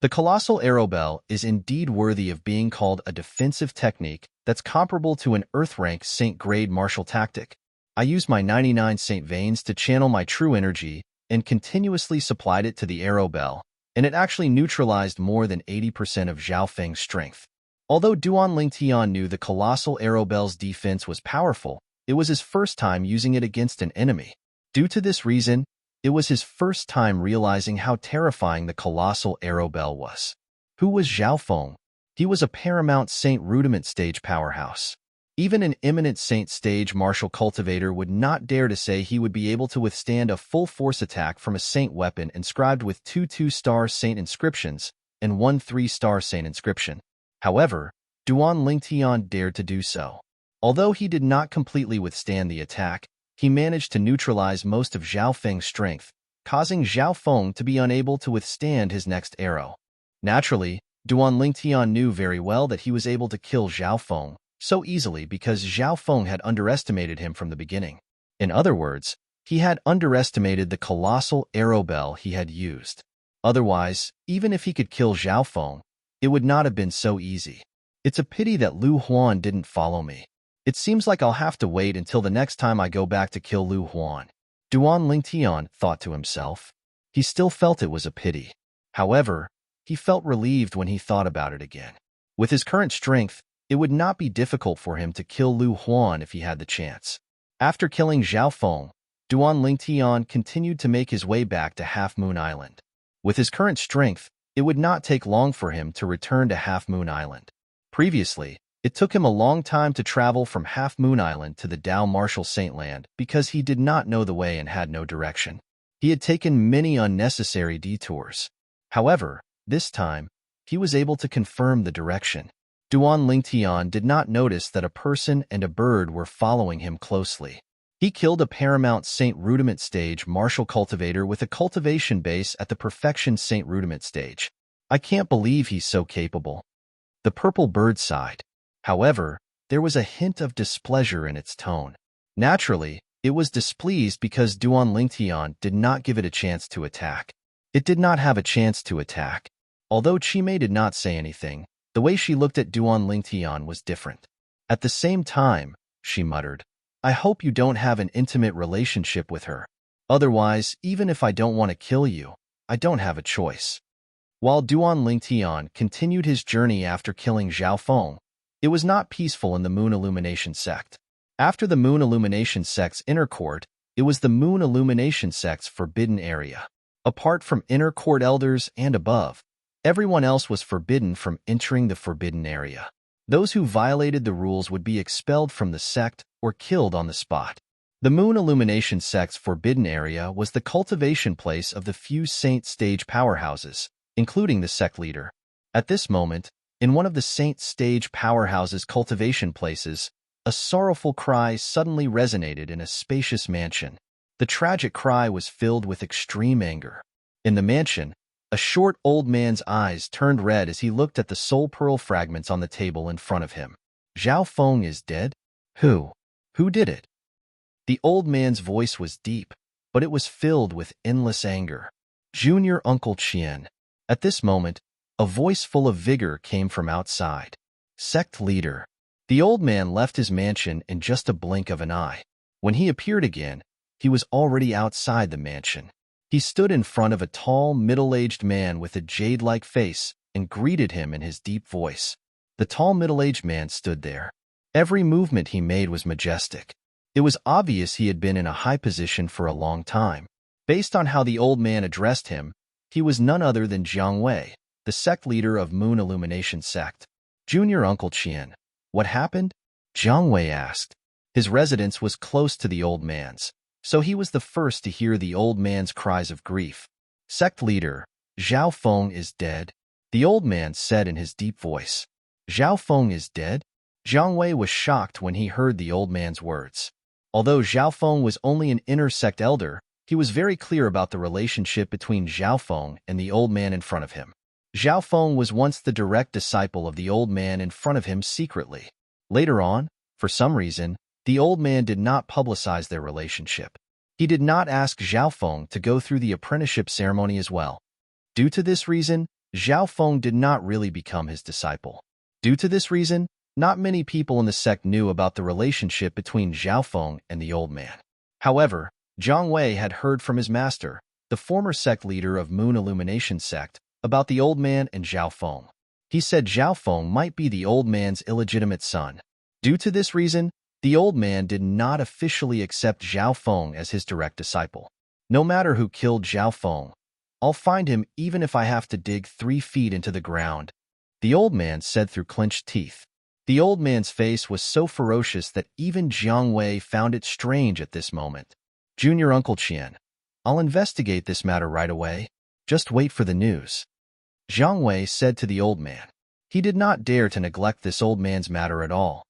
The colossal arrow bell is indeed worthy of being called a defensive technique that's comparable to an earth-rank saint-grade martial tactic. I used my 99 saint veins to channel my true energy and continuously supplied it to the arrow bell, and it actually neutralized more than 80% of Zhao Feng's strength. Although Duan Lingtian knew the colossal arrow bell's defense was powerful, it was his first time using it against an enemy. Due to this reason, it was his first time realizing how terrifying the colossal arrow bell was. Who was Zhao Feng? He was a paramount Saint Rudiment stage powerhouse. Even an eminent Saint stage martial cultivator would not dare to say he would be able to withstand a full-force attack from a Saint weapon inscribed with 2 2-star Saint inscriptions and 1 3-star Saint inscription. However, Duan Lingtian dared to do so. Although he did not completely withstand the attack, he managed to neutralize most of Zhao Feng's strength, causing Zhao Feng to be unable to withstand his next arrow. Naturally, Duan Lingtian knew very well that he was able to kill Zhao Feng so easily because Zhao Feng had underestimated him from the beginning. In other words, he had underestimated the colossal arrow bell he had used. Otherwise, even if he could kill Zhao Feng, it would not have been so easy. It's a pity that Lu Huan didn't follow me. It seems like I'll have to wait until the next time I go back to kill Lu Huan. Duan Lingtian thought to himself. He still felt it was a pity. However, he felt relieved when he thought about it again. With his current strength, it would not be difficult for him to kill Lu Huan if he had the chance. After killing Zhao Feng, Duan Lingtian continued to make his way back to Half Moon Island. With his current strength, it would not take long for him to return to Half Moon Island. Previously, it took him a long time to travel from Half Moon Island to the Dao Martial Saint Land because he did not know the way and had no direction. He had taken many unnecessary detours. However, this time, he was able to confirm the direction. Duan Lingtian did not notice that a person and a bird were following him closely. He killed a paramount Saint Rudiment stage martial cultivator with a cultivation base at the perfection Saint Rudiment stage. I can't believe he's so capable. The purple bird sighed. However, there was a hint of displeasure in its tone. Naturally, it was displeased because Duan Lingtian did not give it a chance to attack. It did not have a chance to attack. Although Chimei did not say anything, the way she looked at Duan Lingtian was different. At the same time, she muttered, I hope you don't have an intimate relationship with her. Otherwise, even if I don't want to kill you, I don't have a choice. While Duan Lingtian continued his journey after killing Zhao Feng, It was not peaceful in the Moon Illumination sect. After the Moon Illumination sect's inner court, it was the Moon Illumination sect's forbidden area. Apart from inner court elders and above, everyone else was forbidden from entering the forbidden area. Those who violated the rules would be expelled from the sect or killed on the spot. The Moon Illumination sect's forbidden area was the cultivation place of the few Saint stage powerhouses, including the sect leader. At this moment, in one of the Saint stage powerhouses' cultivation places, a sorrowful cry suddenly resonated in a spacious mansion. The tragic cry was filled with extreme anger. In the mansion, a short old man's eyes turned red as he looked at the soul pearl fragments on the table in front of him. Zhao Feng is dead? Who? Who did it? The old man's voice was deep, but it was filled with endless anger. Junior Uncle Qian. At this moment, a voice full of vigor came from outside. Sect leader. The old man left his mansion in just a blink of an eye. When he appeared again, he was already outside the mansion. He stood in front of a tall, middle-aged man with a jade-like face and greeted him in his deep voice. The tall, middle-aged man stood there. Every movement he made was majestic. It was obvious he had been in a high position for a long time. Based on how the old man addressed him, he was none other than Jiang Wei, the sect leader of Moon Illumination sect. Junior Uncle Qian. What happened? Jiang Wei asked. His residence was close to the old man's, so he was the first to hear the old man's cries of grief. Sect leader, Zhao Feng is dead, the old man said in his deep voice. Zhao Feng is dead? Jiang Wei was shocked when he heard the old man's words. Although Zhao Feng was only an inner sect elder, he was very clear about the relationship between Zhao Feng and the old man in front of him. Zhao Feng was once the direct disciple of the old man in front of him secretly. Later on, for some reason, the old man did not publicize their relationship. He did not ask Zhao Feng to go through the apprenticeship ceremony as well. Due to this reason, Zhao Feng did not really become his disciple. Due to this reason, not many people in the sect knew about the relationship between Zhao Feng and the old man. However, Jiang Wei had heard from his master, the former sect leader of Moon Illumination sect, about the old man and Zhao Feng. He said Zhao Feng might be the old man's illegitimate son. Due to this reason, the old man did not officially accept Zhao Feng as his direct disciple. No matter who killed Zhao Feng, I'll find him even if I have to dig 3 feet into the ground, the old man said through clenched teeth. The old man's face was so ferocious that even Jiang Wei found it strange at this moment. Junior Uncle Qian, I'll investigate this matter right away. Just wait for the news. Jiang Wei said to the old man. He did not dare to neglect this old man's matter at all.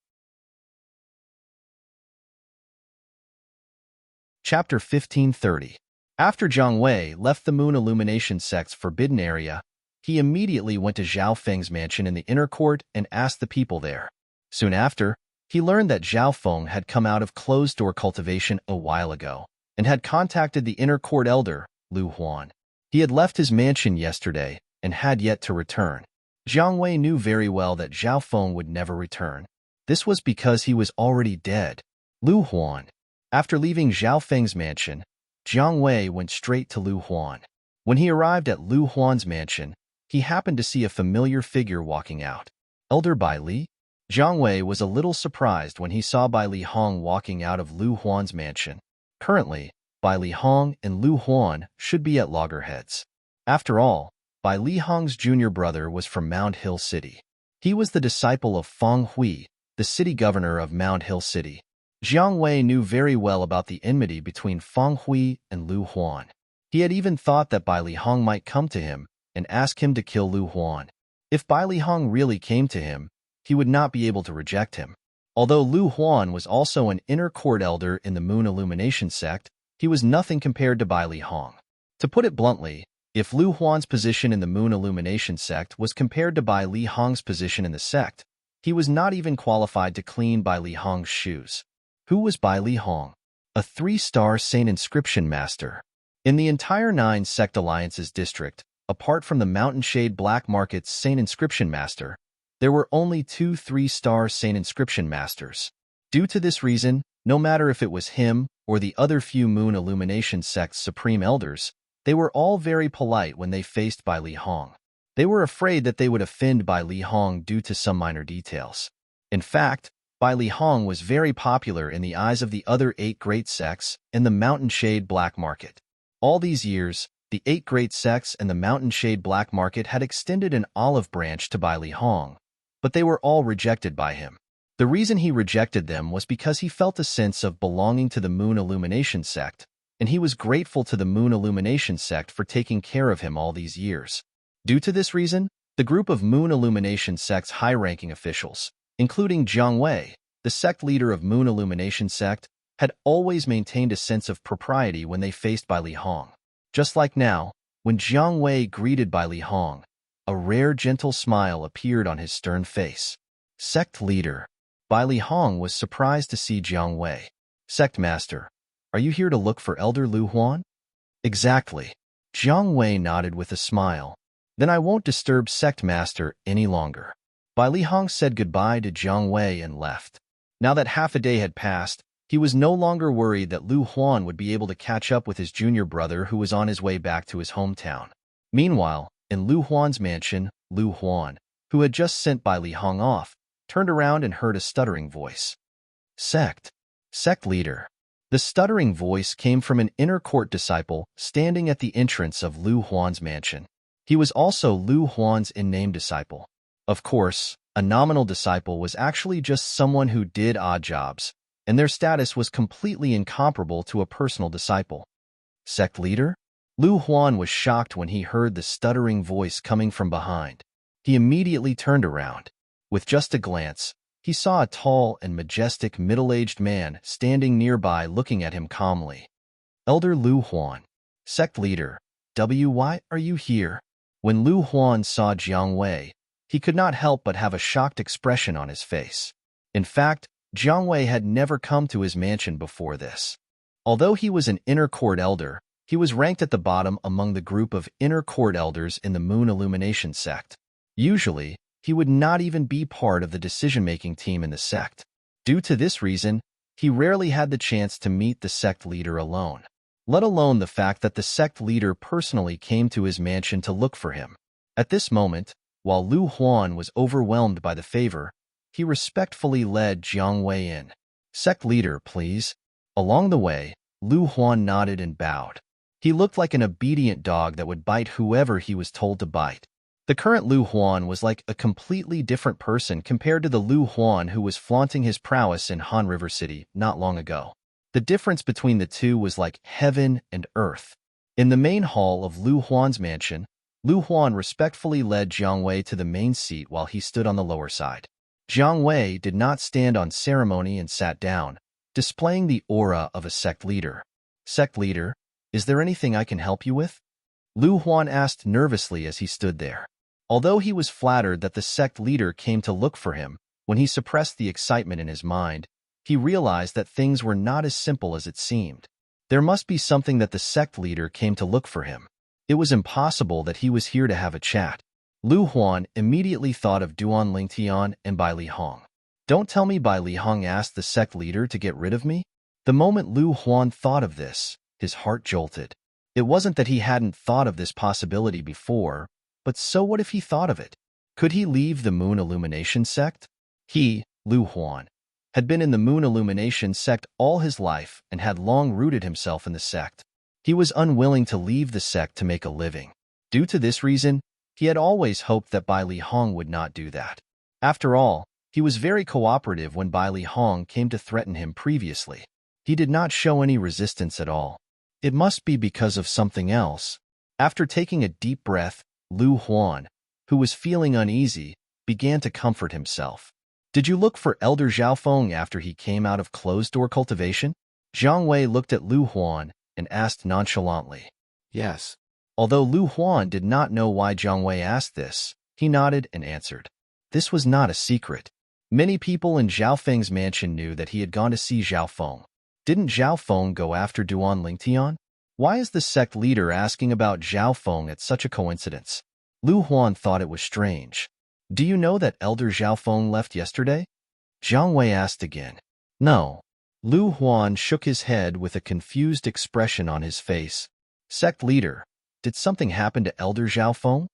Chapter 1530. After Jiang Wei left the Moon Illumination sect's forbidden area, he immediately went to Zhao Feng's mansion in the inner court and asked the people there. Soon after, he learned that Zhao Feng had come out of closed-door cultivation a while ago and had contacted the inner court elder, Lu Huan. He had left his mansion yesterday and had yet to return. Jiang Wei knew very well that Zhao Feng would never return. This was because he was already dead. Lu Huan. After leaving Zhao Feng's mansion, Jiang Wei went straight to Lu Huan. When he arrived at Lu Huan's mansion, he happened to see a familiar figure walking out. Elder Bai Li? Jiang Wei was a little surprised when he saw Bai Li Hong walking out of Lu Huan's mansion. Currently, Bai Li Hong and Lu Huan should be at loggerheads. After all, Bai Li Hong's junior brother was from Mound Hill City. He was the disciple of Feng Hui, the city governor of Mound Hill City. Jiang Wei knew very well about the enmity between Feng Hui and Lu Huan. He had even thought that Bai Li Hong might come to him and ask him to kill Lu Huan. If Bai Li Hong really came to him, he would not be able to reject him. Although Lu Huan was also an inner court elder in the Moon Illumination sect, he was nothing compared to Bai Li Hong. To put it bluntly, if Lu Huan's position in the Moon Illumination sect was compared to Bai Li Hong's position in the sect, he was not even qualified to clean Bai Li Hong's shoes. Who was Bai Li Hong? A 3-star Saint Inscription Master. In the entire 9 Sect Alliances district, apart from the Mountain Shade Black Market's Saint Inscription Master, there were only 2 3-star Saint Inscription Masters. Due to this reason, no matter if it was him or the other few Moon Illumination sect's supreme elders, they were all very polite when they faced Bai Li Hong. They were afraid that they would offend Bai Li Hong due to some minor details. In fact, Bai Li Hong was very popular in the eyes of the other 8 great sects in the Mountain Shade Black Market. All these years, the 8 great sects and the Mountain Shade Black Market had extended an olive branch to Bai Li Hong, but they were all rejected by him. The reason he rejected them was because he felt a sense of belonging to the Moon Illumination sect, and he was grateful to the Moon Illumination sect for taking care of him all these years. Due to this reason, the group of Moon Illumination sect's high-ranking officials, including Jiang Wei, the sect leader of Moon Illumination sect, had always maintained a sense of propriety when they faced Bai Li Hong. Just like now, when Jiang Wei greeted Bai Li Hong, a rare gentle smile appeared on his stern face. Sect leader. Bai Li Hong was surprised to see Jiang Wei. Sect master, are you here to look for Elder Lu Huan? Exactly. Jiang Wei nodded with a smile. Then I won't disturb Sect master any longer. Bai Li Hong said goodbye to Jiang Wei and left. Now that half a day had passed, he was no longer worried that Lu Huan would be able to catch up with his junior brother who was on his way back to his hometown. Meanwhile, in Lu Huan's mansion, Lu Huan, who had just sent Bai Li Hong off, turned around and heard a stuttering voice. Sect leader. The stuttering voice came from an inner court disciple standing at the entrance of Lu Huan's mansion. He was also Lu Huan's in-name disciple. Of course, a nominal disciple was actually just someone who did odd jobs, and their status was completely incomparable to a personal disciple. Sect leader? Lu Huan was shocked when he heard the stuttering voice coming from behind. He immediately turned around. With just a glance, he saw a tall and majestic middle-aged man standing nearby looking at him calmly. Elder Lu Huan. Sect leader. Why are you here? When Lu Huan saw Jiang Wei, he could not help but have a shocked expression on his face. In fact, Jiang Wei had never come to his mansion before this. Although he was an inner court elder, he was ranked at the bottom among the group of inner court elders in the Moon Illumination sect. Usually, he would not even be part of the decision-making team in the sect. Due to this reason, he rarely had the chance to meet the sect leader alone, let alone the fact that the sect leader personally came to his mansion to look for him. At this moment, while Lu Huan was overwhelmed by the favor, he respectfully led Jiang Wei in. Sect leader, please. Along the way, Lu Huan nodded and bowed. He looked like an obedient dog that would bite whoever he was told to bite. The current Lu Huan was like a completely different person compared to the Lu Huan who was flaunting his prowess in Han River City not long ago. The difference between the two was like heaven and earth. In the main hall of Lu Huan's mansion, Lu Huan respectfully led Jiang Wei to the main seat while he stood on the lower side. Jiang Wei did not stand on ceremony and sat down, displaying the aura of a sect leader. Sect leader, is there anything I can help you with? Lu Huan asked nervously as he stood there. Although he was flattered that the sect leader came to look for him, when he suppressed the excitement in his mind, he realized that things were not as simple as it seemed. There must be something that the sect leader came to look for him. It was impossible that he was here to have a chat. Lu Huan immediately thought of Duan Lingtian and Bai Li Hong. Don't tell me Bai Li Hong asked the sect leader to get rid of me? The moment Lu Huan thought of this, his heart jolted. It wasn't that he hadn't thought of this possibility before, but so what if he thought of it? Could he leave the Moon Illumination sect? He, Lu Huan, had been in the Moon Illumination sect all his life and had long rooted himself in the sect. He was unwilling to leave the sect to make a living. Due to this reason, he had always hoped that Bai Li Hong would not do that. After all, he was very cooperative when Bai Li Hong came to threaten him previously. He did not show any resistance at all. It must be because of something else. After taking a deep breath, Lu Huan, who was feeling uneasy, began to comfort himself. Did you look for Elder Xiaofeng after he came out of closed-door cultivation? Jiang Wei looked at Lu Huan and asked nonchalantly. Yes. Although Lu Huan did not know why Jiang Wei asked this, he nodded and answered. This was not a secret. Many people in Xiaofeng's mansion knew that he had gone to see Xiaofeng. Didn't Xiaofeng go after Duan Lingtian? Why is the sect leader asking about Xiaofeng at such a coincidence? Lu Huan thought it was strange. Do you know that Elder Xiaofeng left yesterday? Jiang Wei asked again. No. Lu Huan shook his head with a confused expression on his face. Sect leader, did something happen to Elder Xiaofeng?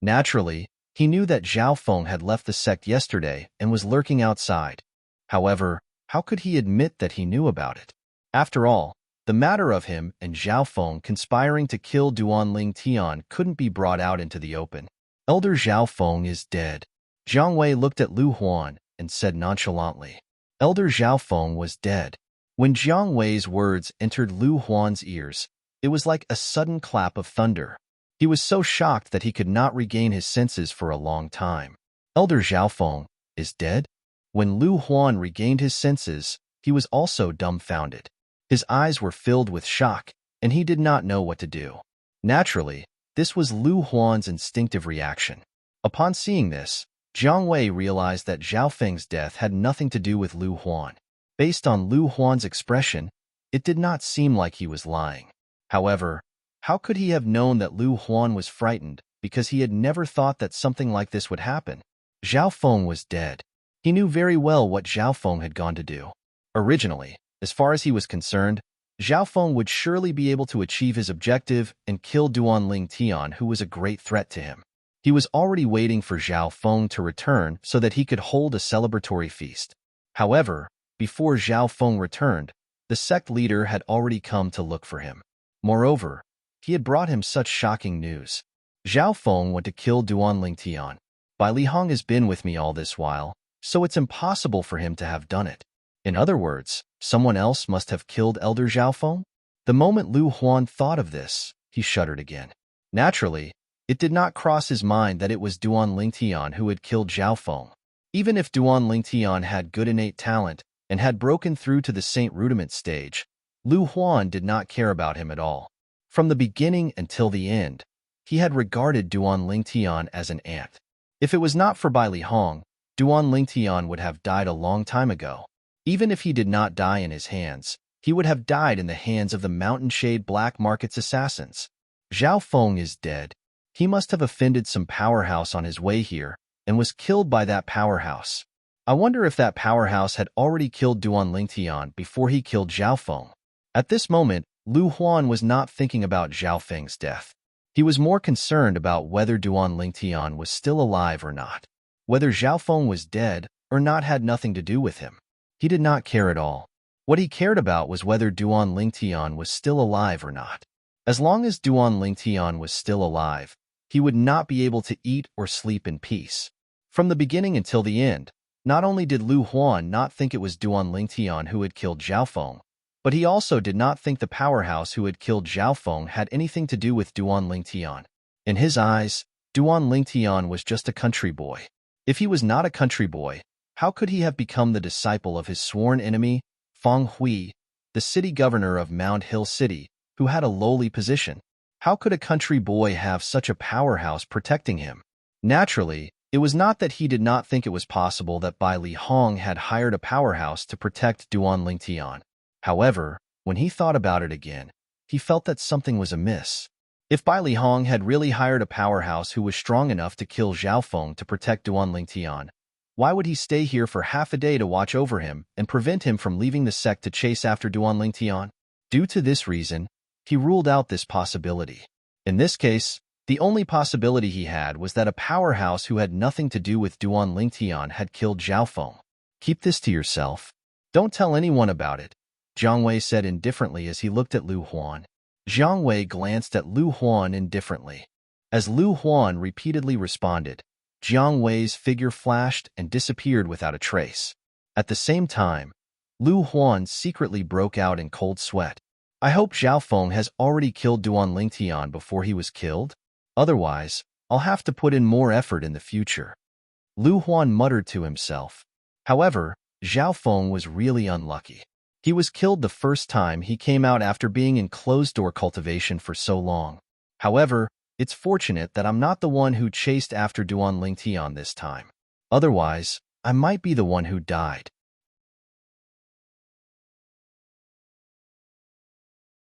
Naturally, He knew that Zhao Feng had left the sect yesterday and was lurking outside. However, how could he admit that he knew about it? After all, the matter of him and Zhao Feng conspiring to kill Duan Tian couldn't be brought out into the open. Elder Zhao Feng is dead. Jiang Wei looked at Lu Huan and said nonchalantly. Elder Zhao Feng was dead. When Jiang Wei's words entered Lu Huan's ears, it was like a sudden clap of thunder. He was so shocked that he could not regain his senses for a long time. Elder Zhao Feng is dead? When Lu Huan regained his senses, he was also dumbfounded. His eyes were filled with shock, and he did not know what to do. Naturally, this was Lu Huan's instinctive reaction. Upon seeing this, Jiang Wei realized that Zhao Feng's death had nothing to do with Lu Huan. Based on Lu Huan's expression, it did not seem like he was lying. However, how could he have known that Lu Huan was frightened because he had never thought that something like this would happen? Zhao Feng was dead. He knew very well what Zhao Feng had gone to do. Originally, as far as he was concerned, Zhao Feng would surely be able to achieve his objective and kill Duan Tian, who was a great threat to him. He was already waiting for Zhao Feng to return so that he could hold a celebratory feast. However, before Zhao Feng returned, the sect leader had already come to look for him. Moreover, he had brought him such shocking news. Zhao Feng went to kill Duan Tian. Bai Li Hong has been with me all this while, so it's impossible for him to have done it. In other words, someone else must have killed Elder Zhao Feng? The moment Lu Huan thought of this, he shuddered again. Naturally, it did not cross his mind that it was Duan Tian who had killed Zhao Feng. Even if Duan Tian had good innate talent and had broken through to the Saint Rudiment stage, Lu Huan did not care about him at all. From the beginning until the end, he had regarded Duan Tian as an ant. If it was not for Bai Li Hong, Duan Tian would have died a long time ago. Even if he did not die in his hands, he would have died in the hands of the Mountain Shade Black Market's assassins. Zhao Feng is dead. He must have offended some powerhouse on his way here and was killed by that powerhouse. I wonder if that powerhouse had already killed Duan Tian before he killed Zhao Feng. At this moment, Lu Huan was not thinking about Zhao Feng's death. He was more concerned about whether Duan Tian was still alive or not. Whether Zhao Feng was dead or not had nothing to do with him. He did not care at all. What he cared about was whether Duan Tian was still alive or not. As long as Duan Tian was still alive, he would not be able to eat or sleep in peace. From the beginning until the end, not only did Lu Huan not think it was Duan Tian who had killed Zhao Feng, but he also did not think the powerhouse who had killed Zhao Feng had anything to do with Duan Tian. In his eyes, Duan Tian was just a country boy. If he was not a country boy, how could he have become the disciple of his sworn enemy, Feng Hui, the city governor of Mount Hill City, who had a lowly position? How could a country boy have such a powerhouse protecting him? Naturally, it was not that he did not think it was possible that Bai Li Hong had hired a powerhouse to protect Duan Tian. However, when he thought about it again, he felt that something was amiss. If Bai Li Hong had really hired a powerhouse who was strong enough to kill Zhao Feng to protect Duan Tian, why would he stay here for half a day to watch over him and prevent him from leaving the sect to chase after Duan Tian? Due to this reason, he ruled out this possibility. In this case, the only possibility he had was that a powerhouse who had nothing to do with Duan Tian had killed Zhao Feng. Keep this to yourself. Don't tell anyone about it, Jiang Wei said indifferently as he looked at Lu Huan. Jiang Wei glanced at Lu Huan indifferently. As Lu Huan repeatedly responded, Jiang Wei's figure flashed and disappeared without a trace. At the same time, Lu Huan secretly broke out in cold sweat. I hope Zhao Feng has already killed Duan Tian before he was killed. Otherwise, I'll have to put in more effort in the future. Lu Huan muttered to himself. However, Zhao Feng was really unlucky. He was killed the first time he came out after being in closed-door cultivation for so long. However, it's fortunate that I'm not the one who chased after Duan Tian this time. Otherwise, I might be the one who died.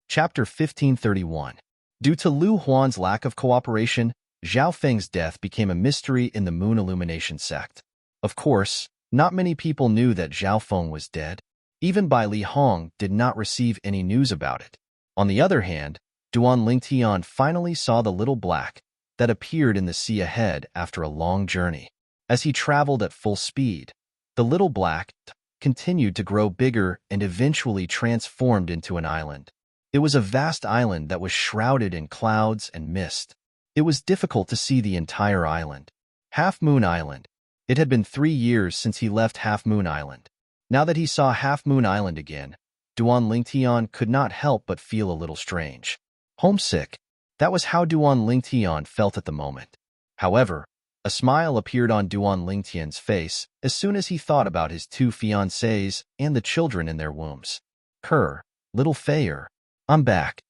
Chapter 1531. Due to Lu Huan's lack of cooperation, Zhao Feng's death became a mystery in the Moon Illumination sect. Of course, not many people knew that Zhao Feng was dead. Even Bai Li Hong did not receive any news about it. On the other hand, Duan Tian finally saw the little black, that appeared in the sea ahead after a long journey. As he traveled at full speed, the little black continued to grow bigger and eventually transformed into an island. It was a vast island that was shrouded in clouds and mist. It was difficult to see the entire island. Half Moon Island. It had been 3 years since he left Half Moon Island. Now that he saw Half Moon Island again, Duan Lingtian could not help but feel a little strange. Homesick. That was how Duan Lingtian felt at the moment. However, a smile appeared on Duan Lingtian's face as soon as he thought about his 2 fiancées and the children in their wombs. Kerr, little Fayer, I'm back,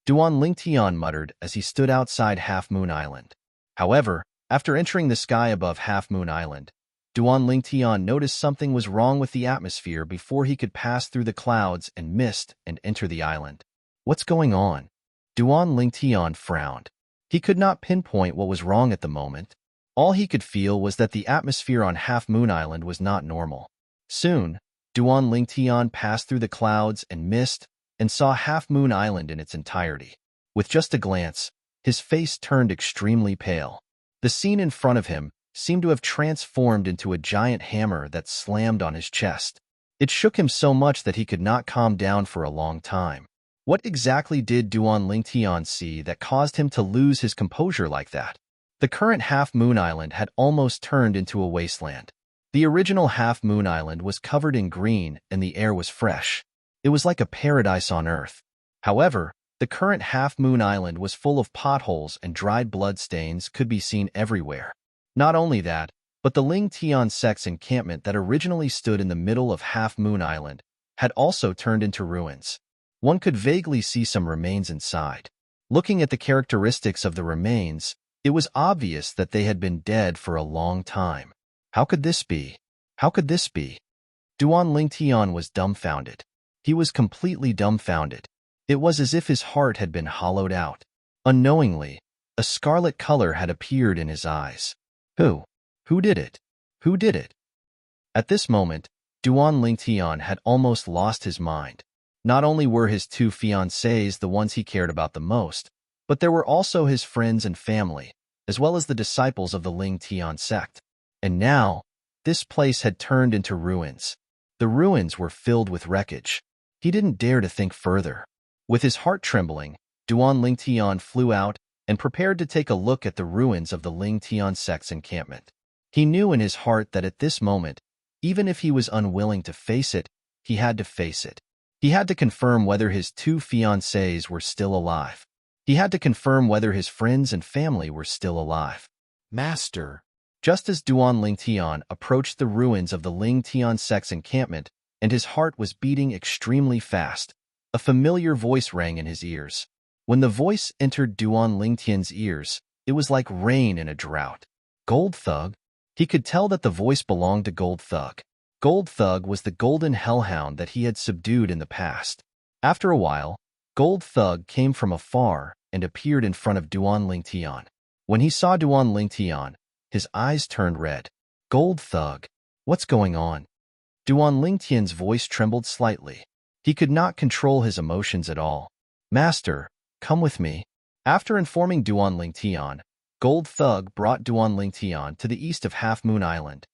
Duan Lingtian muttered as he stood outside Half Moon Island. However, after entering the sky above Half Moon Island, Duan Lingtian noticed something was wrong with the atmosphere before he could pass through the clouds and mist and enter the island. What's going on? Duan Lingtian frowned. He could not pinpoint what was wrong at the moment. All he could feel was that the atmosphere on Half Moon Island was not normal. Soon, Duan Lingtian passed through the clouds and mist and saw Half Moon Island in its entirety. With just a glance, his face turned extremely pale. The scene in front of him seemed to have transformed into a giant hammer that slammed on his chest. It shook him so much that he could not calm down for a long time. What exactly did Duan Lingtian see that caused him to lose his composure like that? The current Half Moon Island had almost turned into a wasteland. The original Half Moon Island was covered in green and the air was fresh. It was like a paradise on Earth. However, the current Half Moon Island was full of potholes and dried blood stains could be seen everywhere. Not only that, but the Ling Tian sect's encampment that originally stood in the middle of Half Moon Island had also turned into ruins. One could vaguely see some remains inside. Looking at the characteristics of the remains, it was obvious that they had been dead for a long time. How could this be? How could this be? Duan Lingtian was dumbfounded. He was completely dumbfounded. It was as if his heart had been hollowed out. Unknowingly, a scarlet color had appeared in his eyes. Who? Who did it? Who did it? At this moment, Duan Lingtian had almost lost his mind. Not only were his 2 fiancées the ones he cared about the most, but there were also his friends and family, as well as the disciples of the Ling Tian sect. And now, this place had turned into ruins. The ruins were filled with wreckage. He didn't dare to think further. With his heart trembling, Duan Lingtian flew out and prepared to take a look at the ruins of the Ling Tian sect's encampment. He knew in his heart that at this moment, even if he was unwilling to face it, he had to face it. He had to confirm whether his 2 fiancées were still alive. He had to confirm whether his friends and family were still alive. Master. Just as Duan Lingtian approached the ruins of the Ling Tian sect's encampment and his heart was beating extremely fast, a familiar voice rang in his ears. When the voice entered Duan Lingtian's ears, it was like rain in a drought. Gold Thug? He could tell that the voice belonged to Gold Thug. Gold Thug was the golden hellhound that he had subdued in the past. After a while, Gold Thug came from afar and appeared in front of Duan Lingtian. When he saw Duan Lingtian, his eyes turned red. Gold Thug, what's going on? Duan Lingtian's voice trembled slightly. He could not control his emotions at all. Master, come with me. After informing Duan Lingtian, Gold Thug brought Duan Lingtian to the east of Half Moon Island.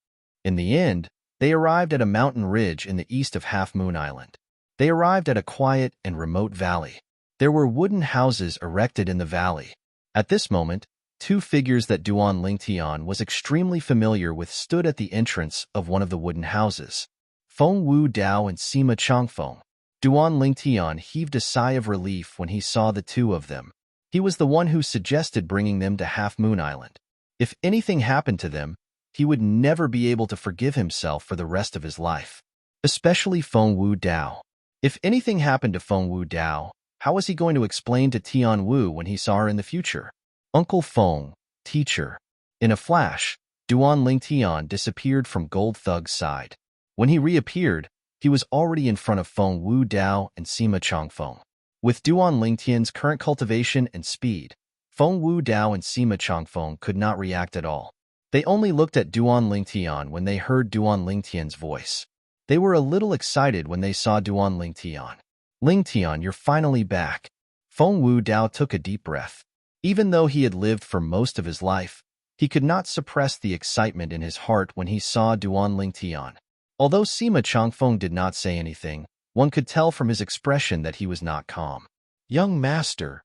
In the end, they arrived at a mountain ridge in the east of Half Moon Island. They arrived at a quiet and remote valley. There were wooden houses erected in the valley. At this moment, 2 figures that Duan Lingtian was extremely familiar with stood at the entrance of one of the wooden houses. Feng Wu Dao and Sima Changfeng. Duan Lingtian heaved a sigh of relief when he saw the 2 of them. He was the one who suggested bringing them to Half Moon Island. If anything happened to them, he would never be able to forgive himself for the rest of his life. Especially Feng Wu Dao. If anything happened to Feng Wu Dao, how was he going to explain to Tian Wu when he saw her in the future? Uncle Feng, teacher. In a flash, Duan Lingtian disappeared from Gold Thug's side. When he reappeared, he was already in front of Feng Wu Dao and Sima Changfeng. With Duan Lingtian's current cultivation and speed, Feng Wu Dao and Sima Changfeng could not react at all. They only looked at Duan Lingtian when they heard Duan Lingtian's voice. They were a little excited when they saw Duan Lingtian. Lingtian, you're finally back. Feng Wu Dao took a deep breath. Even though he had lived for most of his life, he could not suppress the excitement in his heart when he saw Duan Lingtian. Although Sima Changfeng did not say anything, one could tell from his expression that he was not calm. Young master.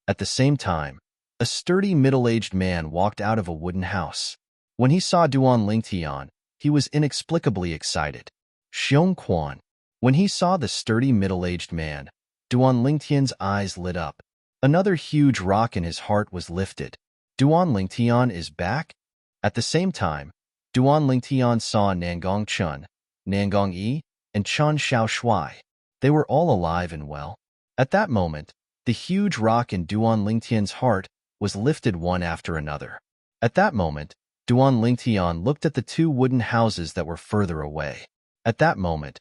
At the same time, a sturdy middle-aged man walked out of a wooden house. When he saw Duan Lingtian, he was inexplicably excited. Xiong Quan. When he saw the sturdy middle-aged man, Duan Lingtian's eyes lit up. Another huge rock in his heart was lifted. Duan Lingtian is back? At the same time, Duan Lingtian saw Nangong Chun, Nangong Yi, and Chun Xiao Shui. They were all alive and well. At that moment, the huge rock in Duan Lingtian's heart was lifted one after another. At that moment, Duan Lingtian looked at the two wooden houses that were further away. At that moment,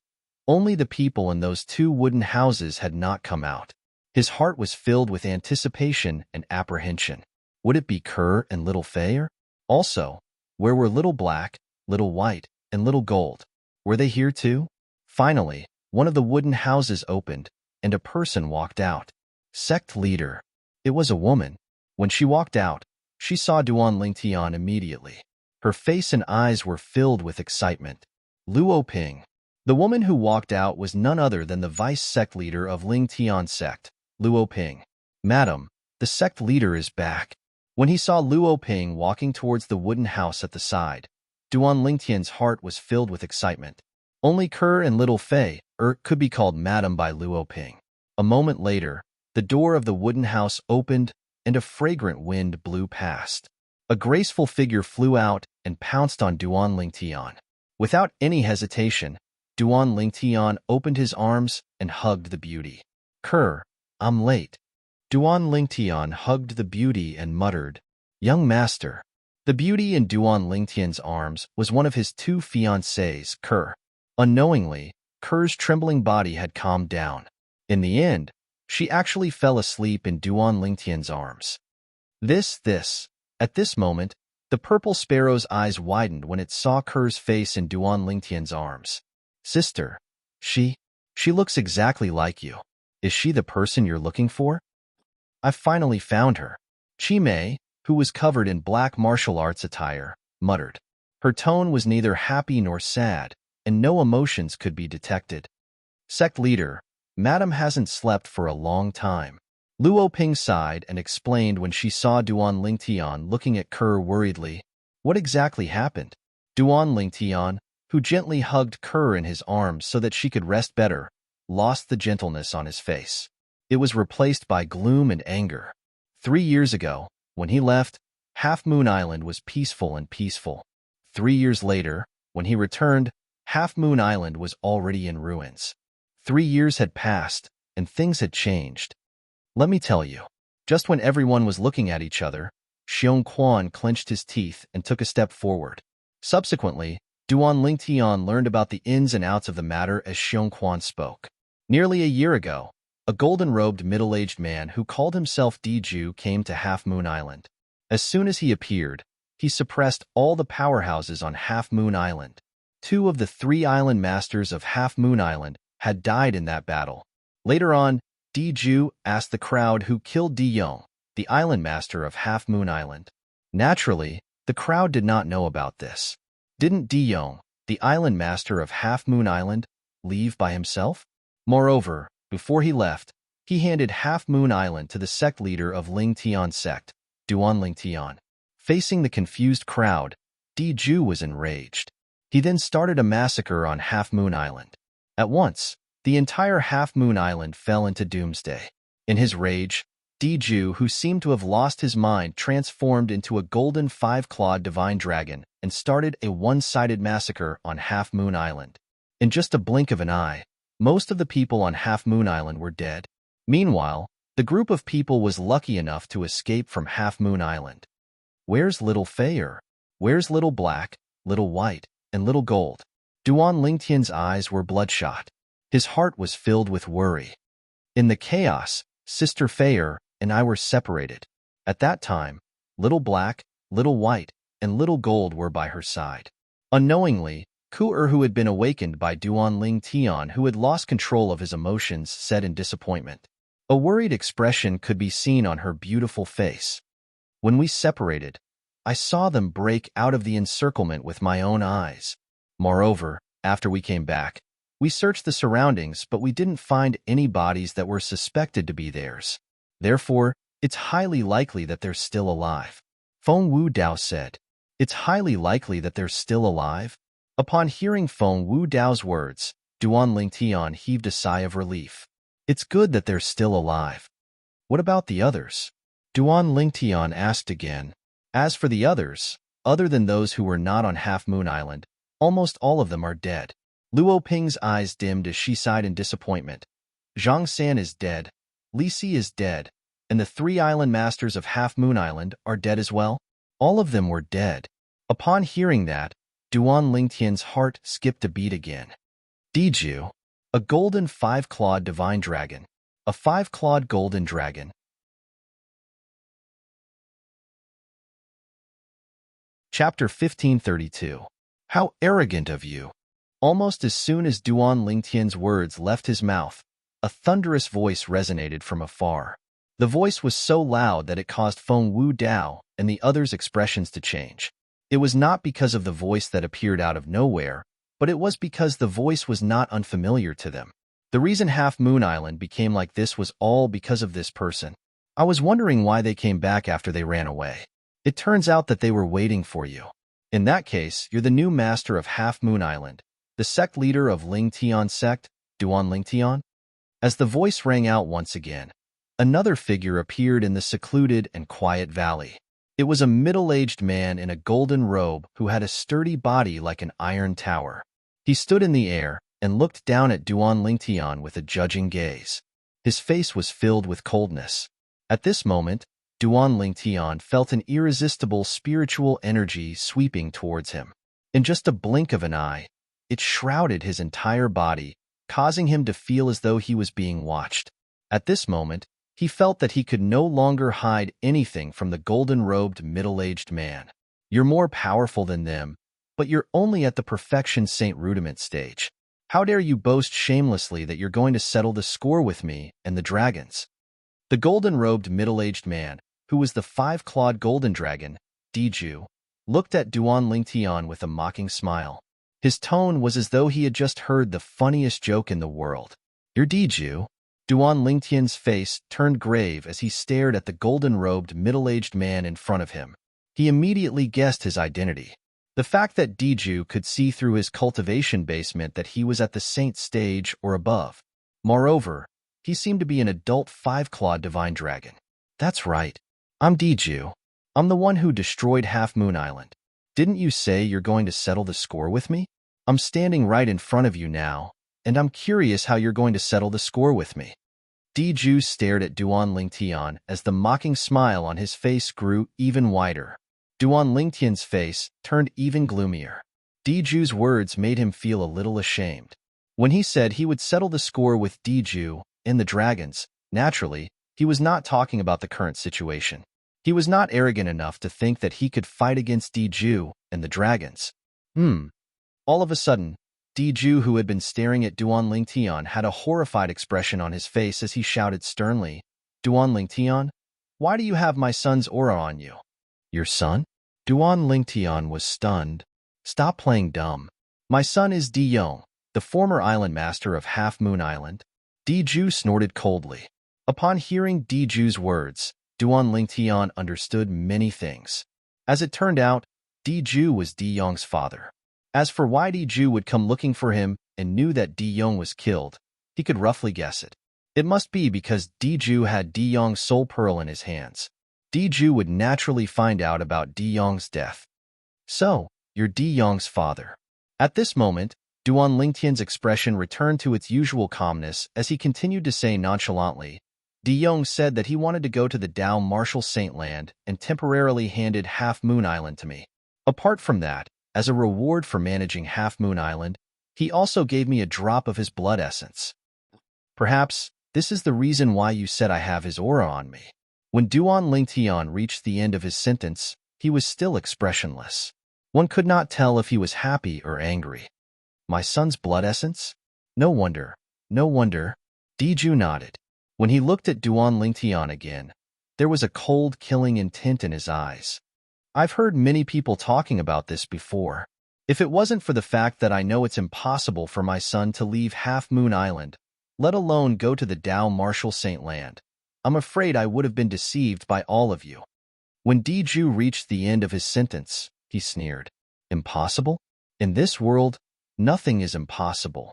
only the people in those two wooden houses had not come out. His heart was filled with anticipation and apprehension. Would it be Kerr and little Fayer? Also, where were little black, little white, and little gold? Were they here too? Finally, one of the wooden houses opened, and a person walked out. Sect leader. It was a woman. When she walked out, she saw Duan Lingtian immediately. Her face and eyes were filled with excitement. Luo Ping. The woman who walked out was none other than the vice sect leader of Lingtian sect, Luo Ping. Madam, the sect leader is back. When he saw Luo Ping walking towards the wooden house at the side, Duan Lingtian's heart was filled with excitement. Only Kerr and little Fei could be called Madam by Luo Ping. A moment later, the door of the wooden house opened and a fragrant wind blew past. A graceful figure flew out and pounced on Duan Lingtian. Without any hesitation, Duan Lingtian opened his arms and hugged the beauty. Kerr, I'm late. Duan Lingtian hugged the beauty and muttered, Young master. The beauty in Duan Lingtian's arms was one of his two fiancés, Kerr. Unknowingly, Kerr's trembling body had calmed down. In the end, she actually fell asleep in Duan Lingtian's arms. At this moment, the purple sparrow's eyes widened when it saw Kerr's face in Duan Lingtian's arms. Sister, she looks exactly like you. Is she the person you're looking for? I finally found her. Chi Mei, who was covered in black martial arts attire, muttered. Her tone was neither happy nor sad, and no emotions could be detected. Sect leader, Madam hasn't slept for a long time. Luo Ping sighed and explained when she saw Duan Lingtian looking at Kerr worriedly. What exactly happened? Duan Lingtian, who gently hugged Kerr in his arms so that she could rest better, lost the gentleness on his face. It was replaced by gloom and anger. 3 years ago, when he left, Half Moon Island was peaceful and peaceful. 3 years later, when he returned, Half Moon Island was already in ruins. 3 years had passed, and things had changed. Let me tell you, just when everyone was looking at each other, Xiong Quan clenched his teeth and took a step forward. Subsequently, Duan Lingtian learned about the ins and outs of the matter as Xiong Quan spoke. Nearly a year ago, a golden-robed middle-aged man who called himself Diju came to Half Moon Island. As soon as he appeared, he suppressed all the powerhouses on Half Moon Island. 2 of the 3 island masters of Half Moon Island had died in that battle. Later on, Diju asked the crowd who killed Di Yong, the island master of Half Moon Island. Naturally, the crowd did not know about this. Didn't Di Yong, the island master of Half Moon Island, leave by himself? Moreover, before he left, he handed Half Moon Island to the sect leader of Lingtian sect, Duan Lingtian. Facing the confused crowd, Diju was enraged. He then started a massacre on Half Moon Island. At once, the entire Half Moon Island fell into doomsday. In his rage, Diju, who seemed to have lost his mind, transformed into a golden 5-clawed divine dragon and started a one-sided massacre on Half Moon Island. In just a blink of an eye, most of the people on Half Moon Island were dead. Meanwhile, the group of people was lucky enough to escape from Half Moon Island. Where's little Fayer? Where's little black, little white, and little gold? Duan Lingtian's eyes were bloodshot. His heart was filled with worry. In the chaos, Sister Fayer and I were separated. At that time, little black, little white, and little gold were by her side. Unknowingly, Ku-er, who had been awakened by Duan Lingtian, who had lost control of his emotions, said in disappointment. A worried expression could be seen on her beautiful face. When we separated, I saw them break out of the encirclement with my own eyes. Moreover, after we came back, we searched the surroundings, but we didn't find any bodies that were suspected to be theirs. Therefore, it's highly likely that they're still alive. Feng Wu Dao said. It's highly likely that they're still alive? Upon hearing Feng Wu Dao's words, Duan Lingtian heaved a sigh of relief. It's good that they're still alive. What about the others? Duan Lingtian asked again. As for the others, other than those who were not on Half Moon Island, almost all of them are dead. Luo Ping's eyes dimmed as she sighed in disappointment. Zhang San is dead, Li Si is dead, and the 3 island masters of Half Moon Island are dead as well? All of them were dead. Upon hearing that, Duan Lingtian's heart skipped a beat again. Diju, a golden 5-clawed divine dragon. A 5-clawed golden dragon. Chapter 1532. How arrogant of you! Almost as soon as Duan Lingtian's words left his mouth, a thunderous voice resonated from afar. The voice was so loud that it caused Feng Wu Dao and the others' expressions to change. It was not because of the voice that appeared out of nowhere, but it was because the voice was not unfamiliar to them. The reason Half Moon Island became like this was all because of this person. I was wondering why they came back after they ran away. It turns out that they were waiting for you. In that case, you're the new master of Half Moon Island, the sect leader of Lingtian sect, Duan Lingtian? As the voice rang out once again, another figure appeared in the secluded and quiet valley. It was a middle-aged man in a golden robe who had a sturdy body like an iron tower. He stood in the air and looked down at Duan Lingtian with a judging gaze. His face was filled with coldness. At this moment, Duan Lingtian felt an irresistible spiritual energy sweeping towards him. In just a blink of an eye, it shrouded his entire body, causing him to feel as though he was being watched. At this moment, he felt that he could no longer hide anything from the golden-robed middle-aged man. You're more powerful than them, but you're only at the perfection Saint Rudiment stage. How dare you boast shamelessly that you're going to settle the score with me and the dragons? The golden-robed middle-aged man, who was the 5-clawed golden dragon, Diju, looked at Duan Lingtian with a mocking smile. His tone was as though he had just heard the funniest joke in the world. You're Diju? Duan Lingtian's face turned grave as he stared at the golden-robed middle-aged man in front of him. He immediately guessed his identity. The fact that Diju could see through his cultivation base meant that he was at the saint stage or above. Moreover, he seemed to be an adult 5-clawed divine dragon. That's right. I'm Diju. I'm the one who destroyed Half Moon Island. Didn't you say you're going to settle the score with me? I'm standing right in front of you now, and I'm curious how you're going to settle the score with me. Diju stared at Duan Lingtian as the mocking smile on his face grew even wider. Duan Lingtian's face turned even gloomier. Diju's words made him feel a little ashamed. When he said he would settle the score with Diju and the dragons, naturally, he was not talking about the current situation. He was not arrogant enough to think that he could fight against Diju and the dragons. All of a sudden, Diju, who had been staring at Duan Lingtian, had a horrified expression on his face as he shouted sternly, Duan Lingtian, why do you have my son's aura on you? Your son? Duan Lingtian was stunned. Stop playing dumb. My son is Di Yong, the former island master of Half Moon Island. Diju snorted coldly. Upon hearing Diju's words, Duan Lingtian understood many things. As it turned out, Diju was Di Yong's father. As for why Diju would come looking for him and knew that Di Yong was killed, he could roughly guess it. It must be because Diju had Di Yong's soul pearl in his hands. Diju would naturally find out about Di Yong's death. So, you're Di Yong's father. At this moment, Duan Lingtian's expression returned to its usual calmness as he continued to say nonchalantly, Di Yong said that he wanted to go to the Dao Martial Saint Land and temporarily handed Half Moon Island to me. Apart from that, as a reward for managing Half Moon Island, he also gave me a drop of his blood essence. Perhaps this is the reason why you said I have his aura on me. When Duan Lingtian reached the end of his sentence, he was still expressionless. One could not tell if he was happy or angry. My son's blood essence? No wonder. Diju nodded. When he looked at Duan Lingtian again, There was a cold, killing intent in his eyes. I've heard many people talking about this before. If it wasn't for the fact that I know it's impossible for my son to leave Half Moon Island, let alone go to the Tao Marshall Saint Land, I'm afraid I would have been deceived by all of you. When Diju reached the end of his sentence, he sneered. Impossible? In this world, nothing is impossible.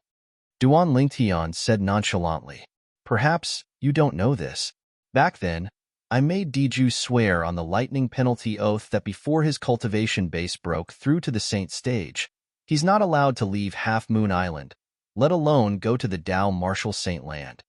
Duan Lingtian said nonchalantly. Perhaps you don't know this. Back then, I made Diju swear on the lightning penalty oath that before his cultivation base broke through to the Saint stage, he's not allowed to leave Half Moon Island, let alone go to the Tao Marshall Saint Land.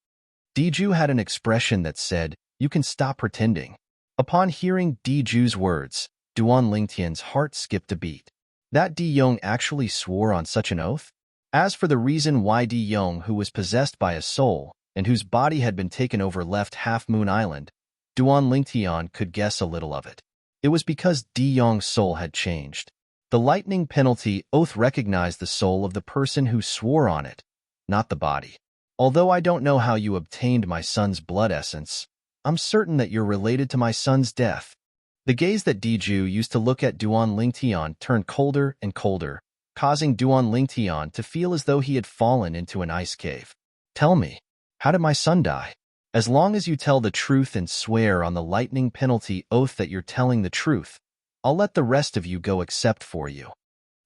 Diju had an expression that said, "You can stop pretending." Upon hearing Diju's words, Duan Lingtian's heart skipped a beat. That Di Yong actually swore on such an oath? As for the reason why Di Yong, who was possessed by a soul, and whose body had been taken over, left Half Moon Island, Duan Lingtian could guess a little of it. It was because Di Yong's soul had changed. The lightning penalty oath recognized the soul of the person who swore on it, not the body. Although I don't know how you obtained my son's blood essence, I'm certain that you're related to my son's death. The gaze that Diju used to look at Duan Lingtian turned colder and colder, causing Duan Lingtian to feel as though he had fallen into an ice cave. Tell me, how did my son die? As long as you tell the truth and swear on the lightning penalty oath that you're telling the truth, I'll let the rest of you go except for you.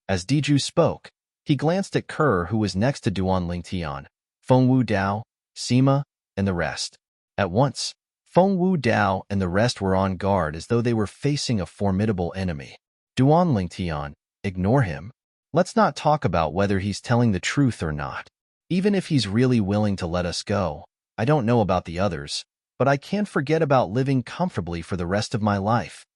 As Diju spoke, he glanced at Kerr, who was next to Duan Lingtian, Feng Wu Dao, Sima, and the rest. At once, Feng Wu Dao and the rest were on guard as though they were facing a formidable enemy. Duan Lingtian, ignore him. Let's not talk about whether he's telling the truth or not. Even if he's really willing to let us go, I don't know about the others, but I can't forget about living comfortably for the rest of my life.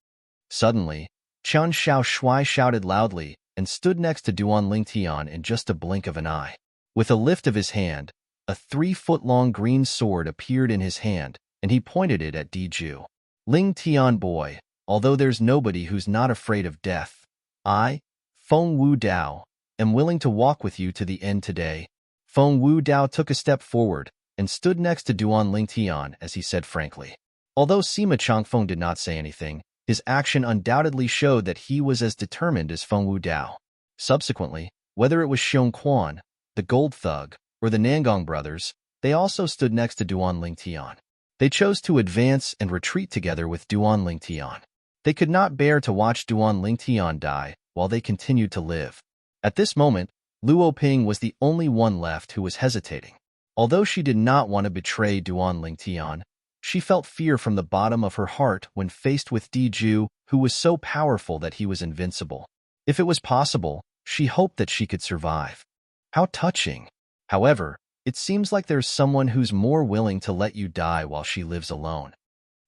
Suddenly, Qian Xiao Shui shouted loudly and stood next to Duan Lingtian in just a blink of an eye. With a lift of his hand, a 3-foot-long green sword appeared in his hand, and he pointed it at Diju. Lingtian boy, although there's nobody who's not afraid of death, I, Feng Wu Dao, am willing to walk with you to the end today. Feng Wu Dao took a step forward and stood next to Duan Lingtian as he said frankly. Although Sima Changfeng did not say anything, his action undoubtedly showed that he was as determined as Feng Wu Dao. Subsequently, whether it was Xiong Quan, the Gold Thug, or the Nangong brothers, they also stood next to Duan Lingtian. They chose to advance and retreat together with Duan Lingtian. They could not bear to watch Duan Lingtian die while they continued to live. At this moment, Luo Ping was the only one left who was hesitating. Although she did not want to betray Duan Lingtian, she felt fear from the bottom of her heart when faced with Diju, who was so powerful that he was invincible. If it was possible, she hoped that she could survive. How touching. However, it seems like there's someone who's more willing to let you die while she lives alone.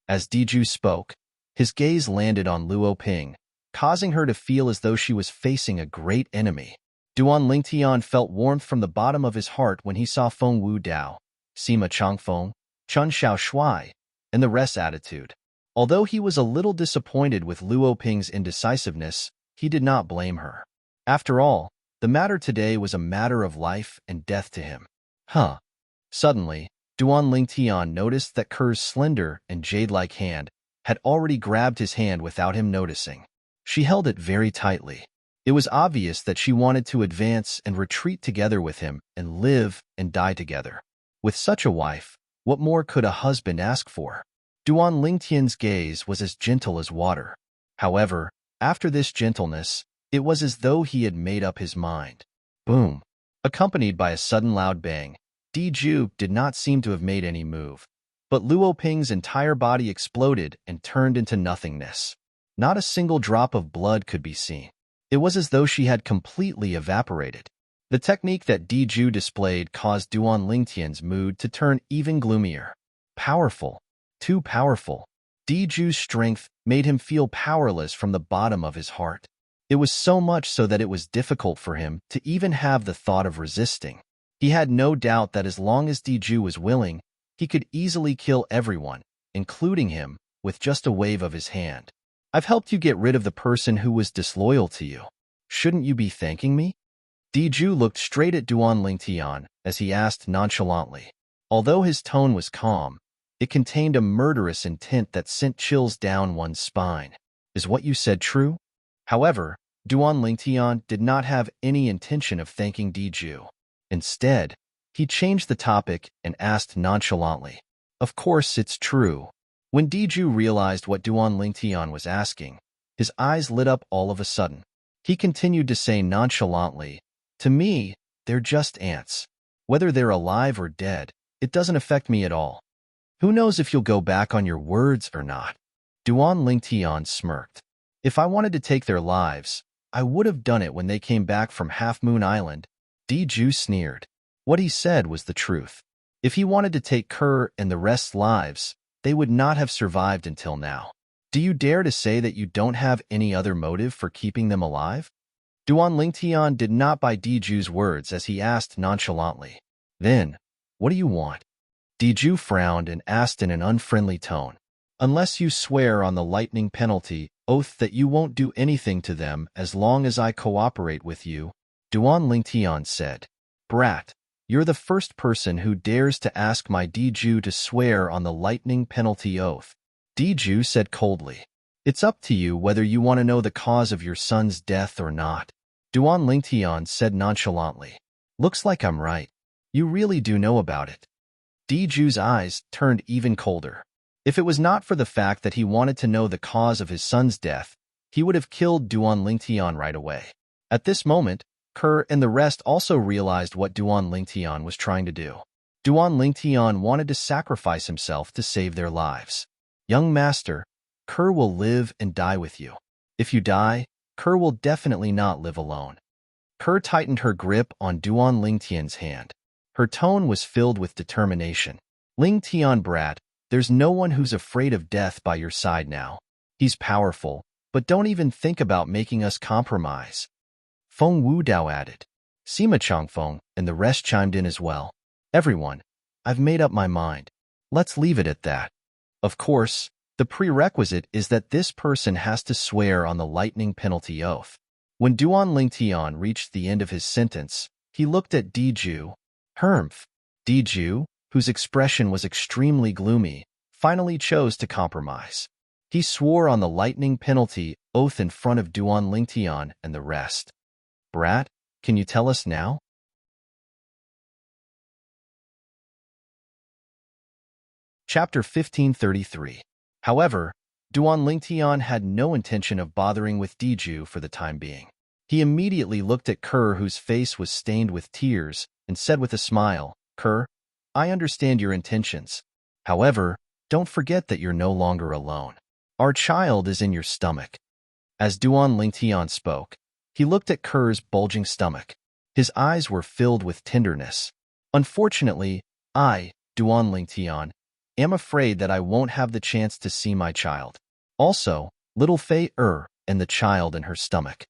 As Diju spoke, his gaze landed on Luo Ping, causing her to feel as though she was facing a great enemy. Duan Lingtian felt warmth from the bottom of his heart when he saw Feng Wu Dao, Sima Changfeng, Chen Xiao Shui, and the rest's attitude. Although he was a little disappointed with Luo Ping's indecisiveness, he did not blame her. After all, the matter today was a matter of life and death to him. Suddenly, Duan Lingtian noticed that Kerr's slender and jade-like hand had already grabbed his hand without him noticing. She held it very tightly. It was obvious that she wanted to advance and retreat together with him and live and die together. With such a wife, what more could a husband ask for? Duan Lingtian's gaze was as gentle as water. However, after this gentleness, it was as though he had made up his mind. Boom! Accompanied by a sudden loud bang, Diju did not seem to have made any move, but Luo Ping's entire body exploded and turned into nothingness. Not a single drop of blood could be seen. It was as though she had completely evaporated. The technique that Diju displayed caused Duan Lingtian's mood to turn even gloomier. Powerful. Too powerful. Diju's strength made him feel powerless from the bottom of his heart. It was so much so that it was difficult for him to even have the thought of resisting. He had no doubt that as long as Diju was willing, he could easily kill everyone, including him, with just a wave of his hand. I've helped you get rid of the person who was disloyal to you. Shouldn't you be thanking me? Diju looked straight at Duan Lingtian as he asked nonchalantly. Although his tone was calm, It contained a murderous intent that sent chills down one's spine. Is what you said true? However, Duan Lingtian did not have any intention of thanking Diju. Instead, he changed the topic and asked nonchalantly, "Of course it's true." When Diju realized what Duan Lingtian was asking, his eyes lit up all of a sudden. He continued to say nonchalantly, "To me, they're just ants. Whether they're alive or dead, it doesn't affect me at all. Who knows if you'll go back on your words or not?" Duan Lingtian smirked. "If I wanted to take their lives, I would have done it when they came back from Half Moon Island." Diju sneered. What he said was the truth. If he wanted to take Kerr and the rest's lives, they would not have survived until now. Do you dare to say that you don't have any other motive for keeping them alive? Duan Lingtian did not buy Diju's words as he asked nonchalantly, "Then, what do you want?" Diju frowned and asked in an unfriendly tone, "Unless you swear on the lightning penalty oath that you won't do anything to them as long as I cooperate with you," Duan Lingtian said. "Brat, you're the first person who dares to ask my Diju to swear on the lightning penalty oath." Diju said coldly, "It's up to you whether you want to know the cause of your son's death or not." Duan Lingtian said nonchalantly, "Looks like I'm right. You really do know about it." Diju's eyes turned even colder. If it was not for the fact that he wanted to know the cause of his son's death, he would have killed Duan Lingtian right away. At this moment, Kerr and the rest also realized what Duan Lingtian was trying to do. Duan Lingtian wanted to sacrifice himself to save their lives. "Young master, Kerr will live and die with you. If you die, Kerr will definitely not live alone." Kerr tightened her grip on Duan Lingtian's hand. Her tone was filled with determination. "Lingtian brat, there's no one who's afraid of death by your side now. He's powerful, but don't even think about making us compromise." Feng Wudao added. Sima Changfeng and the rest chimed in as well. "Everyone, I've made up my mind. Let's leave it at that. Of course, the prerequisite is that this person has to swear on the lightning penalty oath." When Duan Lingtian reached the end of his sentence, he looked at Diju. Hermph. Diju, whose expression was extremely gloomy, finally chose to compromise. He swore on the lightning penalty oath in front of Duan Lingtian and the rest. "Brat, can you tell us now?" Chapter 1533. However, Duan Lingtian had no intention of bothering with Diju for the time being. He immediately looked at Kerr, whose face was stained with tears, and said with a smile, "Kerr, I understand your intentions. However, don't forget that you're no longer alone. Our child is in your stomach." As Duan Lingtian spoke, he looked at Kerr's bulging stomach. His eyes were filled with tenderness. "Unfortunately, I, Duan Lingtian, am afraid that I won't have the chance to see my child. Also, little Fei and the child in her stomach."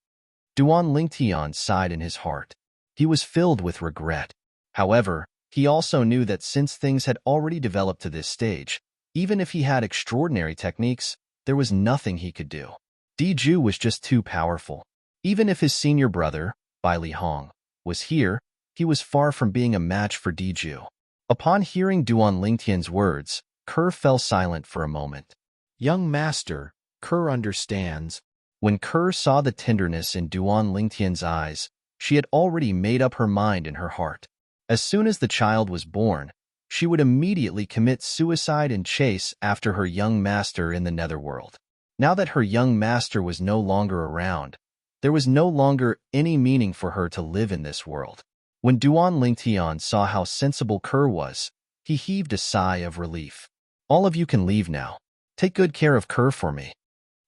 Duan Lingtian sighed in his heart. He was filled with regret. However, he also knew that since things had already developed to this stage, even if he had extraordinary techniques, there was nothing he could do. Diju was just too powerful. Even if his senior brother, Bai Li Hong, was here, he was far from being a match for Diju. Upon hearing Duan Lingtian's words, Kerr fell silent for a moment. "Young master, Kerr understands." When Kerr saw the tenderness in Duan Lingtian's eyes, she had already made up her mind in her heart. As soon as the child was born, she would immediately commit suicide and chase after her young master in the netherworld. Now that her young master was no longer around, there was no longer any meaning for her to live in this world. When Duan Lingtian saw how sensible Kerr was, he heaved a sigh of relief. "All of you can leave now. Take good care of Kerr for me."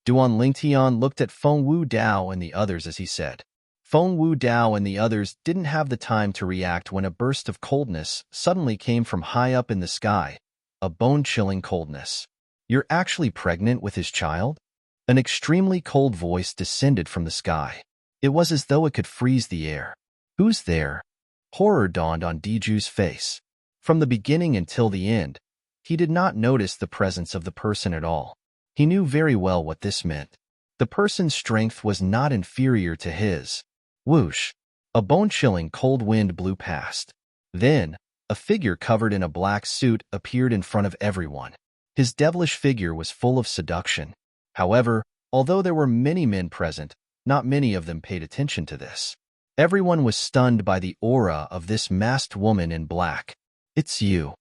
Duan Lingtian looked at Feng Wudao and the others as he said. Feng Wudao and the others didn't have the time to react when a burst of coldness suddenly came from high up in the sky, a bone-chilling coldness. "You're actually pregnant with his child?" An extremely cold voice descended from the sky. It was as though it could freeze the air. "Who's there?" Horror dawned on Diju's face. From the beginning until the end, he did not notice the presence of the person at all. He knew very well what this meant. The person's strength was not inferior to his. Whoosh! A bone-chilling cold wind blew past. Then, a figure covered in a black suit appeared in front of everyone. His devilish figure was full of seduction. However, although there were many men present, not many of them paid attention to this. Everyone was stunned by the aura of this masked woman in black. "It's you."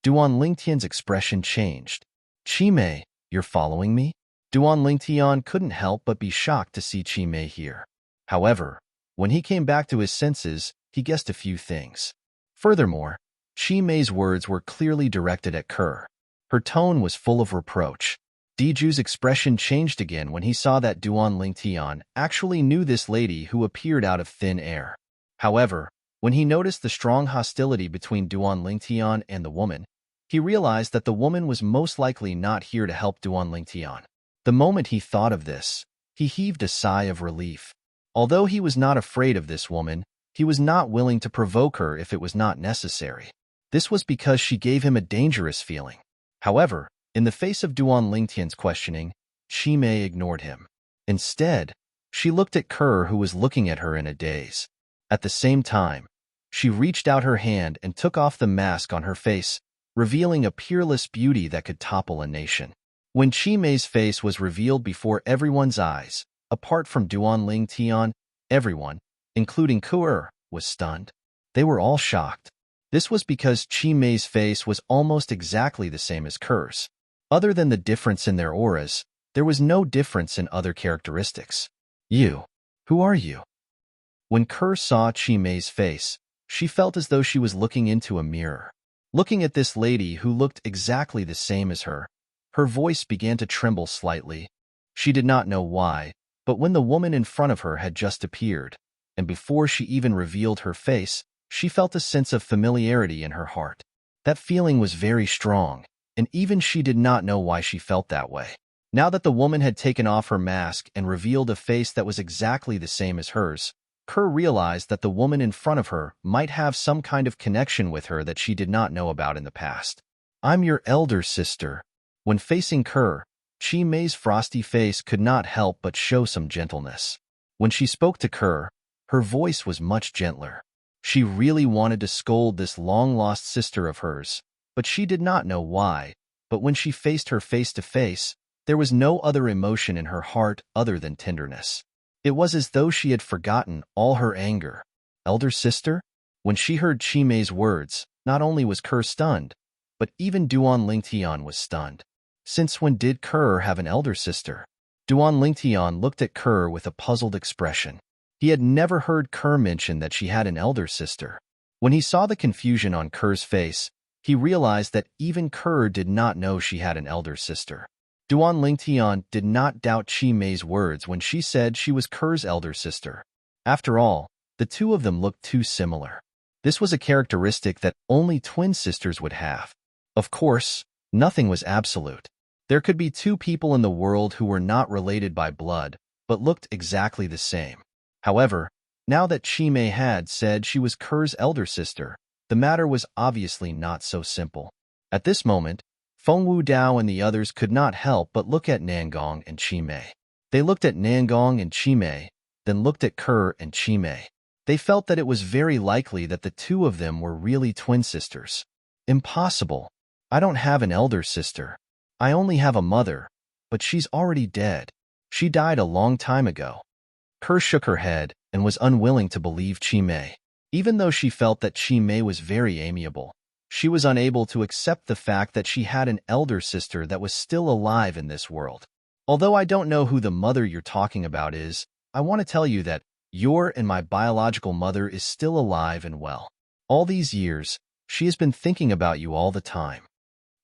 Duan Lingtian's expression changed. "Qimei, you're following me?" Duan Lingtian couldn't help but be shocked to see Qimei here. However, when he came back to his senses, he guessed a few things. Furthermore, Qimei's words were clearly directed at Kerr. Her tone was full of reproach. Diju's expression changed again when he saw that Duan Lingtian actually knew this lady who appeared out of thin air. However, when he noticed the strong hostility between Duan Lingtian and the woman, he realized that the woman was most likely not here to help Duan Lingtian. The moment he thought of this, he heaved a sigh of relief. Although he was not afraid of this woman, he was not willing to provoke her if it was not necessary. This was because she gave him a dangerous feeling. However, in the face of Duan Lingtian's questioning, Qimei ignored him. Instead, she looked at Kerr, who was looking at her in a daze. At the same time, she reached out her hand and took off the mask on her face, revealing a peerless beauty that could topple a nation. When Qimei's face was revealed before everyone's eyes, apart from Duan Lingtian, everyone, including Kerr, was stunned. They were all shocked. This was because Qimei's face was almost exactly the same as Kerr's. Other than the difference in their auras, there was no difference in other characteristics. "You. Who are you?" When Kerr saw Qimei's face, she felt as though she was looking into a mirror. Looking at this lady who looked exactly the same as her voice began to tremble slightly. She did not know why, but when the woman in front of her had just appeared, and before she even revealed her face, she felt a sense of familiarity in her heart. That feeling was very strong, and even she did not know why she felt that way. Now that the woman had taken off her mask and revealed a face that was exactly the same as hers, Kerr realized that the woman in front of her might have some kind of connection with her that she did not know about in the past. "I'm your elder sister." When facing Kerr, Qimei's frosty face could not help but show some gentleness. When she spoke to Kerr, her voice was much gentler. She really wanted to scold this long-lost sister of hers, but she did not know why. But when she faced her face to face, there was no other emotion in her heart other than tenderness. It was as though she had forgotten all her anger. "Elder sister?" When she heard Qimei's words, not only was Kerr stunned, but even Duan Lingtian was stunned. Since when did Kerr have an elder sister? Duan Lingtian looked at Kerr with a puzzled expression. He had never heard Kerr mention that she had an elder sister. When he saw the confusion on Kerr's face, he realized that even Kerr did not know she had an elder sister. Duan Lingtian did not doubt Qimei's words when she said she was Kerr's elder sister. After all, the two of them looked too similar. This was a characteristic that only twin sisters would have. Of course, nothing was absolute. There could be two people in the world who were not related by blood, but looked exactly the same. However, now that Qimei had said she was Kerr's elder sister, the matter was obviously not so simple. At this moment, Feng Wudao and the others could not help but look at Nangong and Qimei. They looked at Nangong and Qimei, then looked at Kerr and Qimei. They felt that it was very likely that the two of them were really twin sisters. "Impossible. I don't have an elder sister. I only have a mother, but she's already dead. She died a long time ago." Kerr shook her head and was unwilling to believe Qimei. Even though she felt that Qimei was very amiable, she was unable to accept the fact that she had an elder sister that was still alive in this world. "Although I don't know who the mother you're talking about is, I want to tell you that your and my biological mother is still alive and well. All these years, she has been thinking about you all the time."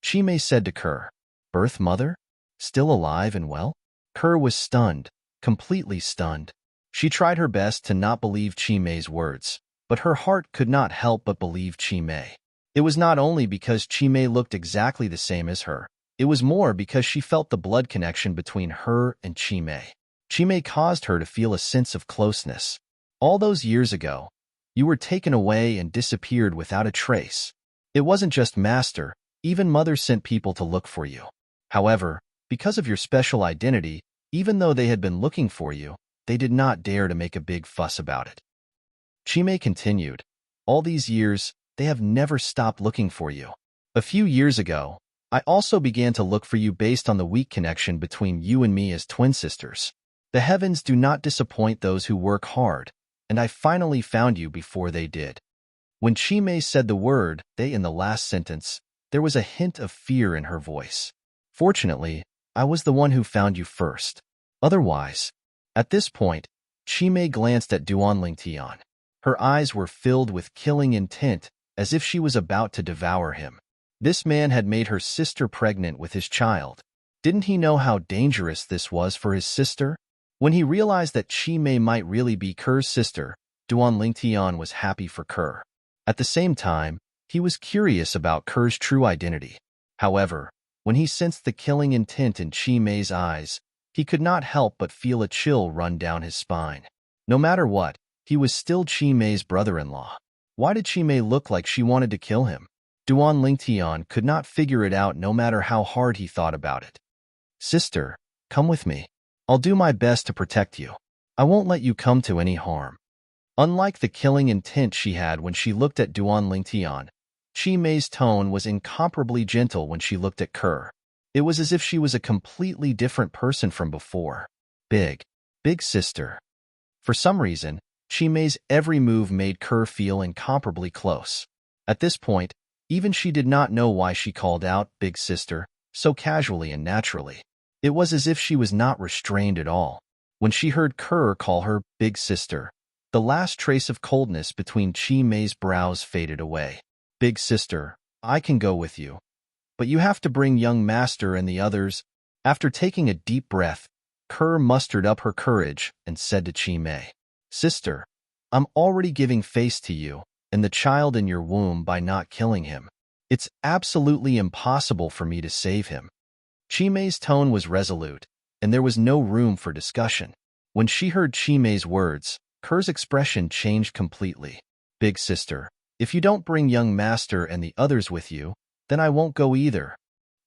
Qimei said to Kerr. "Birth mother? Still alive and well?" Kerr was stunned, completely stunned. She tried her best to not believe Qimei's words, but her heart could not help but believe Qimei. It was not only because Qimei looked exactly the same as her, it was more because she felt the blood connection between her and Qimei. Qimei caused her to feel a sense of closeness. "All those years ago, you were taken away and disappeared without a trace. It wasn't just Master, even Mother sent people to look for you. However, because of your special identity, even though they had been looking for you, they did not dare to make a big fuss about it." Qimei continued, "All these years, they have never stopped looking for you. A few years ago, I also began to look for you based on the weak connection between you and me as twin sisters. The heavens do not disappoint those who work hard, and I finally found you before they did." When Chimei said the word "they" in the last sentence, there was a hint of fear in her voice. "Fortunately, I was the one who found you first. Otherwise—" At this point, Chimei glanced at Duan Lingtian. Her eyes were filled with killing intent, as if she was about to devour him. This man had made her sister pregnant with his child. Didn't he know how dangerous this was for his sister? When he realized that Chimei might really be Ker's sister, Duan Lingtian was happy for Ker. At the same time, he was curious about Ker's true identity. However, when he sensed the killing intent in Chimei's eyes, he could not help but feel a chill run down his spine. No matter what, he was still Chimei's brother-in-law. Why did Chimei look like she wanted to kill him? Duan Lingtian could not figure it out no matter how hard he thought about it. "Sister, come with me. I'll do my best to protect you. I won't let you come to any harm." Unlike the killing intent she had when she looked at Duan Lingtian, Chimei's tone was incomparably gentle when she looked at Ker. It was as if she was a completely different person from before. Big sister. For some reason, Chimei's every move made Ker feel incomparably close. At this point, even she did not know why she called out "big sister" so casually and naturally. It was as if she was not restrained at all. When she heard Ker call her "big sister," the last trace of coldness between Chimei's brows faded away. "Big sister, I can go with you. But you have to bring young master and the others." After taking a deep breath, Ker mustered up her courage and said to Chimei, "Sister, I'm already giving face to you and the child in your womb by not killing him. It's absolutely impossible for me to save him." Chimei's tone was resolute, and there was no room for discussion. When she heard Chimei's words, Ker's expression changed completely. "Big sister, if you don't bring young master and the others with you, then I won't go either."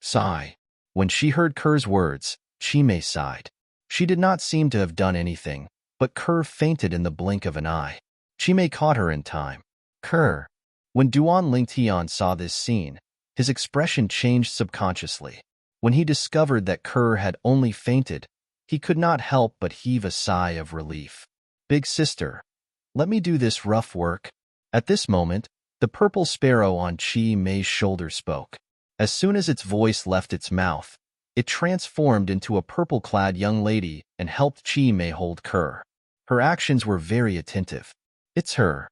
Sigh. When she heard Ker's words, Chimei sighed. She did not seem to have done anything, but Ker fainted in the blink of an eye. Chimei caught her in time. "Ker." When Duan Lingtian saw this scene, his expression changed subconsciously. When he discovered that Ker had only fainted, he could not help but heave a sigh of relief. "Big sister, let me do this rough work." At this moment, the purple sparrow on Chimei's shoulder spoke. As soon as its voice left its mouth, it transformed into a purple-clad young lady and helped Chimei hold Ker. Her actions were very attentive. "It's her."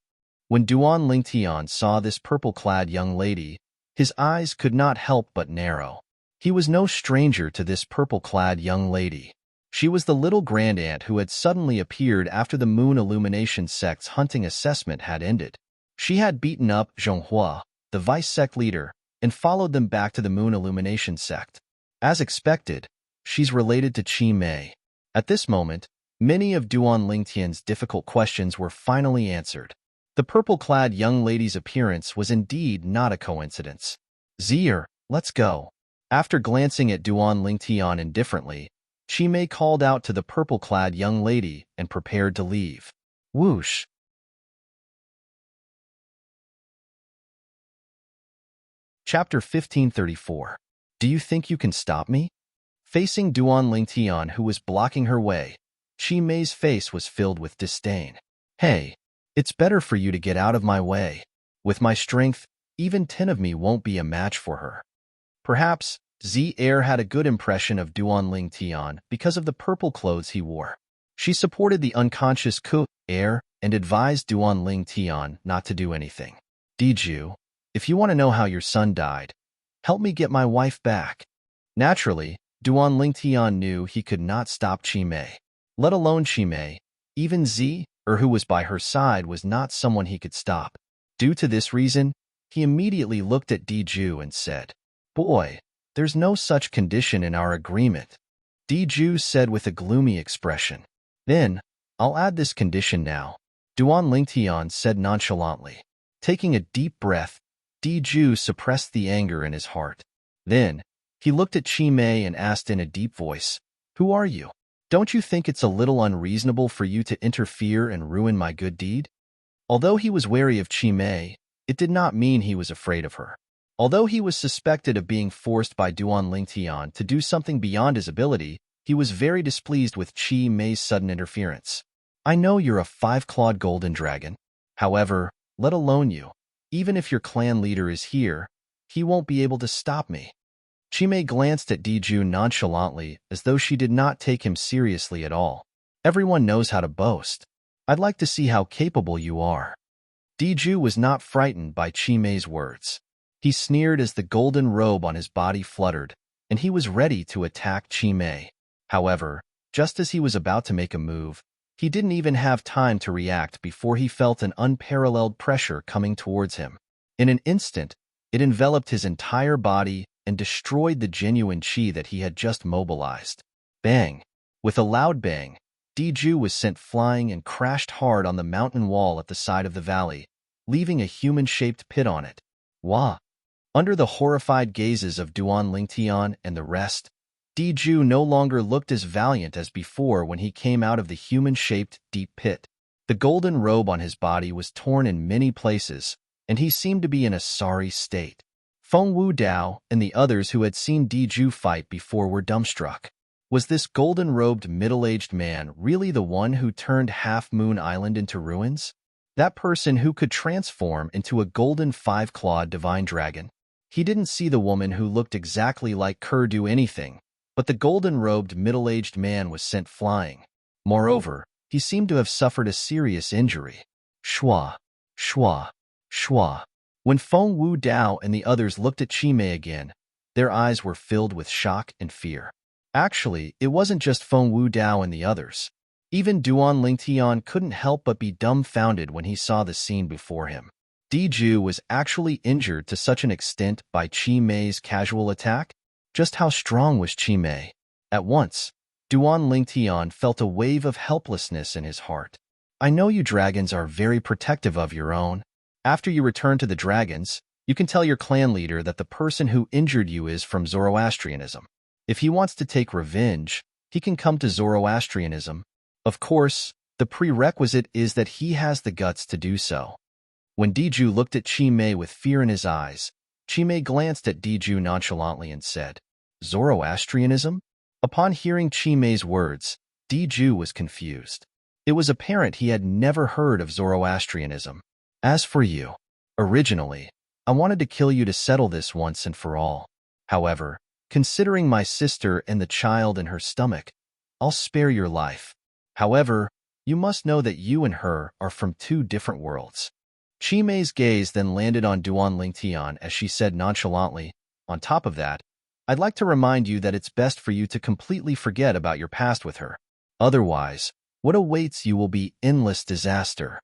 When Duan Lingtian saw this purple-clad young lady, his eyes could not help but narrow. He was no stranger to this purple-clad young lady. She was the little grand-aunt who had suddenly appeared after the Moon Illumination sect's hunting assessment had ended. She had beaten up Zhonghua, the vice-sect leader, and followed them back to the Moon Illumination sect. As expected, she's related to Chimei. At this moment, many of Duan Lingtian's difficult questions were finally answered. The purple-clad young lady's appearance was indeed not a coincidence. "Zier, let's go." After glancing at Duan Lingtian indifferently, Chimei called out to the purple-clad young lady and prepared to leave. Whoosh! Chapter 1534. Do you think you can stop me? Facing Duan Lingtian, who was blocking her way, Chimei's face was filled with disdain. "Hey, it's better for you to get out of my way. With my strength, even 10 of me won't be a match for her." Perhaps Zier had a good impression of Duan Lingtian because of the purple clothes he wore. She supported the unconscious Air and advised Duan Lingtian not to do anything. "Diju, if you want to know how your son died, help me get my wife back." Naturally, Duan Lingtian knew he could not stop Chimei. Let alone Chimei, even Zier, who was by her side, was not someone he could stop. Due to this reason, he immediately looked at Diju and said, "Boy, there's no such condition in our agreement." Diju said with a gloomy expression. "Then, I'll add this condition now," Duan Lingtian said nonchalantly. Taking a deep breath, Diju suppressed the anger in his heart. Then, he looked at Chimei and asked in a deep voice, "Who are you? Don't you think it's a little unreasonable for you to interfere and ruin my good deed?" Although he was wary of Chimei, it did not mean he was afraid of her. Although he was suspected of being forced by Duan Lingtian to do something beyond his ability, he was very displeased with Chi Mei's sudden interference. I know you're a five-clawed golden dragon. However, let alone you. Even if your clan leader is here, he won't be able to stop me. Chi Mei glanced at Diju nonchalantly as though she did not take him seriously at all. Everyone knows how to boast. I'd like to see how capable you are. Diju was not frightened by Chi Mei's words. He sneered as the golden robe on his body fluttered, and he was ready to attack Chi Mei. However, just as he was about to make a move, he didn't even have time to react before he felt an unparalleled pressure coming towards him. In an instant, it enveloped his entire body and destroyed the genuine chi that he had just mobilized. Bang! With a loud bang, Diju was sent flying and crashed hard on the mountain wall at the side of the valley, leaving a human-shaped pit on it. Wah! Under the horrified gazes of Duan Lingtian and the rest, Diju no longer looked as valiant as before when he came out of the human-shaped deep pit. The golden robe on his body was torn in many places, and he seemed to be in a sorry state. Feng Wu Dao and the others who had seen Diju fight before were dumbstruck. Was this golden-robed middle-aged man really the one who turned Half Moon Island into ruins? That person who could transform into a golden five-clawed divine dragon? He didn't see the woman who looked exactly like Kerr do anything, but the golden-robed middle-aged man was sent flying. Moreover, he seemed to have suffered a serious injury. Shua, shua, shua. When Feng Wu Dao and the others looked at Chi Mei again, their eyes were filled with shock and fear. Actually, it wasn't just Feng Wu Dao and the others. Even Duan Lingtian couldn't help but be dumbfounded when he saw the scene before him. Diju was actually injured to such an extent by Chi Mei's casual attack? Just how strong was Chi Mei? At once, Duan Lingtian felt a wave of helplessness in his heart. I know you dragons are very protective of your own. After you return to the dragons, you can tell your clan leader that the person who injured you is from Zoroastrianism. If he wants to take revenge, he can come to Zoroastrianism. Of course, the prerequisite is that he has the guts to do so. When Diju looked at Chi Mei with fear in his eyes, Chi Mei glanced at Diju nonchalantly and said, Zoroastrianism? Upon hearing Chi Mei's words, Diju was confused. It was apparent he had never heard of Zoroastrianism. As for you, originally, I wanted to kill you to settle this once and for all. However, considering my sister and the child in her stomach, I'll spare your life. However, you must know that you and her are from two different worlds. Chi Mei's gaze then landed on Duan Lingtian as she said nonchalantly, on top of that, I'd like to remind you that it's best for you to completely forget about your past with her. Otherwise, what awaits you will be endless disaster.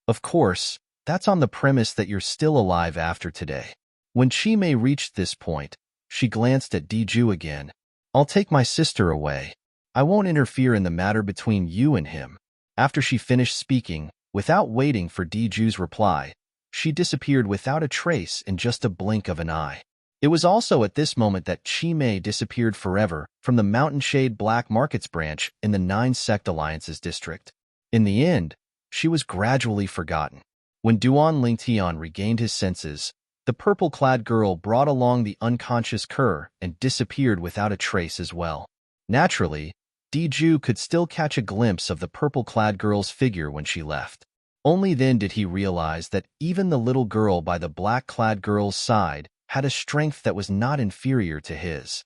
Of course, that's on the premise that you're still alive after today. When Chi Mei reached this point, she glanced at Diju again. I'll take my sister away. I won't interfere in the matter between you and him. After she finished speaking, without waiting for Diju's reply, she disappeared without a trace in just a blink of an eye. It was also at this moment that Chi Mei disappeared forever from the Mountain Shade Black Markets branch in the 9 Sect Alliances district. In the end, she was gradually forgotten. When Duan Lingtian regained his senses, the purple-clad girl brought along the unconscious Kerr and disappeared without a trace as well. Naturally, Diju could still catch a glimpse of the purple-clad girl's figure when she left. Only then did he realize that even the little girl by the black-clad girl's side had a strength that was not inferior to his.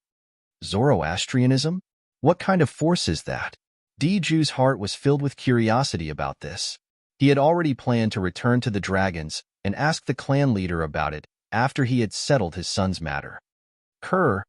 Zoroastrianism? What kind of force is that? Diju's heart was filled with curiosity about this. He had already planned to return to the dragons and ask the clan leader about it after he had settled his son's matter. Kerr,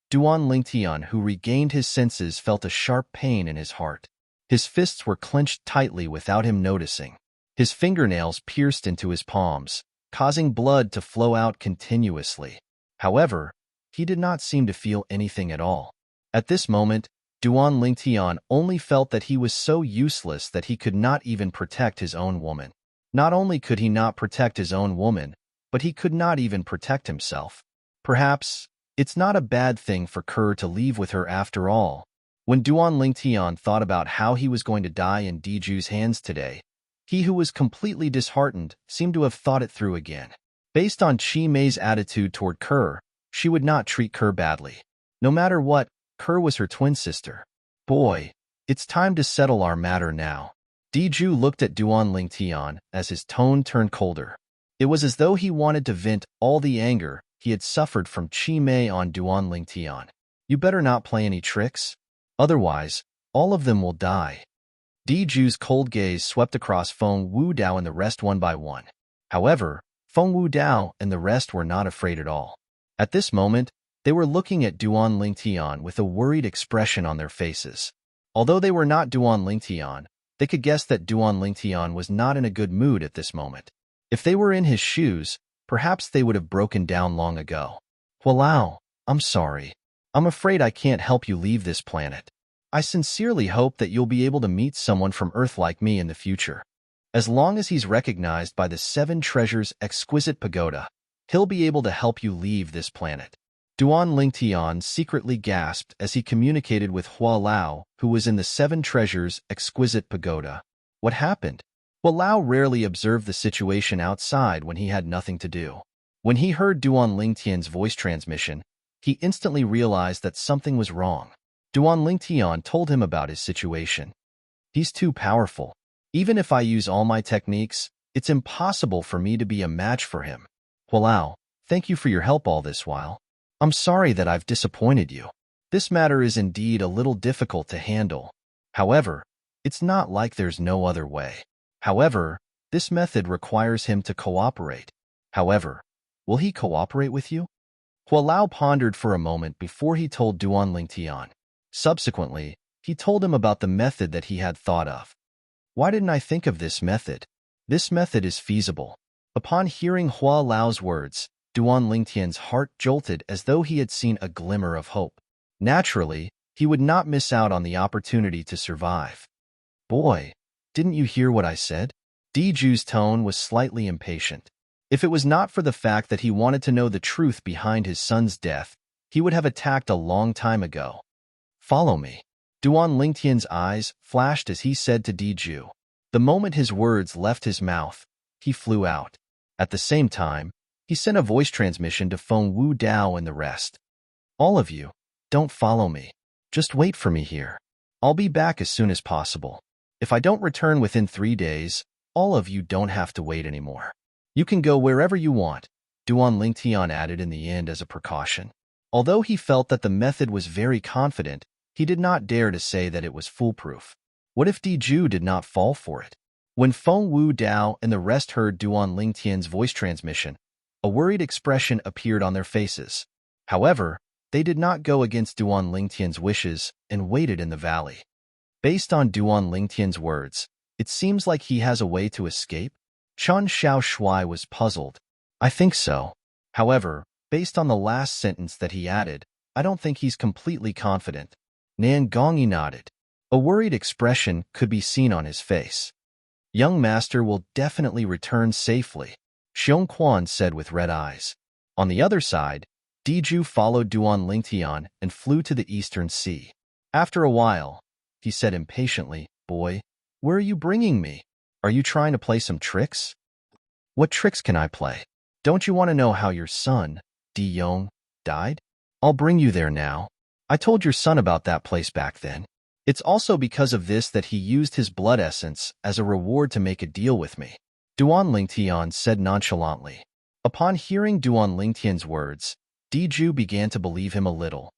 Duan Lingtian, who regained his senses, felt a sharp pain in his heart. His fists were clenched tightly without him noticing. His fingernails pierced into his palms, causing blood to flow out continuously. However, he did not seem to feel anything at all. At this moment, Duan Lingtian only felt that he was so useless that he could not even protect his own woman. Not only could he not protect his own woman, but he could not even protect himself. Perhaps, it's not a bad thing for Kerr to leave with her after all. When Duan Lingtian thought about how he was going to die in Diju's hands today, He who was completely disheartened seemed to have thought it through again. Based on Chi Mei's attitude toward Kerr, she would not treat Kerr badly. No matter what, Kerr was her twin sister. Boy, it's time to settle our matter now. Diju looked at Duan Lingtian as his tone turned colder. It was as though he wanted to vent all the anger he had suffered from Chi Mei on Duan Lingtian. You better not play any tricks. Otherwise, all of them will die. Diju's cold gaze swept across Feng Wudao and the rest one by one. However, Feng Wudao and the rest were not afraid at all. At this moment, they were looking at Duan Lingtian with a worried expression on their faces. Although they were not Duan Lingtian, they could guess that Duan Lingtian was not in a good mood at this moment. If they were in his shoes, perhaps they would have broken down long ago. Walao, I'm sorry. I'm afraid I can't help you leave this planet. I sincerely hope that you'll be able to meet someone from Earth like me in the future. As long as he's recognized by the Seven Treasures' exquisite pagoda, he'll be able to help you leave this planet. Duan Lingtian secretly gasped as he communicated with Hua Lao, who was in the Seven Treasures' exquisite pagoda. What happened? Hua Lao rarely observed the situation outside when he had nothing to do. When he heard Duan Lingtian's voice transmission, he instantly realized that something was wrong. Duan Lingtian told him about his situation. He's too powerful. Even if I use all my techniques, it's impossible for me to be a match for him. Hua Lao, thank you for your help all this while. I'm sorry that I've disappointed you. This matter is indeed a little difficult to handle. However, it's not like there's no other way. However, this method requires him to cooperate. However, will he cooperate with you? Hua Lao pondered for a moment before he told Duan Lingtian. Subsequently, he told him about the method that he had thought of. Why didn't I think of this method? This method is feasible. Upon hearing Hua Lao's words, Duan Lingtian's heart jolted as though he had seen a glimmer of hope. Naturally, he would not miss out on the opportunity to survive. Boy, didn't you hear what I said? Diju's tone was slightly impatient. If it was not for the fact that he wanted to know the truth behind his son's death, he would have attacked a long time ago. Follow me. Duan Lingtian's eyes flashed as he said to Diju. The moment his words left his mouth, he flew out. At the same time, he sent a voice transmission to Feng Wudao and the rest. All of you, don't follow me. Just wait for me here. I'll be back as soon as possible. If I don't return within 3 days, all of you don't have to wait anymore. You can go wherever you want, Duan Lingtian added in the end as a precaution. Although he felt that the method was very confident, he did not dare to say that it was foolproof. What if Diju did not fall for it? When Feng Wudao and the rest heard Duan Lingtian's voice transmission, a worried expression appeared on their faces. However, they did not go against Duan Lingtian's wishes and waited in the valley. Based on Duan Lingtian's words, it seems like he has a way to escape. Chen Xiaoshui was puzzled. I think so. However, based on the last sentence that he added, I don't think he's completely confident. Nan Gongyi nodded. A worried expression could be seen on his face. Young master will definitely return safely, Xiong Quan said with red eyes. On the other side, Diju followed Duan Lingtian and flew to the eastern sea. After a while, he said impatiently, Boy, where are you bringing me? Are you trying to play some tricks? What tricks can I play? Don't you want to know how your son, Di Yong, died? I'll bring you there now. I told your son about that place back then. It's also because of this that he used his blood essence as a reward to make a deal with me, Duan Lingtian said nonchalantly. Upon hearing Duan Lingtian's words, Diju began to believe him a little.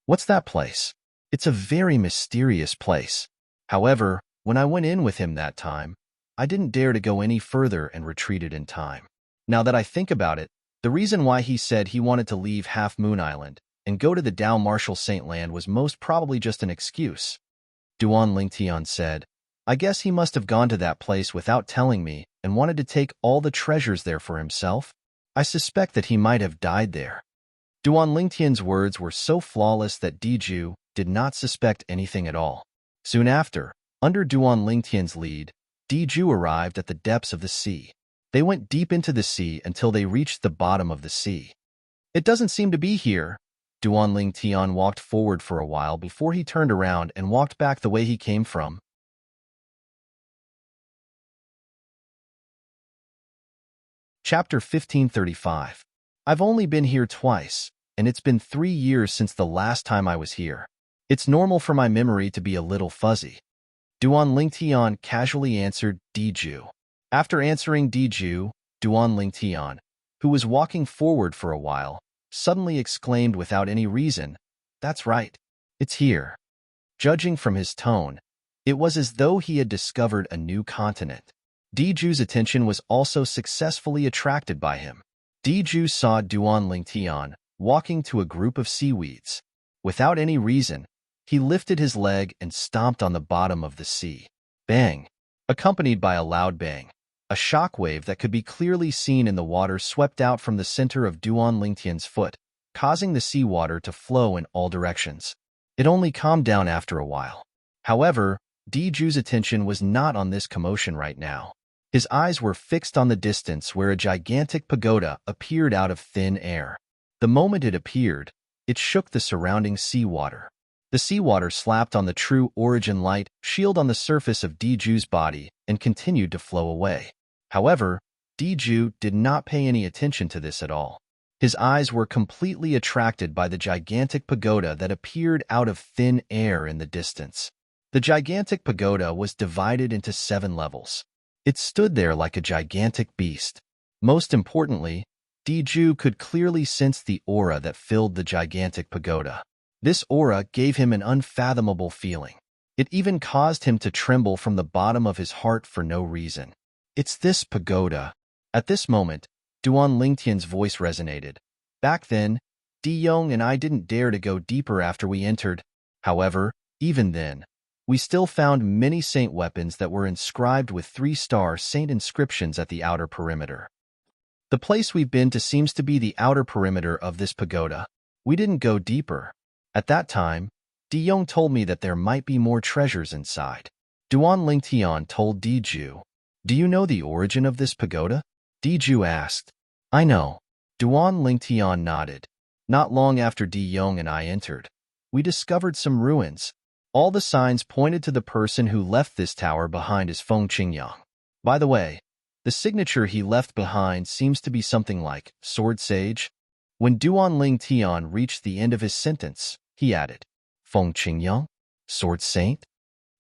What's that place? It's a very mysterious place. However, when I went in with him that time, I didn't dare to go any further and retreated in time. Now that I think about it, the reason why he said he wanted to leave Half Moon Island and go to the Dao Marshal Saint Land was most probably just an excuse. Duan Lingtian said, I guess he must have gone to that place without telling me and wanted to take all the treasures there for himself. I suspect that he might have died there. Duan Lingtian's words were so flawless that Diju did not suspect anything at all. Soon after, under Duan Lingtian's lead, Diju arrived at the depths of the sea. They went deep into the sea until they reached the bottom of the sea. It doesn't seem to be here. Duan Lingtian walked forward for a while before he turned around and walked back the way he came from. Chapter 1535. I've only been here twice, and it's been 3 years since the last time I was here. It's normal for my memory to be a little fuzzy. Duan Lingtian casually answered Diju. After answering Diju, Duan Lingtian, who was walking forward for a while, suddenly exclaimed without any reason, "That's right. It's here." Judging from his tone, it was as though he had discovered a new continent. Diju's attention was also successfully attracted by him. Diju saw Duan Lingtian walking to a group of seaweeds. Without any reason, he lifted his leg and stomped on the bottom of the sea. Bang! Accompanied by a loud bang, a shockwave that could be clearly seen in the water swept out from the center of Duan Lingtian's foot, causing the seawater to flow in all directions. It only calmed down after a while. However, Diju's attention was not on this commotion right now. His eyes were fixed on the distance where a gigantic pagoda appeared out of thin air. The moment it appeared, it shook the surrounding seawater. The seawater slapped on the true origin light shield on the surface of Diju's body and continued to flow away. However, Diju did not pay any attention to this at all. His eyes were completely attracted by the gigantic pagoda that appeared out of thin air in the distance. The gigantic pagoda was divided into 7 levels. It stood there like a gigantic beast. Most importantly, Diju could clearly sense the aura that filled the gigantic pagoda. This aura gave him an unfathomable feeling. It even caused him to tremble from the bottom of his heart for no reason. "It's this pagoda." At this moment, Duan Lingtian's voice resonated. "Back then, Di Yong and I didn't dare to go deeper after we entered. However, even then, we still found many saint weapons that were inscribed with 3-star saint inscriptions at the outer perimeter. The place we've been to seems to be the outer perimeter of this pagoda. We didn't go deeper. At that time, Di Yong told me that there might be more treasures inside." Duan Lingtian told Diju, "Do you know the origin of this pagoda?" Diju asked. "I know." Duan Lingtian nodded. "Not long after Di Yong and I entered, we discovered some ruins. All the signs pointed to the person who left this tower behind as Feng Qingyang. By the way, the signature he left behind seems to be something like Sword Sage." When Duan Lingtian reached the end of his sentence, he added, "Feng Qingyang? Sword Saint?"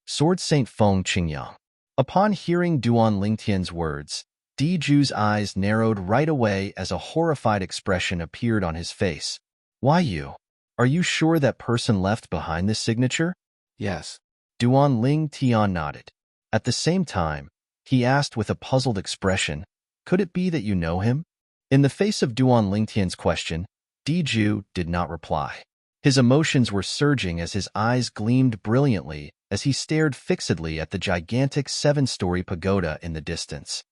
"Sword Saint Feng Qingyang." Upon hearing Duan Lingtian's words, Diju's eyes narrowed right away as a horrified expression appeared on his face. "Why you? Are you sure that person left behind this signature?" Yes. Duan Lingtian nodded. At the same time, he asked with a puzzled expression, "Could it be that you know him?" In the face of Duan Lingtian's question, Diju did not reply. His emotions were surging as his eyes gleamed brilliantly as he stared fixedly at the gigantic 7-story pagoda in the distance.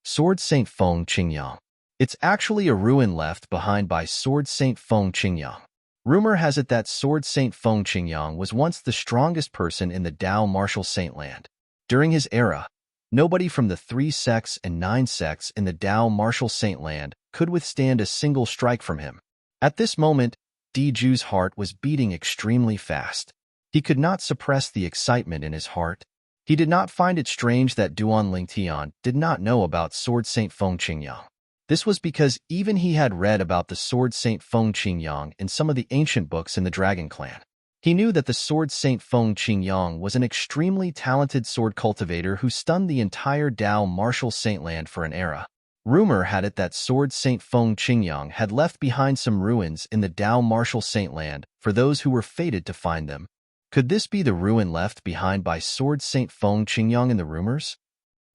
Sword Saint Feng Qingyang. It's actually a ruin left behind by Sword Saint Feng Qingyang. Rumor has it that Sword Saint Feng Qingyang was once the strongest person in the Dao martial saintland. During his era, nobody from the 3 sects and 9 sects in the Dao martial saintland could withstand a single strike from him. At this moment, Diju's heart was beating extremely fast. He could not suppress the excitement in his heart. He did not find it strange that Duan Lingtian did not know about Sword Saint Feng Qingyang. This was because even he had read about the Sword Saint Feng Qingyang in some of the ancient books in the Dragon Clan. He knew that the Sword Saint Feng Qingyang was an extremely talented sword cultivator who stunned the entire Dao martial saintland for an era. Rumor had it that Sword Saint Feng Qingyang had left behind some ruins in the Dao martial saintland for those who were fated to find them. Could this be the ruin left behind by Sword Saint Feng Qingyang in the rumors?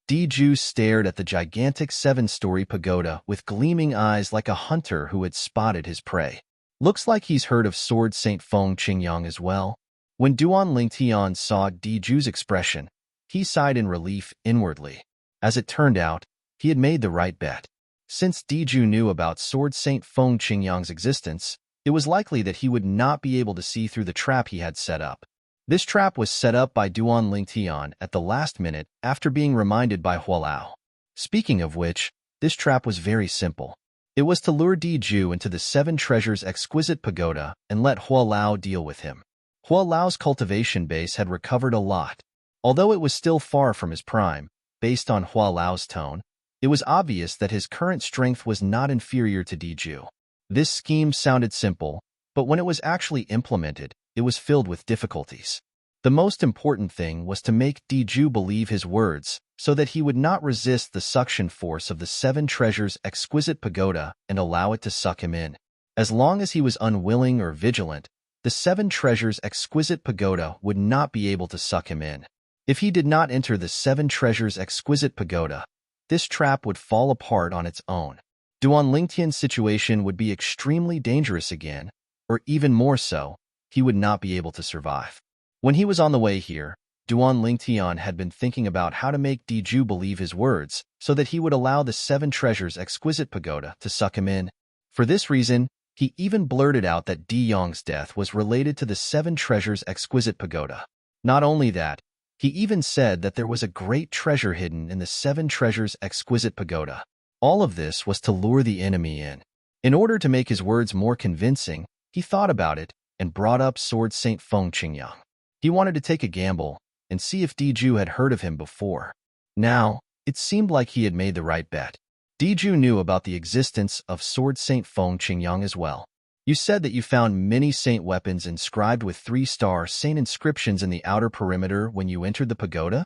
Diju stared at the gigantic 7-story pagoda with gleaming eyes like a hunter who had spotted his prey. Looks like he's heard of Sword Saint Feng Qingyang as well. When Duan Lingtian saw Diju's expression, he sighed in relief inwardly. As it turned out, he had made the right bet. Since Diju knew about Sword Saint Feng Qingyang's existence, it was likely that he would not be able to see through the trap he had set up. This trap was set up by Duan Lingtian at the last minute after being reminded by Hualao. Speaking of which, this trap was very simple. It was to lure Diju into the 7 Treasures exquisite pagoda and let Hualao deal with him. Hualao's cultivation base had recovered a lot. Although it was still far from his prime, based on Hualao's tone, It was obvious that his current strength was not inferior to Diju. This scheme sounded simple, but when it was actually implemented, it was filled with difficulties. The most important thing was to make Diju believe his words so that he would not resist the suction force of the seven treasures' exquisite pagoda and allow it to suck him in. As long as he was unwilling or vigilant, the seven treasures' exquisite pagoda would not be able to suck him in. If he did not enter the seven treasures' exquisite pagoda, this trap would fall apart on its own. Duan Lingtian's situation would be extremely dangerous again, or even more so, he would not be able to survive. When he was on the way here, Duan Lingtian had been thinking about how to make Diju believe his words so that he would allow the seven treasures' exquisite pagoda to suck him in. For this reason, he even blurted out that Di Yong's death was related to the seven treasures' exquisite pagoda. Not only that, he even said that there was a great treasure hidden in the seven treasures' exquisite pagoda. All of this was to lure the enemy in. In order to make his words more convincing, he thought about it and brought up Sword Saint Feng Qingyang. He wanted to take a gamble and see if Diju had heard of him before. Now, it seemed like he had made the right bet. Diju knew about the existence of Sword Saint Feng Qingyang as well. You said that you found many saint weapons inscribed with 3-star saint inscriptions in the outer perimeter when you entered the pagoda?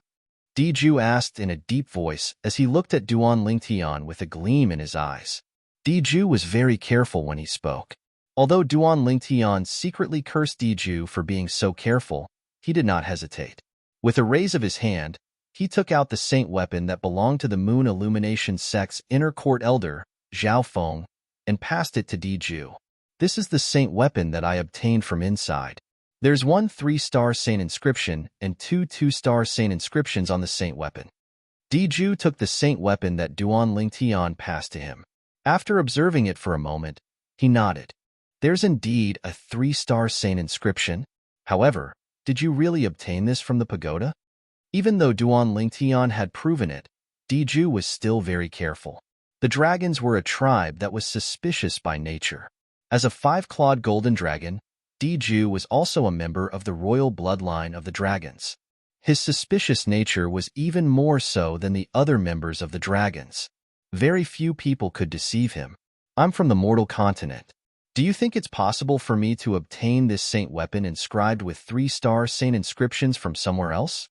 Diju asked in a deep voice as he looked at Duan Lingtian with a gleam in his eyes. Diju was very careful when he spoke. Although Duan Lingtian secretly cursed Diju for being so careful, he did not hesitate. With a raise of his hand, he took out the saint weapon that belonged to the Moon Illumination sect's inner court elder, Zhao Feng, and passed it to Diju. This is the saint weapon that I obtained from inside. There's one 3-star saint inscription and two 2-star saint inscriptions on the saint weapon. Diju took the saint weapon that Duan Lingtian passed to him. After observing it for a moment, he nodded. There's indeed a 3-star saint inscription. However, did you really obtain this from the pagoda? Even though Duan Lingtian had proven it, Diju was still very careful. The dragons were a tribe that was suspicious by nature. As a 5-clawed golden dragon, Diju was also a member of the royal bloodline of the dragons. His suspicious nature was even more so than the other members of the dragons. Very few people could deceive him. I'm from the mortal continent. Do you think it's possible for me to obtain this saint weapon inscribed with 3-star saint inscriptions from somewhere else?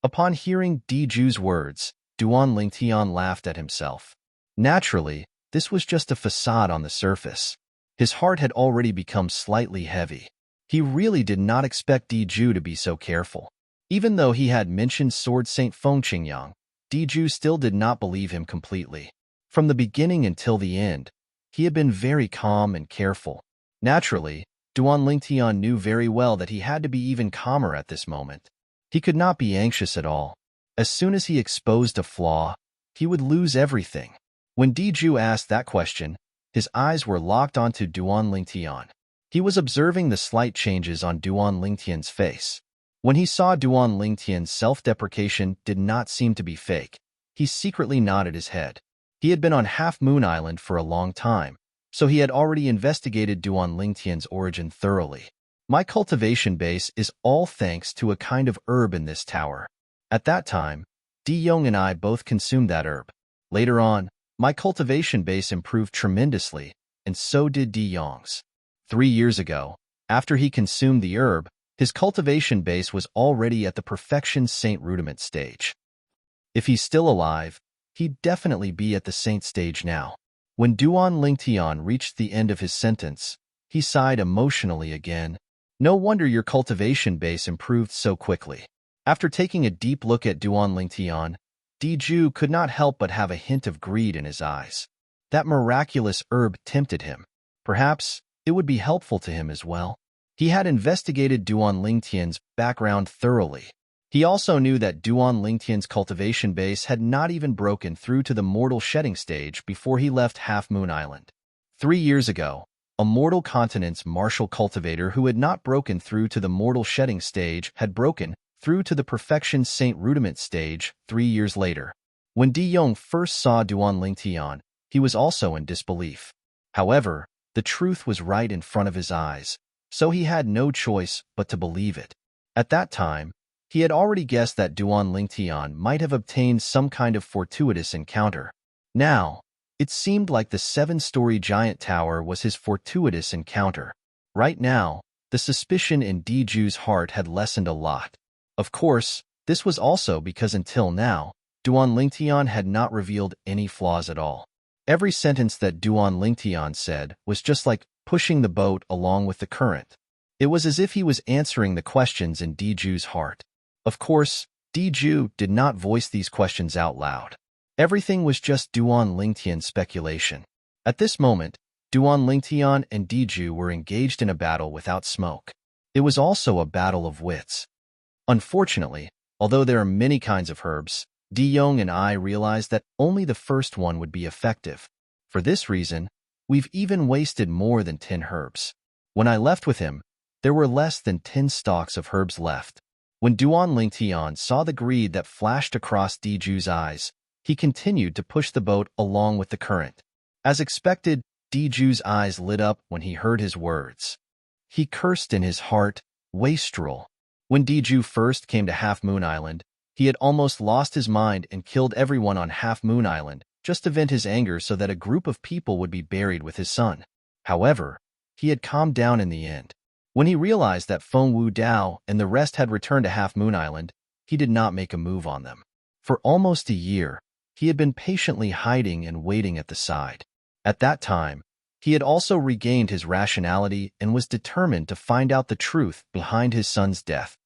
Upon hearing Diju's words, Duan Lingtian laughed at himself. Naturally, this was just a facade on the surface. His heart had already become slightly heavy. He really did not expect Diju to be so careful. Even though he had mentioned Sword Saint Feng Qingyang, Diju still did not believe him completely. From the beginning until the end, he had been very calm and careful. Naturally, Duan Lingtian knew very well that he had to be even calmer at this moment. He could not be anxious at all. As soon as he exposed a flaw, he would lose everything. When Diju asked that question, his eyes were locked onto Duan Lingtian. He was observing the slight changes on Duan Lingtian's face. When he saw Duan Lingtian's self-deprecation did not seem to be fake, he secretly nodded his head. He had been on Half Moon Island for a long time, so he had already investigated Duan Lingtian's origin thoroughly. My cultivation base is all thanks to a kind of herb in this tower. At that time, Di Yong and I both consumed that herb. Later on, my cultivation base improved tremendously, and so did Di Yong's. 3 years ago, after he consumed the herb, his cultivation base was already at the perfection saint rudiment stage. If he's still alive, he'd definitely be at the saint stage now. When Duan Lingtian reached the end of his sentence, he sighed emotionally again. No wonder your cultivation base improved so quickly. After taking a deep look at Duan Lingtian, Diju could not help but have a hint of greed in his eyes. That miraculous herb tempted him. Perhaps it would be helpful to him as well. He had investigated Duan Lingtian's background thoroughly. He also knew that Duan Lingtian's cultivation base had not even broken through to the mortal shedding stage before he left Half Moon Island. 3 years ago, a mortal continent's martial cultivator who had not broken through to the mortal shedding stage had broken through to the perfection saint rudiment stage 3 years later. When Di Yong first saw Duan Lingtian, he was also in disbelief. However, the truth was right in front of his eyes, so he had no choice but to believe it. At that time, he had already guessed that Duan Lingtian might have obtained some kind of fortuitous encounter. Now, it seemed like the 7-story giant tower was his fortuitous encounter. Right now, the suspicion in Diju's heart had lessened a lot. Of course, this was also because until now, Duan Lingtian had not revealed any flaws at all. Every sentence that Duan Lingtian said was just like pushing the boat along with the current. It was as if he was answering the questions in Diju's heart. Of course, Diju did not voice these questions out loud. Everything was just Duan Lingtian's speculation. At this moment, Duan Lingtian and Diju were engaged in a battle without smoke. It was also a battle of wits. Unfortunately, although there are many kinds of herbs, Di Yong and I realized that only the first one would be effective. For this reason, we've even wasted more than 10 herbs. When I left with him, there were less than 10 stalks of herbs left. When Duan Lingtian saw the greed that flashed across Diju's eyes, he continued to push the boat along with the current. As expected, Diju's eyes lit up when he heard his words. He cursed in his heart, wastrel. When Diju first came to Half Moon Island, he had almost lost his mind and killed everyone on Half Moon Island just to vent his anger so that a group of people would be buried with his son. However, he had calmed down in the end. When he realized that Feng Wu Dao and the rest had returned to Half Moon Island, he did not make a move on them. For almost a year, he had been patiently hiding and waiting at the side. At that time, he had also regained his rationality and was determined to find out the truth behind his son's death.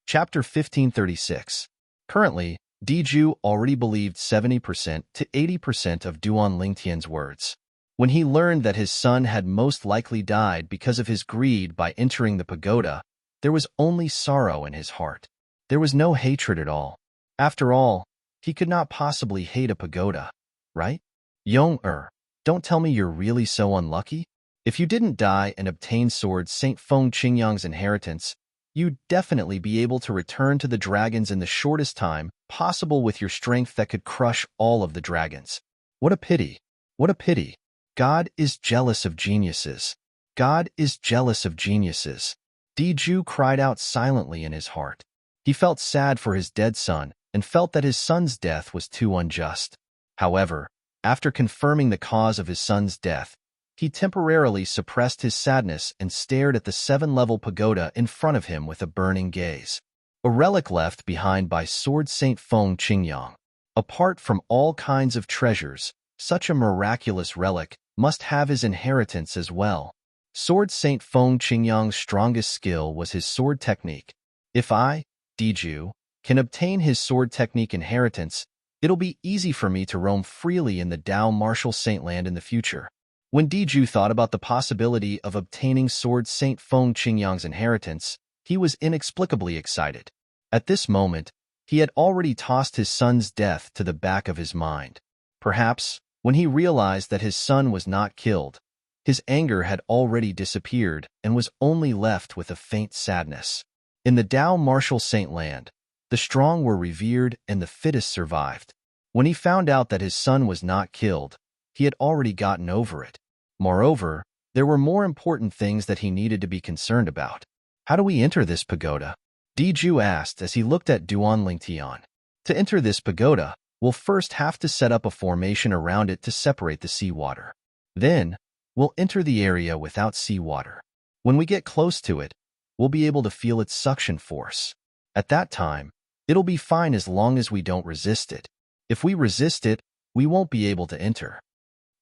Chapter 1536. Currently, Diju already believed 70% to 80% of Duan Lingtian's words. When he learned that his son had most likely died because of his greed by entering the pagoda, there was only sorrow in his heart. There was no hatred at all. After all, he could not possibly hate a pagoda, right? Yong-er, don't tell me you're really so unlucky? If you didn't die and obtain Sword Saint Feng Qingyang's inheritance, you'd definitely be able to return to the dragons in the shortest time possible with your strength that could crush all of the dragons. What a pity. What a pity. God is jealous of geniuses. God is jealous of geniuses. Diju cried out silently in his heart. He felt sad for his dead son and felt that his son's death was too unjust. However, after confirming the cause of his son's death, he temporarily suppressed his sadness and stared at the 7-level pagoda in front of him with a burning gaze. A relic left behind by Sword Saint Feng Qingyang. Apart from all kinds of treasures, such a miraculous relic must have his inheritance as well. Sword Saint Feng Qingyang's strongest skill was his sword technique. If I, Diju, can obtain his sword technique inheritance, it'll be easy for me to roam freely in the Dao Martial Saint Land in the future. When Diju thought about the possibility of obtaining Sword Saint Feng Qingyang's inheritance, he was inexplicably excited. At this moment, he had already tossed his son's death to the back of his mind. Perhaps, when he realized that his son was not killed, his anger had already disappeared and was only left with a faint sadness. In the Dao Martial Saint Land, the strong were revered and the fittest survived. When he found out that his son was not killed, he had already gotten over it. Moreover, there were more important things that he needed to be concerned about. How do we enter this pagoda? Diju asked as he looked at Duan Lingtian. To enter this pagoda, we'll first have to set up a formation around it to separate the seawater. Then, we'll enter the area without seawater. When we get close to it, we'll be able to feel its suction force. At that time, it'll be fine as long as we don't resist it. If we resist it, we won't be able to enter.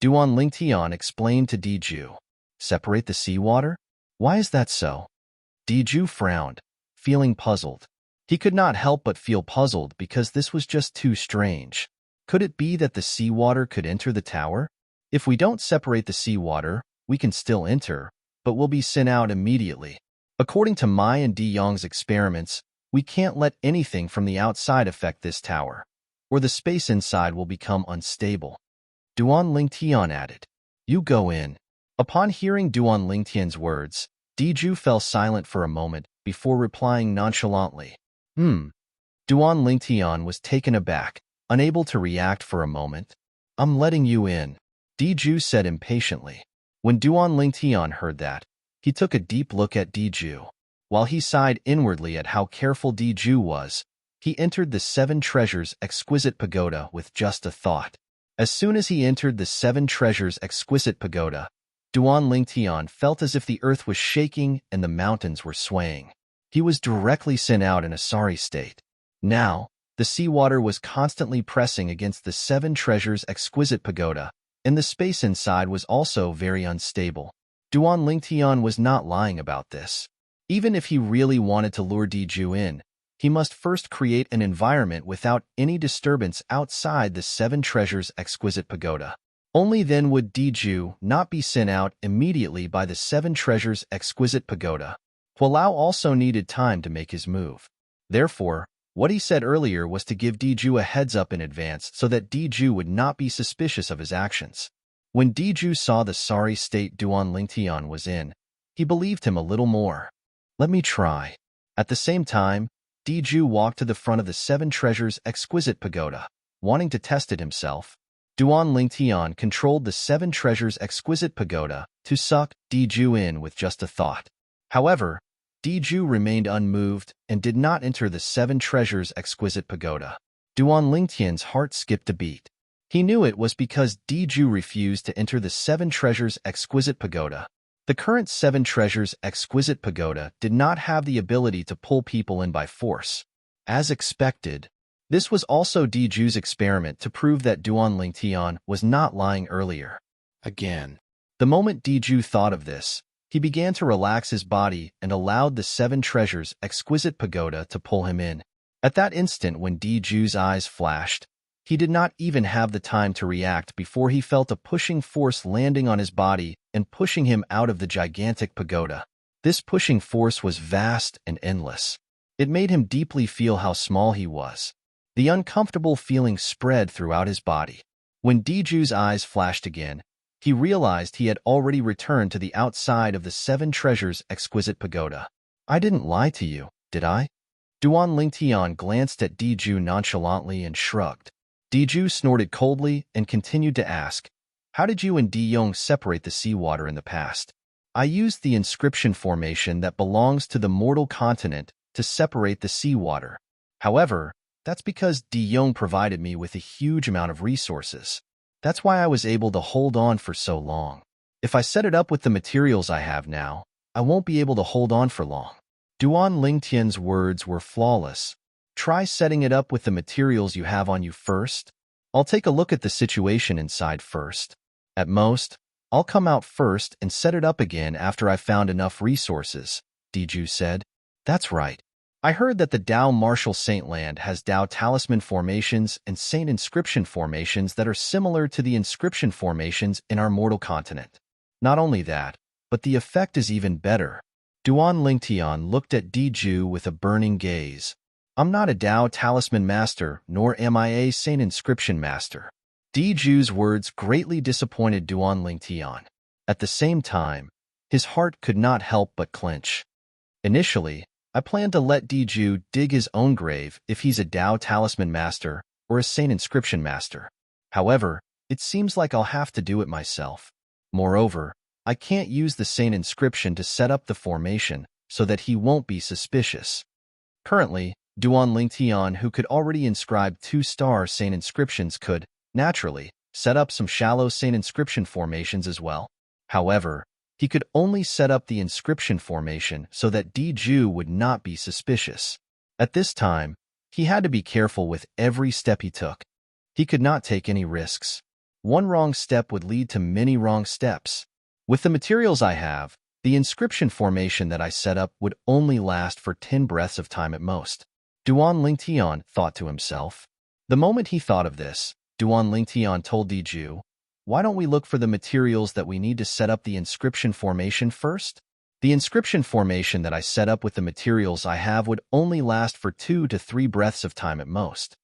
Duan Lingtian explained to Diju. Separate the seawater? Why is that so? Diju frowned, feeling puzzled. He could not help but feel puzzled because this was just too strange. Could it be that the seawater could enter the tower? If we don't separate the seawater, we can still enter, but we'll be sent out immediately. According to Mai and Di Yong's experiments, we can't let anything from the outside affect this tower, or the space inside will become unstable. Duan Lingtian added, You go in. Upon hearing Duan Lingtian's words, Diju fell silent for a moment before replying nonchalantly. Duan Lingtian was taken aback, unable to react for a moment. I'm letting you in, Diju said impatiently. When Duan Lingtian heard that, he took a deep look at Diju. While he sighed inwardly at how careful Diju was, He entered the Seven Treasures Exquisite Pagoda with just a thought. As soon as he entered the Seven Treasures Exquisite Pagoda, Duan Lingtian felt as if the earth was shaking and the mountains were swaying. He was directly sent out in a sorry state. Now, the seawater was constantly pressing against the Seven Treasures Exquisite Pagoda, and the space inside was also very unstable. Duan Lingtian was not lying about this. Even if he really wanted to lure Diju in, he must first create an environment without any disturbance outside the Seven Treasures Exquisite Pagoda. Only then would Diju not be sent out immediately by the Seven Treasures Exquisite Pagoda. Hualao also needed time to make his move. Therefore, what he said earlier was to give Diju a heads-up in advance so that Diju would not be suspicious of his actions. When Diju saw the sorry state Duan Lingtian was in, he believed him a little more. Let me try. At the same time, Diju walked to the front of the Seven Treasures Exquisite Pagoda, wanting to test it himself. Duan Lingtian controlled the Seven Treasures Exquisite Pagoda to suck Diju in with just a thought. However, Diju remained unmoved and did not enter the Seven Treasures Exquisite Pagoda. Duan Lingtian's heart skipped a beat. He knew it was because Diju refused to enter the Seven Treasures Exquisite Pagoda. The current Seven Treasures Exquisite Pagoda did not have the ability to pull people in by force. As expected, this was also Diju's experiment to prove that Duan Lingtian was not lying earlier. Again, the moment Diju thought of this, he began to relax his body and allowed the Seven Treasures Exquisite Pagoda to pull him in. At that instant when Diju's eyes flashed, he did not even have the time to react before he felt a pushing force landing on his body and pushing him out of the gigantic pagoda. This pushing force was vast and endless. It made him deeply feel how small he was. The uncomfortable feeling spread throughout his body. When Diju's eyes flashed again, he realized he had already returned to the outside of the Seven Treasures Exquisite Pagoda. I didn't lie to you, did I? Duan Lingtian glanced at Diju nonchalantly and shrugged. Diju snorted coldly and continued to ask, how did you and Diyong separate the seawater in the past? I used the inscription formation that belongs to the mortal continent to separate the seawater. However, that's because Diyong provided me with a huge amount of resources. That's why I was able to hold on for so long. If I set it up with the materials I have now, I won't be able to hold on for long. Duan Lingtian's words were flawless. Try setting it up with the materials you have on you first. I'll take a look at the situation inside first. At most, I'll come out first and set it up again after I've found enough resources, Diju said. That's right. I heard that the Dao Martial Saint Land has Dao Talisman formations and Saint Inscription formations that are similar to the inscription formations in our mortal continent. Not only that, but the effect is even better. Duan Lingtian looked at Diju with a burning gaze. I'm not a Dao Talisman Master, nor am I a Saint Inscription Master. Diju's words greatly disappointed Duan Lingtian. At the same time, his heart could not help but clench. Initially, I planned to let Diju dig his own grave if he's a Dao Talisman Master or a Saint Inscription Master. However, it seems like I'll have to do it myself. Moreover, I can't use the Saint Inscription to set up the formation so that he won't be suspicious. Currently, Duan Lingtian, who could already inscribe 2-star Saint Inscriptions, could, naturally, set up some shallow Saint Inscription formations as well. However, he could only set up the inscription formation so that Diju would not be suspicious. At this time, he had to be careful with every step he took. He could not take any risks. One wrong step would lead to many wrong steps. With the materials I have, the inscription formation that I set up would only last for 10 breaths of time at most. Duan Lingtian thought to himself. The moment he thought of this, Duan Lingtian told Diju, why don't we look for the materials that we need to set up the inscription formation first? The inscription formation that I set up with the materials I have would only last for 2 to 3 breaths of time at most.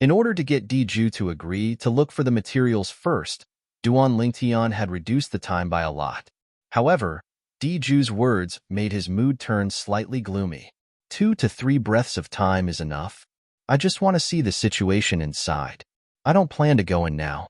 In order to get Diju to agree to look for the materials first, Duan Lingtian had reduced the time by a lot. However, Diju's words made his mood turn slightly gloomy. 2 to 3 breaths of time is enough. I just want to see the situation inside. I don't plan to go in now.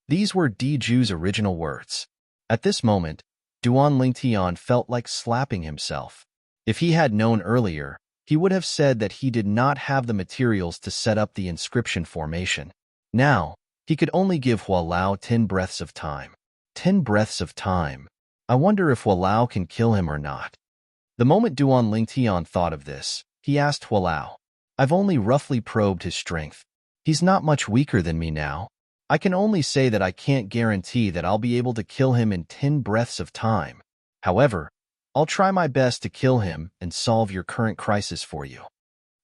These were Diju's original words. At this moment, Duan Lingtian felt like slapping himself. If he had known earlier, he he would have said that he did not have the materials to set up the inscription formation. Now, he could only give Hualao 10 breaths of time. 10 breaths of time. I wonder if Hualao can kill him or not. The moment Duan Lingtian thought of this, he asked Hualao, I've only roughly probed his strength. He's not much weaker than me now. I can only say that I can't guarantee that I'll be able to kill him in 10 breaths of time. However, I'll try my best to kill him and solve your current crisis for you.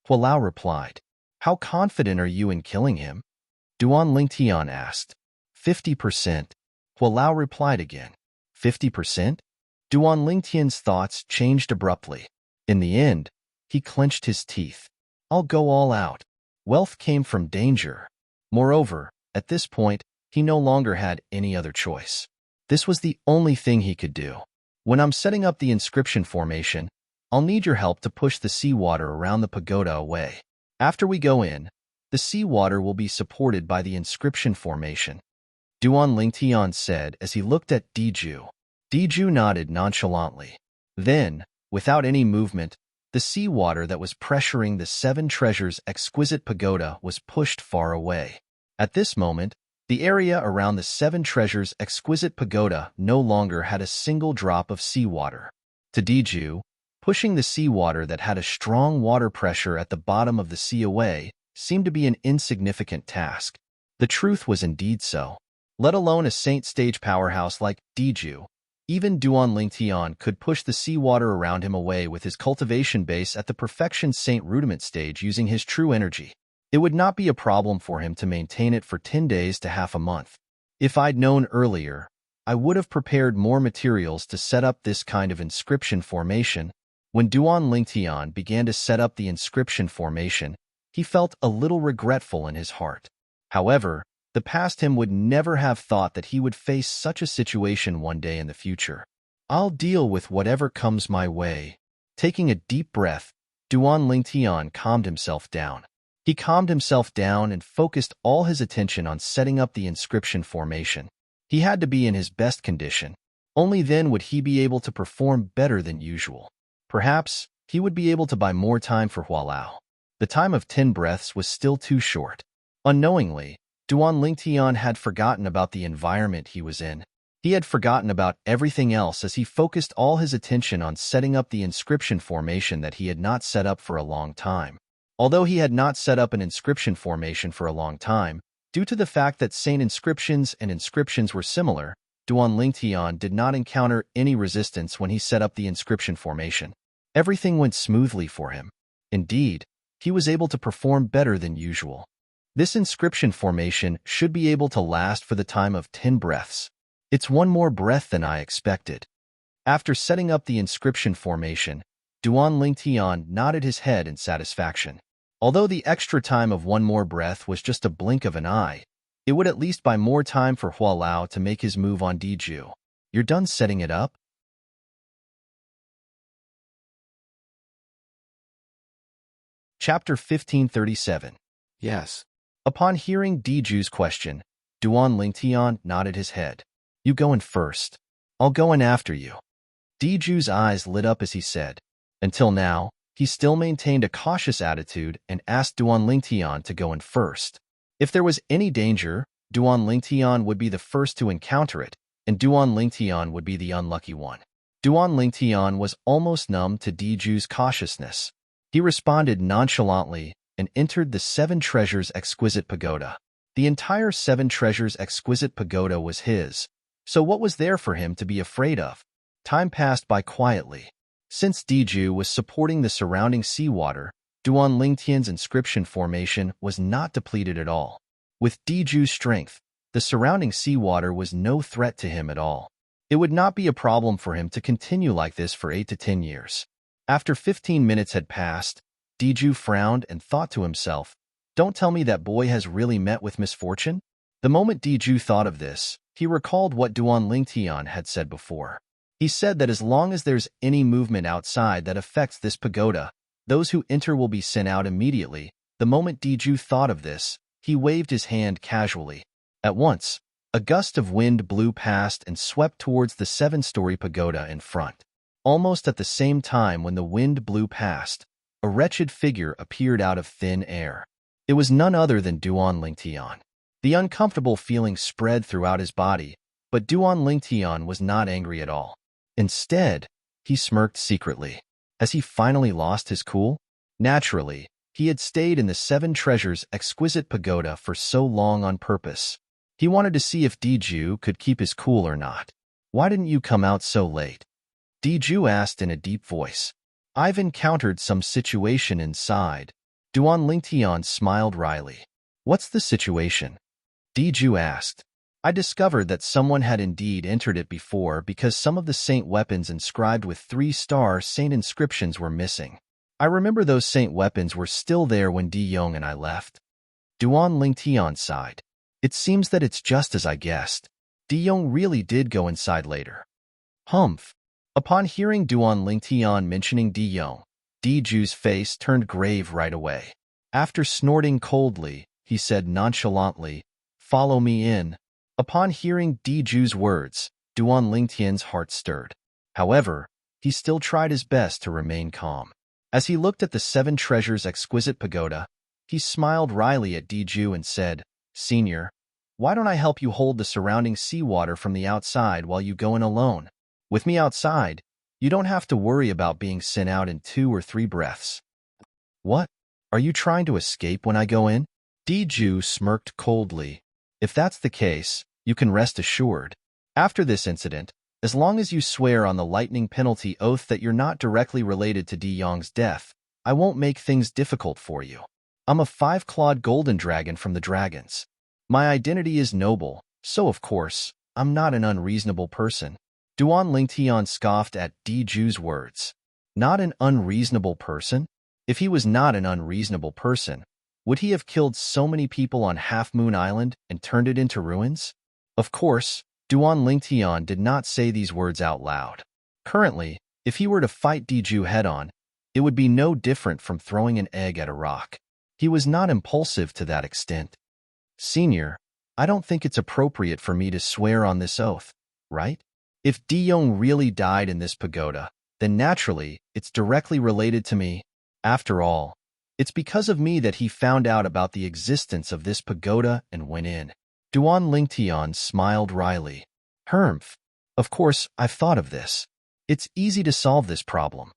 Hualao replied, How confident are you in killing him? Duan Lingtian asked. 50%. Hualao replied again. 50%? Duan Lingtian's thoughts changed abruptly. In the end, he clenched his teeth. I'll go all out. Wealth came from danger. Moreover, at this point, he no longer had any other choice. This was the only thing he could do. When I'm setting up the inscription formation, I'll need your help to push the seawater around the pagoda away. After we go in, the seawater will be supported by the inscription formation. Duan Lingtian said as he looked at Diju. Diju nodded nonchalantly. Then, without any movement, the seawater that was pressuring the Seven Treasures' exquisite pagoda was pushed far away. At this moment, the area around the Seven Treasures' exquisite pagoda no longer had a single drop of seawater. To Diju, pushing the seawater that had a strong water pressure at the bottom of the sea away seemed to be an insignificant task. The truth was indeed so. Let alone a saint stage powerhouse like Diju, even Duan Lingtian could push the seawater around him away with his cultivation base at the perfection saint rudiment stage using his true energy. It would not be a problem for him to maintain it for 10 days to half a month. If I'd known earlier, I would have prepared more materials to set up this kind of inscription formation. When Duan Lingtian began to set up the inscription formation, he felt a little regretful in his heart. However, the past him would never have thought that he would face such a situation one day in the future. I'll deal with whatever comes my way. Taking a deep breath, Duan Lingtian calmed himself down. He calmed himself down and focused all his attention on setting up the inscription formation. He had to be in his best condition. Only then would he be able to perform better than usual. Perhaps he would be able to buy more time for Hualao. The time of 10 breaths was still too short. Unknowingly, Duan Lingtian had forgotten about the environment he was in. He had forgotten about everything else as he focused all his attention on setting up the inscription formation that he had not set up for a long time. Although he had not set up an inscription formation for a long time, due to the fact that saint inscriptions and inscriptions were similar, Duan Lingtian did not encounter any resistance when he set up the inscription formation. Everything went smoothly for him. Indeed, he was able to perform better than usual. This inscription formation should be able to last for the time of 10 breaths. It's one more breath than I expected. After setting up the inscription formation, Duan Lingtian nodded his head in satisfaction. Although the extra time of one more breath was just a blink of an eye, it would at least buy more time for Hualao to make his move on Diju. You're done setting it up? Chapter 1537. Yes. Upon hearing Diju's question, Duan Lingtian nodded his head. You go in first. I'll go in after you. Diju's eyes lit up as he said. Until now, he still maintained a cautious attitude and asked Duan Lingtian to go in first. If there was any danger, Duan Lingtian would be the first to encounter it, and Duan Lingtian would be the unlucky one. Duan Lingtian was almost numb to Diju's cautiousness. He responded nonchalantly and entered the Seven Treasures' exquisite pagoda. The entire Seven Treasures' exquisite pagoda was his, so what was there for him to be afraid of? Time passed by quietly. Since Diju was supporting the surrounding seawater, Duan Lingtian's inscription formation was not depleted at all. With Diju's strength, the surrounding seawater was no threat to him at all. It would not be a problem for him to continue like this for 8 to 10 years. After 15 minutes had passed, Diju frowned and thought to himself, don't tell me that boy has really met with misfortune? The moment Diju thought of this, he recalled what Duan Lingtian had said before. He said that as long as there's any movement outside that affects this pagoda, those who enter will be sent out immediately. The moment Diju thought of this, he waved his hand casually. At once, a gust of wind blew past and swept towards the 7-story pagoda in front. Almost at the same time when the wind blew past, a wretched figure appeared out of thin air. It was none other than Duan Lingtian. The uncomfortable feeling spread throughout his body, but Duan Lingtian was not angry at all. Instead, he smirked secretly. Has he finally lost his cool? Naturally, he had stayed in the Seven Treasures' exquisite pagoda for so long on purpose. He wanted to see if Diju could keep his cool or not. Why didn't you come out so late? Diju asked in a deep voice. I've encountered some situation inside. Duan Lingtian smiled wryly. What's the situation? Diju asked. I discovered that someone had indeed entered it before because some of the saint weapons inscribed with 3-star saint inscriptions were missing. I remember those saint weapons were still there when Di Yong and I left. Duan Lingtian sighed. It seems that it's just as I guessed. Di Yong really did go inside later. Humph. Upon hearing Duan Lingtian mentioning Di Yong, Diju's face turned grave right away. After snorting coldly, he said nonchalantly, Follow me in. Upon hearing Diju's words, Duan Lingtian's heart stirred. However, he still tried his best to remain calm. As he looked at the Seven Treasures' exquisite pagoda, he smiled wryly at Diju and said, Senior, why don't I help you hold the surrounding seawater from the outside while you go in alone? With me outside, you don't have to worry about being sent out in 2 or 3 breaths. What? Are you trying to escape when I go in? Diju smirked coldly. If that's the case, you can rest assured. After this incident, as long as you swear on the lightning penalty oath that you're not directly related to Di Yong's death, I won't make things difficult for you. I'm a 5-clawed golden dragon from the dragons. My identity is noble, so of course, I'm not an unreasonable person. Duan Lingtian scoffed at Diju's words. Not an unreasonable person? If he was not an unreasonable person, would he have killed so many people on Half Moon Island and turned it into ruins? Of course, Duan Lingtian did not say these words out loud. Currently, if he were to fight Diju head-on, it would be no different from throwing an egg at a rock. He was not impulsive to that extent. Senior, I don't think it's appropriate for me to swear on this oath, right? If Di Yong really died in this pagoda, then naturally, it's directly related to me. After all, it's because of me that he found out about the existence of this pagoda and went in. Duan Lingtian smiled wryly. Humph. Of course, I've thought of this. It's easy to solve this problem.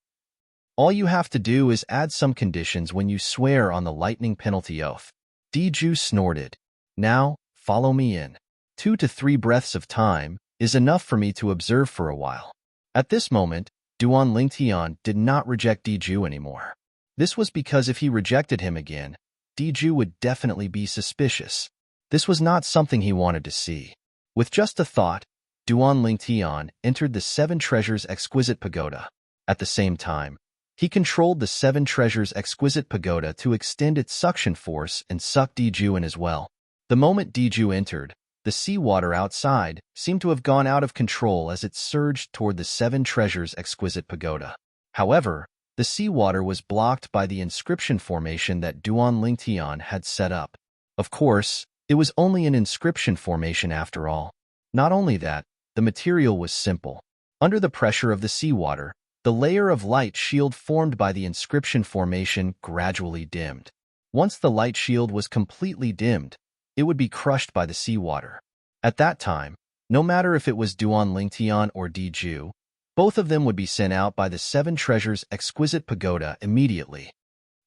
All you have to do is add some conditions when you swear on the lightning penalty oath. Diju snorted. Now, follow me in. 2 to 3 breaths of time is enough for me to observe for a while. At this moment, Duan Lingtian did not reject Diju anymore. This was because if he rejected him again, Diju would definitely be suspicious. This was not something he wanted to see. With just a thought, Duan Lingtian entered the Seven Treasures' exquisite pagoda. At the same time, he controlled the Seven Treasures' exquisite pagoda to extend its suction force and suck Diju in as well. The moment Diju entered, the seawater outside seemed to have gone out of control as it surged toward the Seven Treasures' exquisite pagoda. However, the seawater was blocked by the inscription formation that Duan Lingtian had set up. Of course, it was only an inscription formation after all. Not only that, the material was simple. Under the pressure of the seawater, the layer of light shield formed by the inscription formation gradually dimmed. Once the light shield was completely dimmed, it would be crushed by the seawater. At that time, no matter if it was Duan Lingtian or Diju, both of them would be sent out by the Seven Treasures' exquisite pagoda immediately.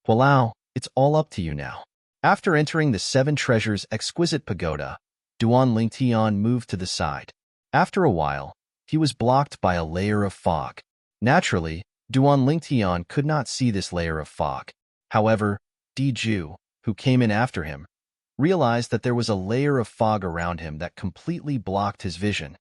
Walao, it's all up to you now. After entering the Seven Treasures' exquisite pagoda, Duan Lingtian moved to the side. After a while, he was blocked by a layer of fog. Naturally, Duan Lingtian could not see this layer of fog. However, Diju, who came in after him, realized that there was a layer of fog around him that completely blocked his vision.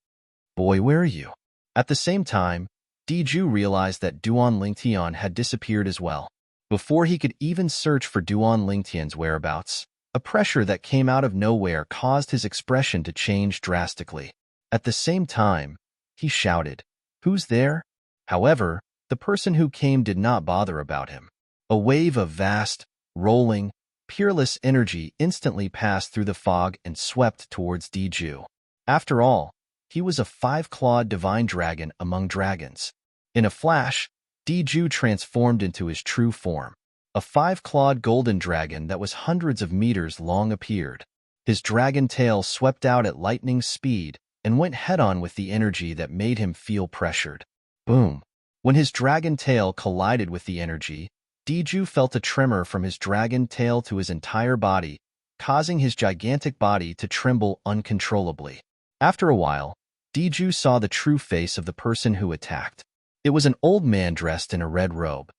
Boy, where are you? At the same time, Diju realized that Duan Lingtian had disappeared as well. Before he could even search for Duan Lingtian's whereabouts, a pressure that came out of nowhere caused his expression to change drastically. At the same time, he shouted, "Who's there?" However, the person who came did not bother about him. A wave of vast, rolling, peerless energy instantly passed through the fog and swept towards Diju. After all, he was a 5-clawed divine dragon among dragons. In a flash, Diju transformed into his true form. A five-clawed golden dragon that was hundreds of meters long appeared. His dragon tail swept out at lightning speed and went head-on with the energy that made him feel pressured. Boom! When his dragon tail collided with the energy, Diju felt a tremor from his dragon tail to his entire body, causing his gigantic body to tremble uncontrollably. After a while, Diju saw the true face of the person who attacked. It was an old man dressed in a red robe.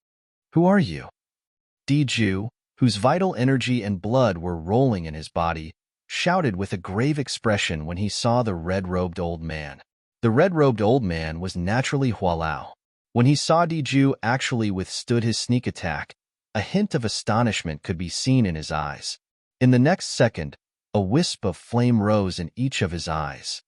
"Who are you?" Diju, whose vital energy and blood were rolling in his body, shouted with a grave expression when he saw the red-robed old man. The red-robed old man was naturally Hualao. When he saw Diju actually withstood his sneak attack, a hint of astonishment could be seen in his eyes. In the next second, a wisp of flame rose in each of his eyes.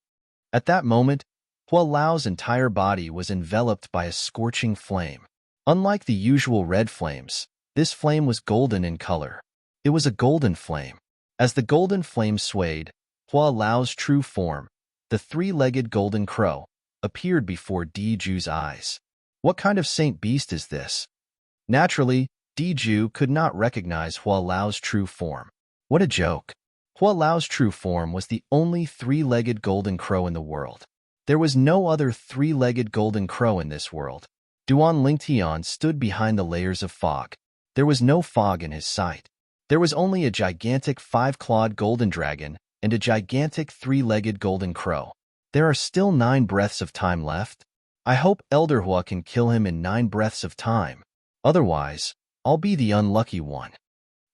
At that moment, Hualao's entire body was enveloped by a scorching flame. Unlike the usual red flames, this flame was golden in color. It was a golden flame. As the golden flame swayed, Hualao's true form, the three-legged golden crow, appeared before Diju's eyes. What kind of saint beast is this? Naturally, Diju could not recognize Hualao's true form. What a joke! Hualao's true form was the only three-legged golden crow in the world. There was no other three-legged golden crow in this world. Duan Lingtian stood behind the layers of fog. There was no fog in his sight. There was only a gigantic five-clawed golden dragon and a gigantic three-legged golden crow. There are still 9 breaths of time left. I hope Elder Hua can kill him in 9 breaths of time. Otherwise, I'll be the unlucky one.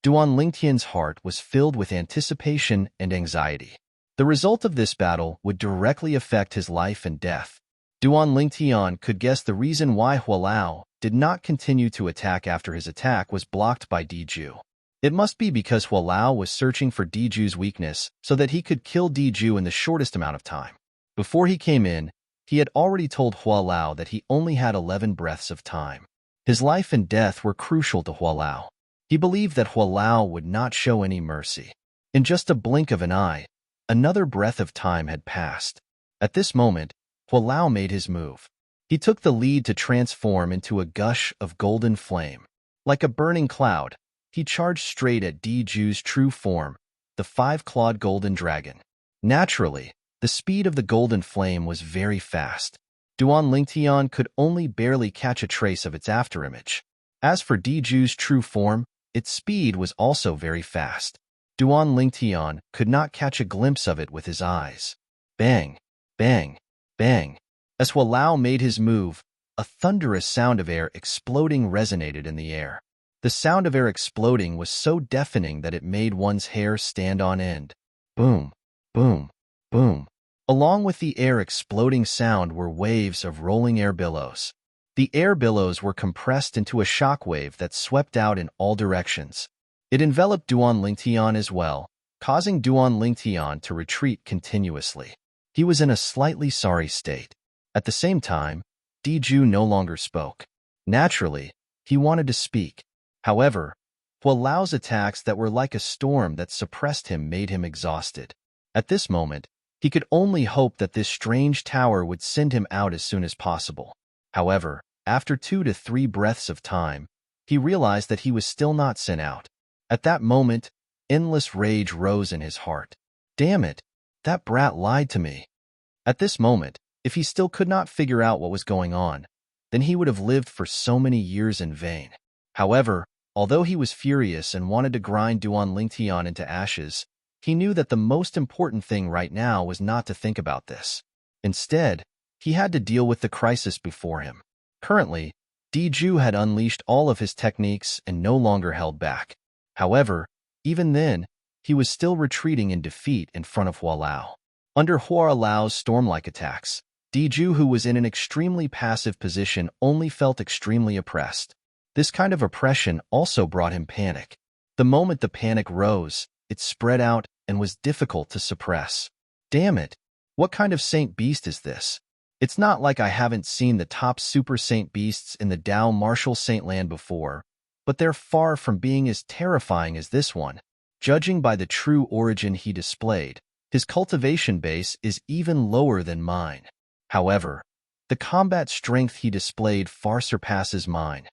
Duan Lingtian's heart was filled with anticipation and anxiety. The result of this battle would directly affect his life and death. Duan Lingtian could guess the reason why Hualao did not continue to attack after his attack was blocked by Diju. It must be because Hualao was searching for Diju's weakness so that he could kill Diju in the shortest amount of time. Before he came in, he had already told Hualao that he only had 11 breaths of time. His life and death were crucial to Hualao. He believed that Hualao would not show any mercy. In just a blink of an eye, another breath of time had passed. At this moment, Hualao made his move. He took the lead to transform into a gush of golden flame. Like a burning cloud, he charged straight at Diju's true form, the five-clawed golden dragon. Naturally, the speed of the golden flame was very fast. Duan Lingtian could only barely catch a trace of its afterimage. As for Diju's true form, its speed was also very fast. Duan Lingtian could not catch a glimpse of it with his eyes. Bang! Bang! Bang! As Hualao made his move, a thunderous sound of air exploding resonated in the air. The sound of air exploding was so deafening that it made one's hair stand on end. Boom! Boom! Boom! Along with the air exploding sound were waves of rolling air billows. The air billows were compressed into a shock wave that swept out in all directions. It enveloped Duan Lingtian as well, causing Duan Lingtian to retreat continuously. He was in a slightly sorry state. At the same time, Diju no longer spoke. Naturally, he wanted to speak. However, Hualao's attacks that were like a storm that suppressed him made him exhausted. At this moment, he could only hope that this strange tower would send him out as soon as possible. However, after 2 to 3 breaths of time, he realized that he was still not sent out. At that moment, endless rage rose in his heart. Damn it, that brat lied to me. At this moment, if he still could not figure out what was going on, then he would have lived for so many years in vain. However, although he was furious and wanted to grind Duan Lingtian into ashes, he knew that the most important thing right now was not to think about this. Instead, he had to deal with the crisis before him. Currently, Diju had unleashed all of his techniques and no longer held back. However, even then, he was still retreating in defeat in front of Hualao. Under Hualao's storm-like attacks, Diju, who was in an extremely passive position, only felt extremely oppressed. This kind of oppression also brought him panic. The moment the panic rose, it spread out and was difficult to suppress. Damn it! What kind of saint beast is this? It's not like I haven't seen the top super saint beasts in the Dao Martial Saint Land before, but they're far from being as terrifying as this one. Judging by the true origin he displayed, his cultivation base is even lower than mine. However, the combat strength he displayed far surpasses mine.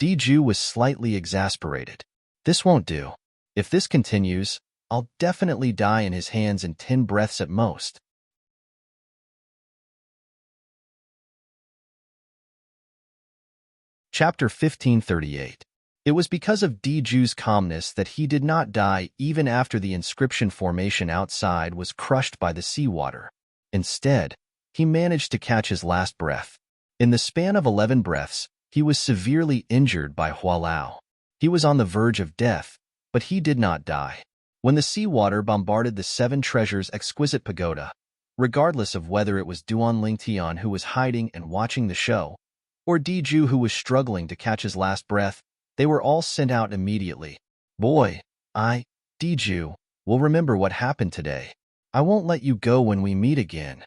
Diju was slightly exasperated. This won't do. If this continues, I'll definitely die in his hands in 10 breaths at most. Chapter 1538. It was because of Diju's calmness that he did not die even after the inscription formation outside was crushed by the seawater. Instead, he managed to catch his last breath. In the span of 11 breaths, he was severely injured by Hualao. He was on the verge of death, but he did not die. When the seawater bombarded the Seven Treasures' exquisite pagoda, regardless of whether it was Duan Lingtian who was hiding and watching the show, or Diju who was struggling to catch his last breath, they were all sent out immediately. Boy, Diju, will remember what happened today. I won't let you go when we meet again.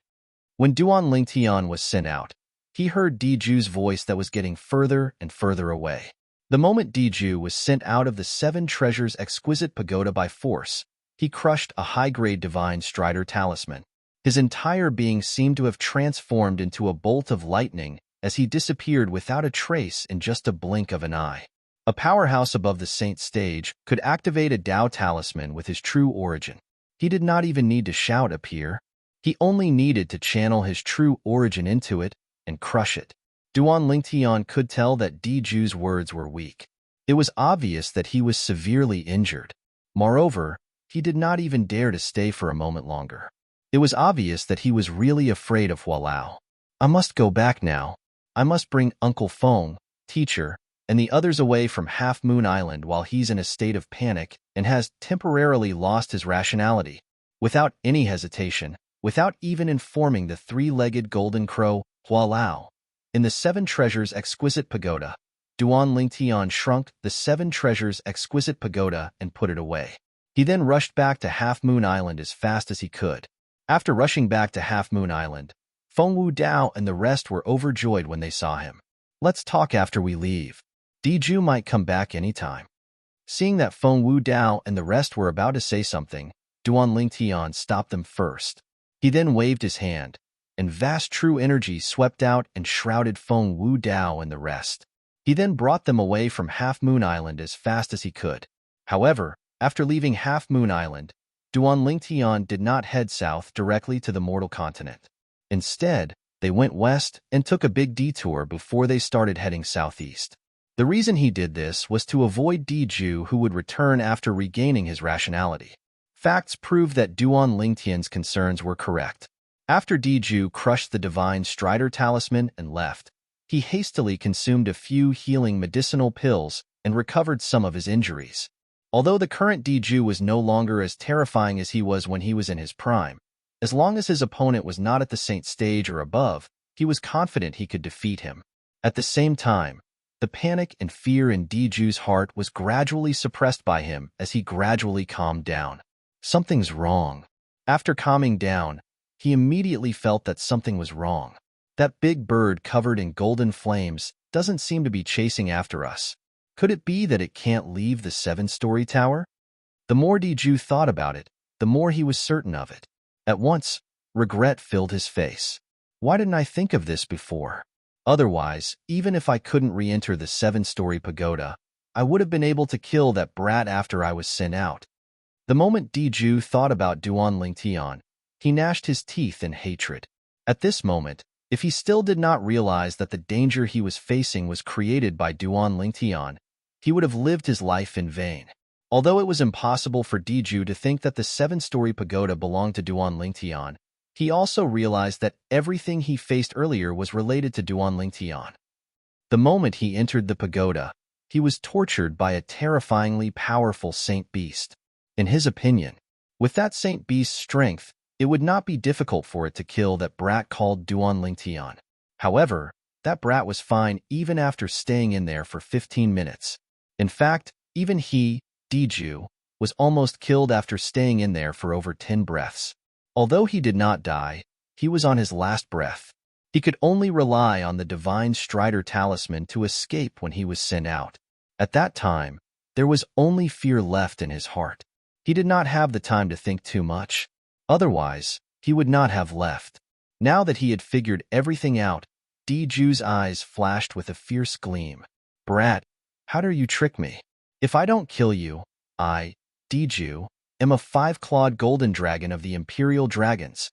When Duan Lingtian was sent out, he heard Diju's voice that was getting further and further away. The moment Diju was sent out of the Seven Treasures' exquisite pagoda by force, he crushed a high-grade divine strider talisman. His entire being seemed to have transformed into a bolt of lightning as he disappeared without a trace in just a blink of an eye. A powerhouse above the saint stage could activate a Dao talisman with his true origin. He did not even need to shout appear. He only needed to channel his true origin into it and crush it. Duan Lingtian could tell that Diju's words were weak. It was obvious that he was severely injured. Moreover, he did not even dare to stay for a moment longer. It was obvious that he was really afraid of Hualao. I must go back now. I must bring Uncle Feng, teacher, and the others away from Half Moon Island while he's in a state of panic and has temporarily lost his rationality. Without any hesitation, without even informing the three-legged golden crow, Hualao, in the Seven Treasures' exquisite pagoda, Duan Lingtian shrunk the Seven Treasures' exquisite pagoda and put it away. He then rushed back to Half Moon Island as fast as he could. After rushing back to Half Moon Island, Feng Wu Dao and the rest were overjoyed when they saw him. Let's talk after we leave. Diju might come back anytime. Seeing that Feng Wu Dao and the rest were about to say something, Duan Lingtian stopped them first. He then waved his hand, and vast true energy swept out and shrouded Feng Wu Dao and the rest. He then brought them away from Half Moon Island as fast as he could. However, after leaving Half Moon Island, Duan Lingtian did not head south directly to the mortal continent. Instead, they went west and took a big detour before they started heading southeast. The reason he did this was to avoid Diju, who would return after regaining his rationality. Facts prove that Duan Lingtian's concerns were correct. After Diju crushed the divine strider talisman and left, he hastily consumed a few healing medicinal pills and recovered some of his injuries. Although the current Diju was no longer as terrifying as he was when he was in his prime, as long as his opponent was not at the saint stage or above, he was confident he could defeat him. At the same time, the panic and fear in Diju's heart was gradually suppressed by him as he gradually calmed down. Something's wrong. After calming down, he immediately felt that something was wrong. That big bird covered in golden flames doesn't seem to be chasing after us. Could it be that it can't leave the seven-story tower? The more Diju thought about it, the more he was certain of it. At once, regret filled his face. Why didn't I think of this before? Otherwise, even if I couldn't re-enter the seven-story pagoda, I would have been able to kill that brat after I was sent out. The moment Diju thought about Duan Lingtian, he gnashed his teeth in hatred. At this moment, if he still did not realize that the danger he was facing was created by Duan Lingtian, he would have lived his life in vain. Although it was impossible for Diju to think that the seven-story pagoda belonged to Duan Lingtian, he also realized that everything he faced earlier was related to Duan Lingtian. The moment he entered the pagoda, he was tortured by a terrifyingly powerful saint beast. In his opinion, with that saint beast's strength, it would not be difficult for it to kill that brat called Duan Lingtian. However, that brat was fine even after staying in there for 15 minutes. In fact, even he, Diju, was almost killed after staying in there for over 10 breaths. Although he did not die, he was on his last breath. He could only rely on the divine strider talisman to escape when he was sent out. At that time, there was only fear left in his heart. He did not have the time to think too much. Otherwise, he would not have left. Now that he had figured everything out, Diju's eyes flashed with a fierce gleam. Brat, How dare you trick me? If I don't kill you, I, Diju, am a 5-clawed golden dragon of the Imperial Dragons.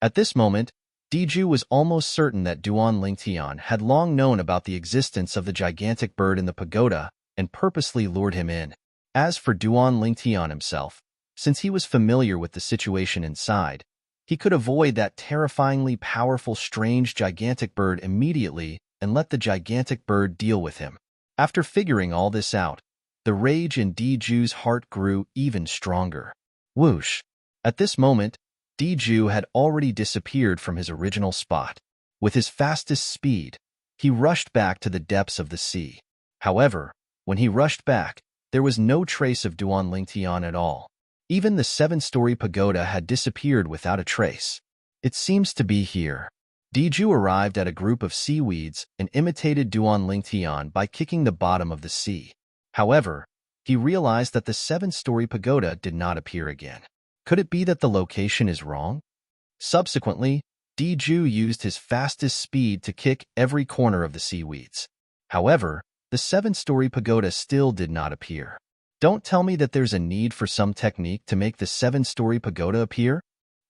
At this moment, Diju was almost certain that Duan Lingtian had long known about the existence of the gigantic bird in the pagoda and purposely lured him in. As for Duan Lingtian himself, since he was familiar with the situation inside, he could avoid that terrifyingly powerful strange gigantic bird immediately and let the gigantic bird deal with him. After figuring all this out, the rage in Diju's heart grew even stronger. Whoosh! At this moment, Diju had already disappeared from his original spot. With his fastest speed, he rushed back to the depths of the sea. However, when he rushed back, there was no trace of Duan Lingtian at all. Even the 7-story pagoda had disappeared without a trace. It seems to be here. Diju arrived at a group of seaweeds and imitated Duan Lingtian by kicking the bottom of the sea. However, he realized that the 7-story pagoda did not appear again. Could it be that the location is wrong? Subsequently, Diju used his fastest speed to kick every corner of the seaweeds. However, the 7-story pagoda still did not appear. Don't tell me that there's a need for some technique to make the 7-story pagoda appear?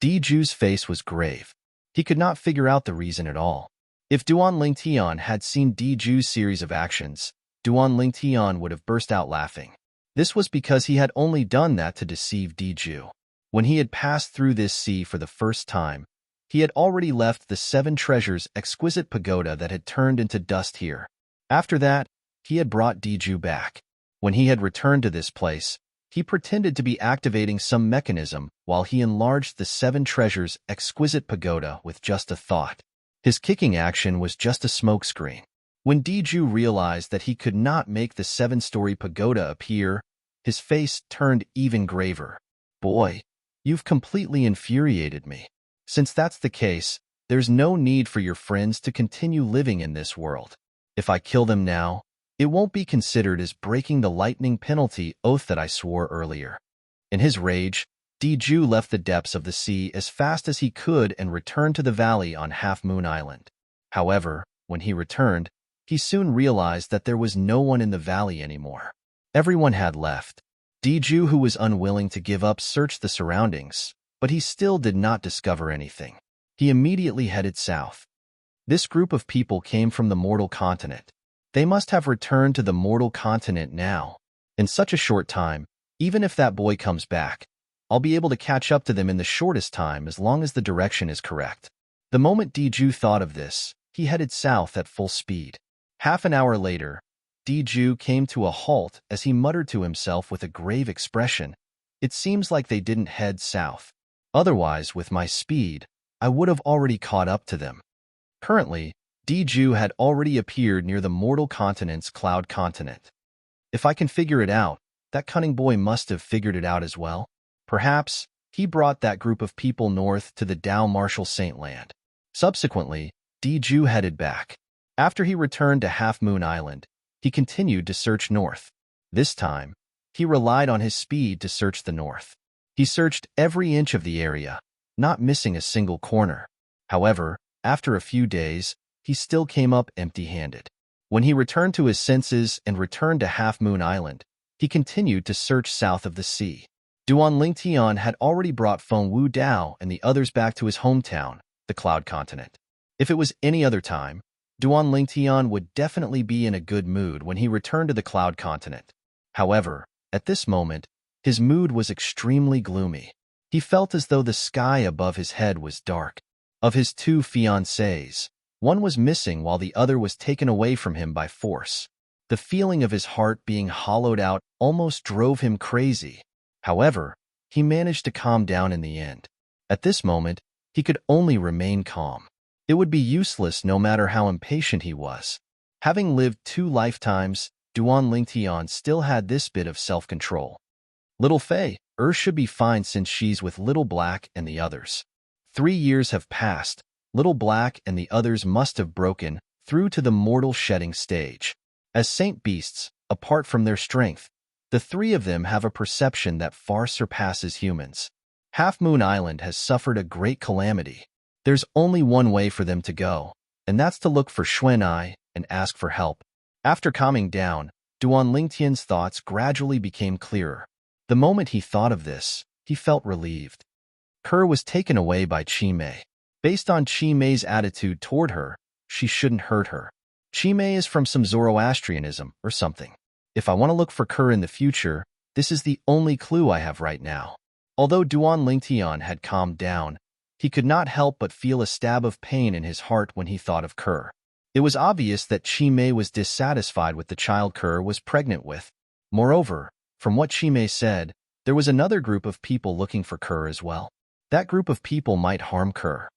Diju's face was grave. He could not figure out the reason at all. If Duan Lingtian had seen Diju's series of actions, Duan Lingtian would have burst out laughing. This was because he had only done that to deceive Diju. When he had passed through this sea for the first time, he had already left the 7 treasures exquisite pagoda that had turned into dust here. After that, he had brought Diju back. When he had returned to this place, he pretended to be activating some mechanism while he enlarged the 7 treasures exquisite pagoda with just a thought. His kicking action was just a smokescreen. When Diju realized that he could not make the 7-story pagoda appear, his face turned even graver. Boy, you've completely infuriated me. Since that's the case, there's no need for your friends to continue living in this world. If I kill them now, it won't be considered as breaking the lightning penalty oath that I swore earlier. In his rage, Diju left the depths of the sea as fast as he could and returned to the valley on Half Moon Island. However, when he returned, he soon realized that there was no one in the valley anymore. Everyone had left. Diju, who was unwilling to give up, searched the surroundings, but he still did not discover anything. He immediately headed south. This group of people came from the mortal continent. They must have returned to the mortal continent now. In such a short time, even if that boy comes back, I'll be able to catch up to them in the shortest time as long as the direction is correct. The moment Diju thought of this, he headed south at full speed. Half an hour later, Diju came to a halt as he muttered to himself with a grave expression. It seems like they didn't head south. Otherwise, with my speed, I would have already caught up to them. Currently, Diju had already appeared near the mortal continent's cloud continent. If I can figure it out, that cunning boy must have figured it out as well. Perhaps he brought that group of people north to the Dao Marshal Saint Land. Subsequently, Diju headed back. After he returned to Half Moon Island, he continued to search north. This time, he relied on his speed to search the north. He searched every inch of the area, not missing a single corner. However, after a few days, he still came up empty-handed. When he returned to his senses and returned to Half Moon Island, he continued to search south of the sea. Duan Lingtian had already brought Feng Wu Dao and the others back to his hometown, the Cloud Continent. If it was any other time, Duan Lingtian would definitely be in a good mood when he returned to the Cloud Continent. However, at this moment, his mood was extremely gloomy. He felt as though the sky above his head was dark. Of his 2 fiancées, one was missing while the other was taken away from him by force. The feeling of his heart being hollowed out almost drove him crazy. However, he managed to calm down in the end. At this moment, he could only remain calm. It would be useless no matter how impatient he was. Having lived 2 lifetimes, Duan Lingtian still had this bit of self-control. Little Fei, should be fine since she's with Little Black and the others. 3 years have passed. Little Black and the others must have broken through to the mortal shedding stage. As saint beasts, apart from their strength, the 3 of them have a perception that far surpasses humans. Half Moon Island has suffered a great calamity. There's only one way for them to go, and that's to look for Xuan Ai and ask for help. After calming down, Duan Lingtian's thoughts gradually became clearer. The moment he thought of this, he felt relieved. Kerr was taken away by Chi Mei. Based on Chi Mei's attitude toward her, she shouldn't hurt her. Chi Mei is from some Zoroastrianism or something. If I want to look for Kerr in the future, this is the only clue I have right now. Although Duan Lingtian had calmed down, he could not help but feel a stab of pain in his heart when he thought of Kerr. It was obvious that Chi Mei was dissatisfied with the child Kerr was pregnant with. Moreover, from what Chi Mei said, there was another group of people looking for Kerr as well. That group of people might harm Kerr.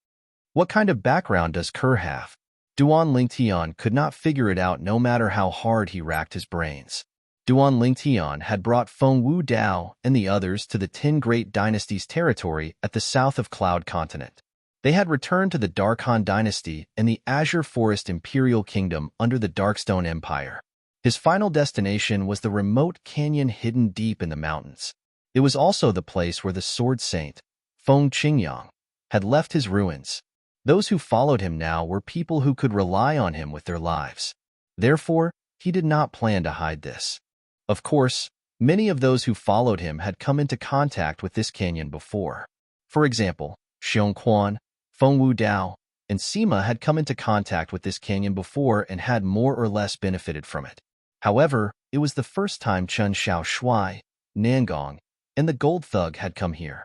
What kind of background does Kerr have? Duan Lingtian could not figure it out no matter how hard he racked his brains. Duan Lingtian had brought Feng Wu Dao and the others to the 10 Great Dynasties territory at the south of Cloud Continent. They had returned to the Darkhan Dynasty and the Azure Forest Imperial Kingdom under the Darkstone Empire. His final destination was the remote canyon hidden deep in the mountains. It was also the place where the Sword Saint, Feng Qingyang, had left his ruins. Those who followed him now were people who could rely on him with their lives. Therefore, he did not plan to hide this. Of course, many of those who followed him had come into contact with this canyon before. For example, Xiong Quan, Feng Wu Dao, and Sima had come into contact with this canyon before and had more or less benefited from it. However, it was the first time Chen Xiaoshui, Nangong, and the Gold Thug had come here.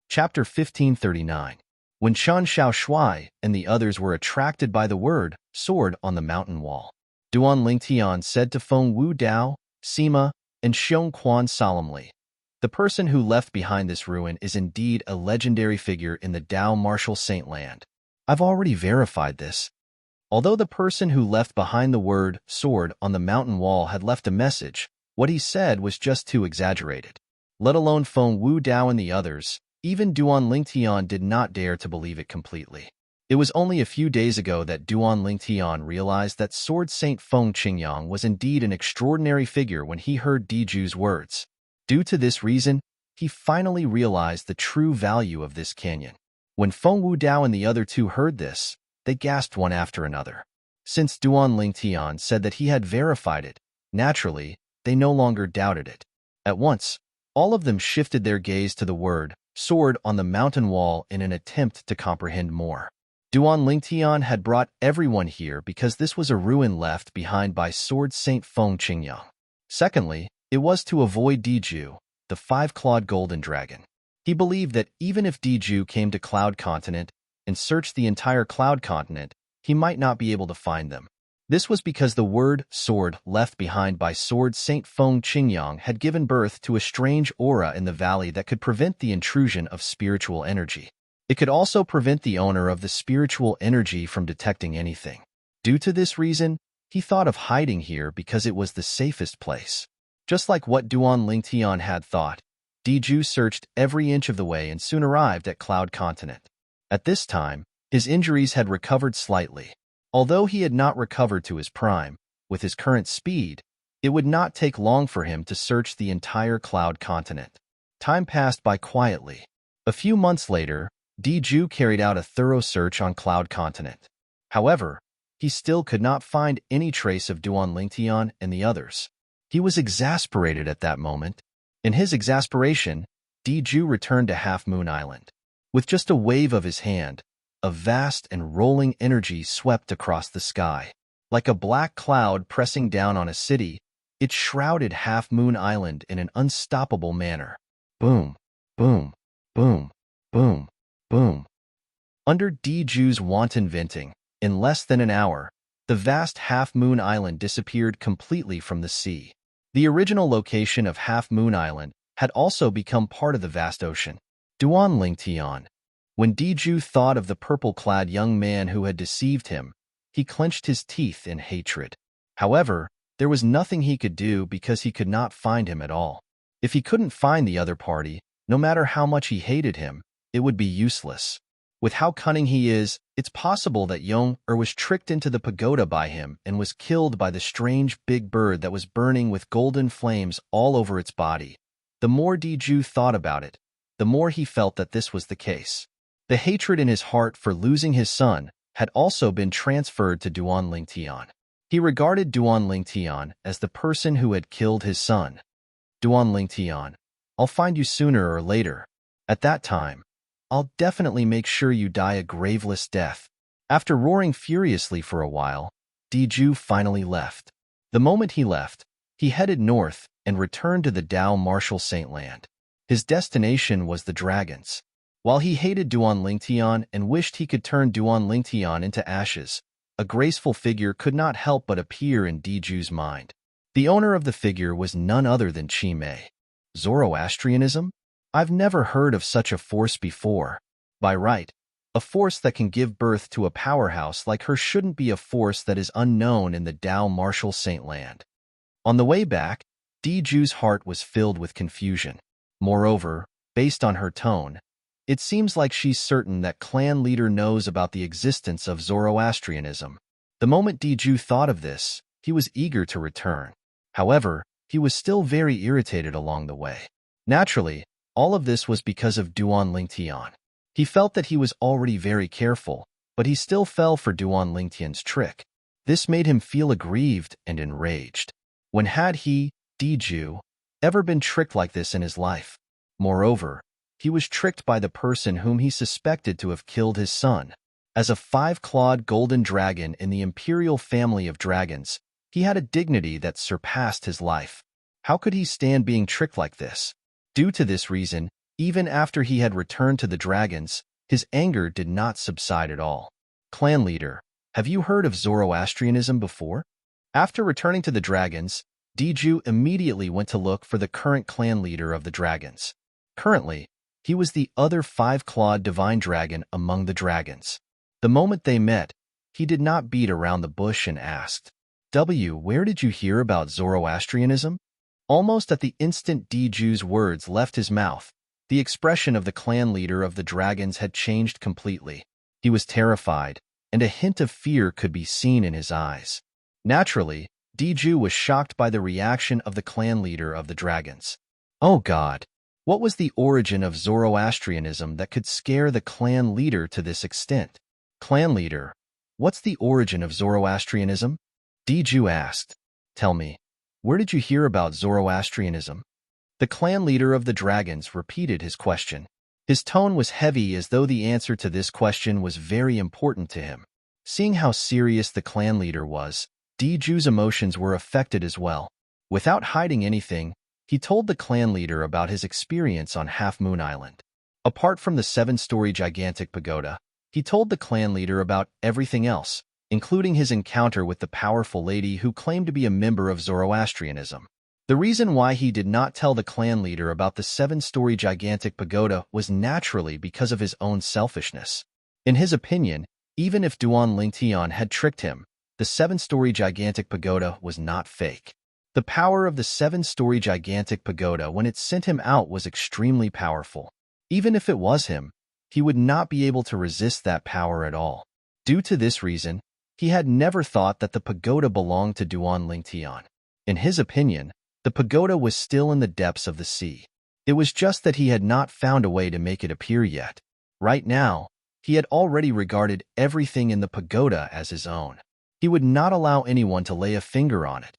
Chapter 1539. When Chen Xiaoshui and the others were attracted by the word sword on the mountain wall, Duan Lingtian said to Feng Wu Dao, Sima, and Xiong Quan solemnly, "The person who left behind this ruin is indeed a legendary figure in the Dao Martial Saint land. I've already verified this." Although the person who left behind the word sword on the mountain wall had left a message, what he said was just too exaggerated. Let alone Feng Wu Dao and the others, even Duan Lingtian did not dare to believe it completely. It was only a few days ago that Duan Lingtian realized that Sword Saint Feng Qingyang was indeed an extraordinary figure when he heard Diju's words. Due to this reason, he finally realized the true value of this canyon. When Feng Wu Dao and the other two heard this, they gasped one after another. Since Duan Lingtian said that he had verified it, naturally, they no longer doubted it. At once, all of them shifted their gaze to the word sword on the mountain wall in an attempt to comprehend more. Duan Lingtian had brought everyone here because this was a ruin left behind by Sword Saint Feng Qingyang. Secondly, it was to avoid Diju, the 5-clawed golden dragon. He believed that even if Diju came to Cloud Continent and searched the entire Cloud Continent, he might not be able to find them. This was because the word sword left behind by Sword Saint Feng Qingyang had given birth to a strange aura in the valley that could prevent the intrusion of spiritual energy. It could also prevent the owner of the spiritual energy from detecting anything. Due to this reason, he thought of hiding here because it was the safest place. Just like what Duan Lingtian had thought, Diju searched every inch of the way and soon arrived at Cloud Continent. At this time, his injuries had recovered slightly. Although he had not recovered to his prime, with his current speed, it would not take long for him to search the entire Cloud Continent. Time passed by quietly. A few months later, Diju carried out a thorough search on Cloud Continent. However, he still could not find any trace of Duan Lingtian and the others. He was exasperated at that moment. In his exasperation, Diju returned to Half Moon Island. With just a wave of his hand, a vast and rolling energy swept across the sky. Like a black cloud pressing down on a city, it shrouded Half Moon Island in an unstoppable manner. Boom, boom, boom, boom, boom. Under Diju's wanton venting, in less than an hour, the vast Half Moon Island disappeared completely from the sea. The original location of Half Moon Island had also become part of the vast ocean. Duan Lingtian. When Diju thought of the purple-clad young man who had deceived him, he clenched his teeth in hatred. However, there was nothing he could do because he could not find him at all. If he couldn't find the other party, no matter how much he hated him, it would be useless. With how cunning he is, it's possible that Yong-er was tricked into the pagoda by him and was killed by the strange big bird that was burning with golden flames all over its body. The more Diju thought about it, the more he felt that this was the case. The hatred in his heart for losing his son had also been transferred to Duan Lingtian. He regarded Duan Lingtian as the person who had killed his son. Duan Lingtian, I'll find you sooner or later. At that time, I'll definitely make sure you die a graveless death. After roaring furiously for a while, Diju finally left. The moment he left, he headed north and returned to the Dao Martial Saint Land. His destination was the dragons. While he hated Duan Lingtian and wished he could turn Duan Lingtian into ashes, a graceful figure could not help but appear in Diju's mind. The owner of the figure was none other than Chi Mei. Zoroastrianism? I've never heard of such a force before. By right, a force that can give birth to a powerhouse like her shouldn't be a force that is unknown in the Dao Martial Saint Land. On the way back, Diju's heart was filled with confusion. Moreover, based on her tone, it seems like she's certain that clan leader knows about the existence of Zoroastrianism. The moment Diju thought of this, he was eager to return. However, he was still very irritated along the way. Naturally, all of this was because of Duan Lingtian. He felt that he was already very careful, but he still fell for Duan Lingtian's trick. This made him feel aggrieved and enraged. When had he, Diju, ever been tricked like this in his life? Moreover, he was tricked by the person whom he suspected to have killed his son. As a five-clawed golden dragon in the imperial family of dragons, he had a dignity that surpassed his life. How could he stand being tricked like this? Due to this reason, even after he had returned to the dragons, his anger did not subside at all. Clan leader, have you heard of Zoroastrianism before? After returning to the dragons, Diju immediately went to look for the current clan leader of the dragons. Currently, he was the other five-clawed divine dragon among the dragons. The moment they met, he did not beat around the bush and asked, where did you hear about Zoroastrianism? Almost at the instant Diju's words left his mouth, the expression of the clan leader of the dragons had changed completely. He was terrified, and a hint of fear could be seen in his eyes. Naturally, Diju was shocked by the reaction of the clan leader of the dragons. Oh God! What was the origin of Zoroastrianism that could scare the clan leader to this extent? Clan leader, what's the origin of Zoroastrianism? Diju asked. Tell me, where did you hear about Zoroastrianism? The clan leader of the dragons repeated his question. His tone was heavy as though the answer to this question was very important to him. Seeing how serious the clan leader was, Diju's emotions were affected as well. Without hiding anything, he told the clan leader about his experience on Half Moon Island. Apart from the 7-story gigantic pagoda, he told the clan leader about everything else, including his encounter with the powerful lady who claimed to be a member of Zoroastrianism. The reason why he did not tell the clan leader about the 7-story gigantic pagoda was naturally because of his own selfishness. In his opinion, even if Duan Lingtian had tricked him, the 7-story gigantic pagoda was not fake. The power of the 7-story gigantic pagoda when it sent him out was extremely powerful. Even if it was him, he would not be able to resist that power at all. Due to this reason, he had never thought that the pagoda belonged to Duan Lingtian. In his opinion, the pagoda was still in the depths of the sea. It was just that he had not found a way to make it appear yet. Right now, he had already regarded everything in the pagoda as his own. He would not allow anyone to lay a finger on it.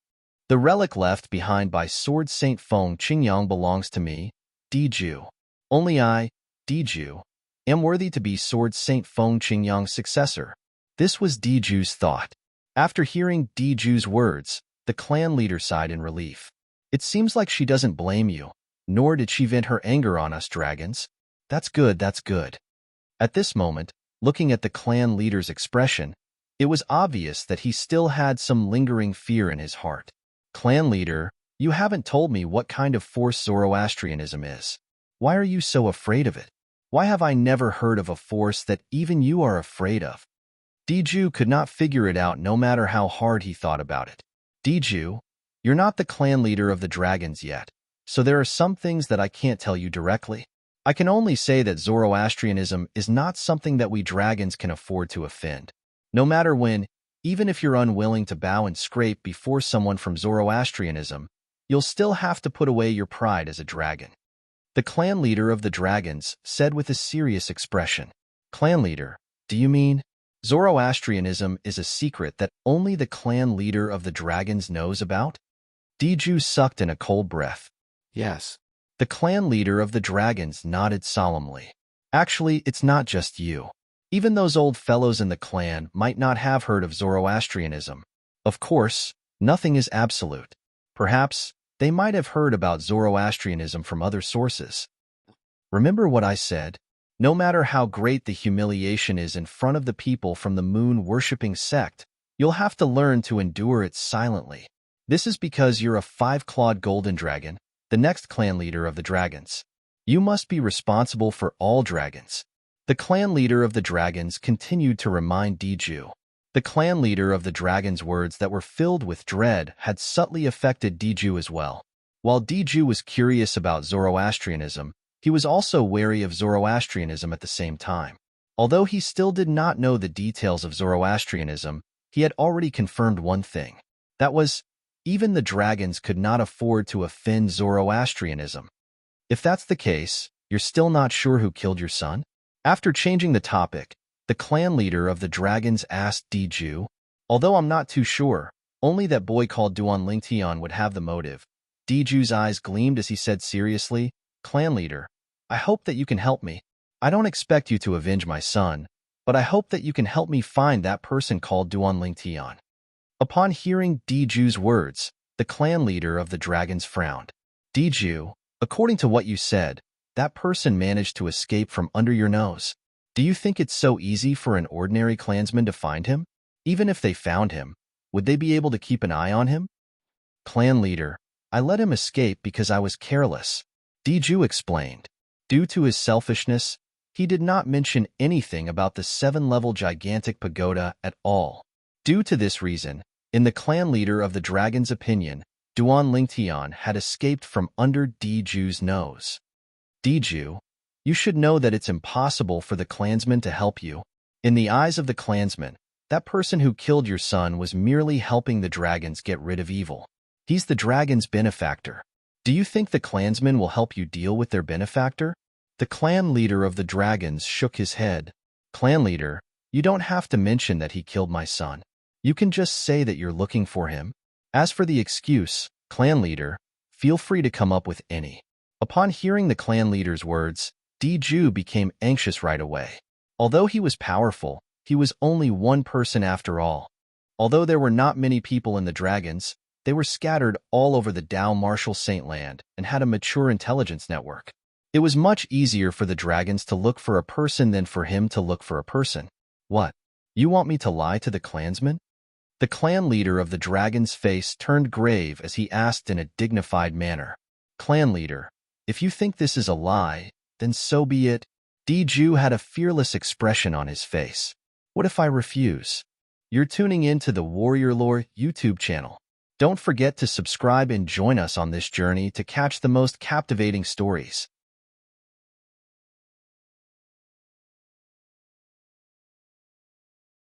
The relic left behind by Sword Saint Feng Qingyang belongs to me, Diju. Only I, Diju, am worthy to be Sword Saint Feng Qingyang's successor. This was Diju's thought. After hearing Diju's words, the clan leader sighed in relief. It seems like she doesn't blame you, nor did she vent her anger on us dragons. That's good, that's good. At this moment, looking at the clan leader's expression, it was obvious that he still had some lingering fear in his heart. Clan leader, you haven't told me what kind of force Zoroastrianism is. Why are you so afraid of it? Why have I never heard of a force that even you are afraid of? Diju could not figure it out no matter how hard he thought about it. Diju, you're not the clan leader of the dragons yet, so there are some things that I can't tell you directly. I can only say that Zoroastrianism is not something that we dragons can afford to offend. No matter when, even if you're unwilling to bow and scrape before someone from Zoroastrianism, you'll still have to put away your pride as a dragon. The clan leader of the dragons said with a serious expression. Clan leader, do you mean Zoroastrianism is a secret that only the clan leader of the dragons knows about? Diju sucked in a cold breath. Yes. The clan leader of the dragons nodded solemnly. Actually, it's not just you. Even those old fellows in the clan might not have heard of Zoroastrianism. Of course, nothing is absolute. Perhaps they might have heard about Zoroastrianism from other sources. Remember what I said? No matter how great the humiliation is in front of the people from the moon-worshipping sect, you'll have to learn to endure it silently. This is because you're a five-clawed golden dragon, the next clan leader of the dragons. You must be responsible for all dragons. The clan leader of the dragons continued to remind Diju. The clan leader of the dragons' words that were filled with dread had subtly affected Diju as well. While Diju was curious about Zoroastrianism, he was also wary of Zoroastrianism at the same time. Although he still did not know the details of Zoroastrianism, he had already confirmed one thing. That was, even the dragons could not afford to offend Zoroastrianism. If that's the case, you're still not sure who killed your son? After changing the topic, the clan leader of the dragons asked Diju, although I'm not too sure, only that boy called Duan Lingtian would have the motive. Diju's eyes gleamed as he said seriously, Clan leader, I hope that you can help me. I don't expect you to avenge my son, but I hope that you can help me find that person called Duan Lingtian. Upon hearing Diju's words, the clan leader of the dragons frowned. Diju, according to what you said, that person managed to escape from under your nose. Do you think it's so easy for an ordinary clansman to find him? Even if they found him, would they be able to keep an eye on him? Clan leader, I let him escape because I was careless. Diju explained. Due to his selfishness, he did not mention anything about the 7-level gigantic pagoda at all. Due to this reason, in the clan leader of the dragon's opinion, Duan Lingtian had escaped from under Diju's nose. Diju, you should know that it's impossible for the clansman to help you. In the eyes of the clansman, that person who killed your son was merely helping the dragons get rid of evil. He's the dragon's benefactor. Do you think the clansmen will help you deal with their benefactor? The clan leader of the dragons shook his head. Clan leader, you don't have to mention that he killed my son. You can just say that you're looking for him. As for the excuse, clan leader, feel free to come up with any. Upon hearing the clan leader's words, Diju became anxious right away. Although he was powerful, he was only one person after all. Although there were not many people in the dragons, they were scattered all over the Dao Martial Saint Land and had a mature intelligence network. It was much easier for the dragons to look for a person than for him to look for a person. What? You want me to lie to the clansmen? The clan leader of the dragon's face turned grave as he asked in a dignified manner. Clan leader, if you think this is a lie, then so be it. Diju had a fearless expression on his face. What if I refuse? You're tuning in to the Warrior Lore YouTube channel. Don't forget to subscribe and join us on this journey to catch the most captivating stories.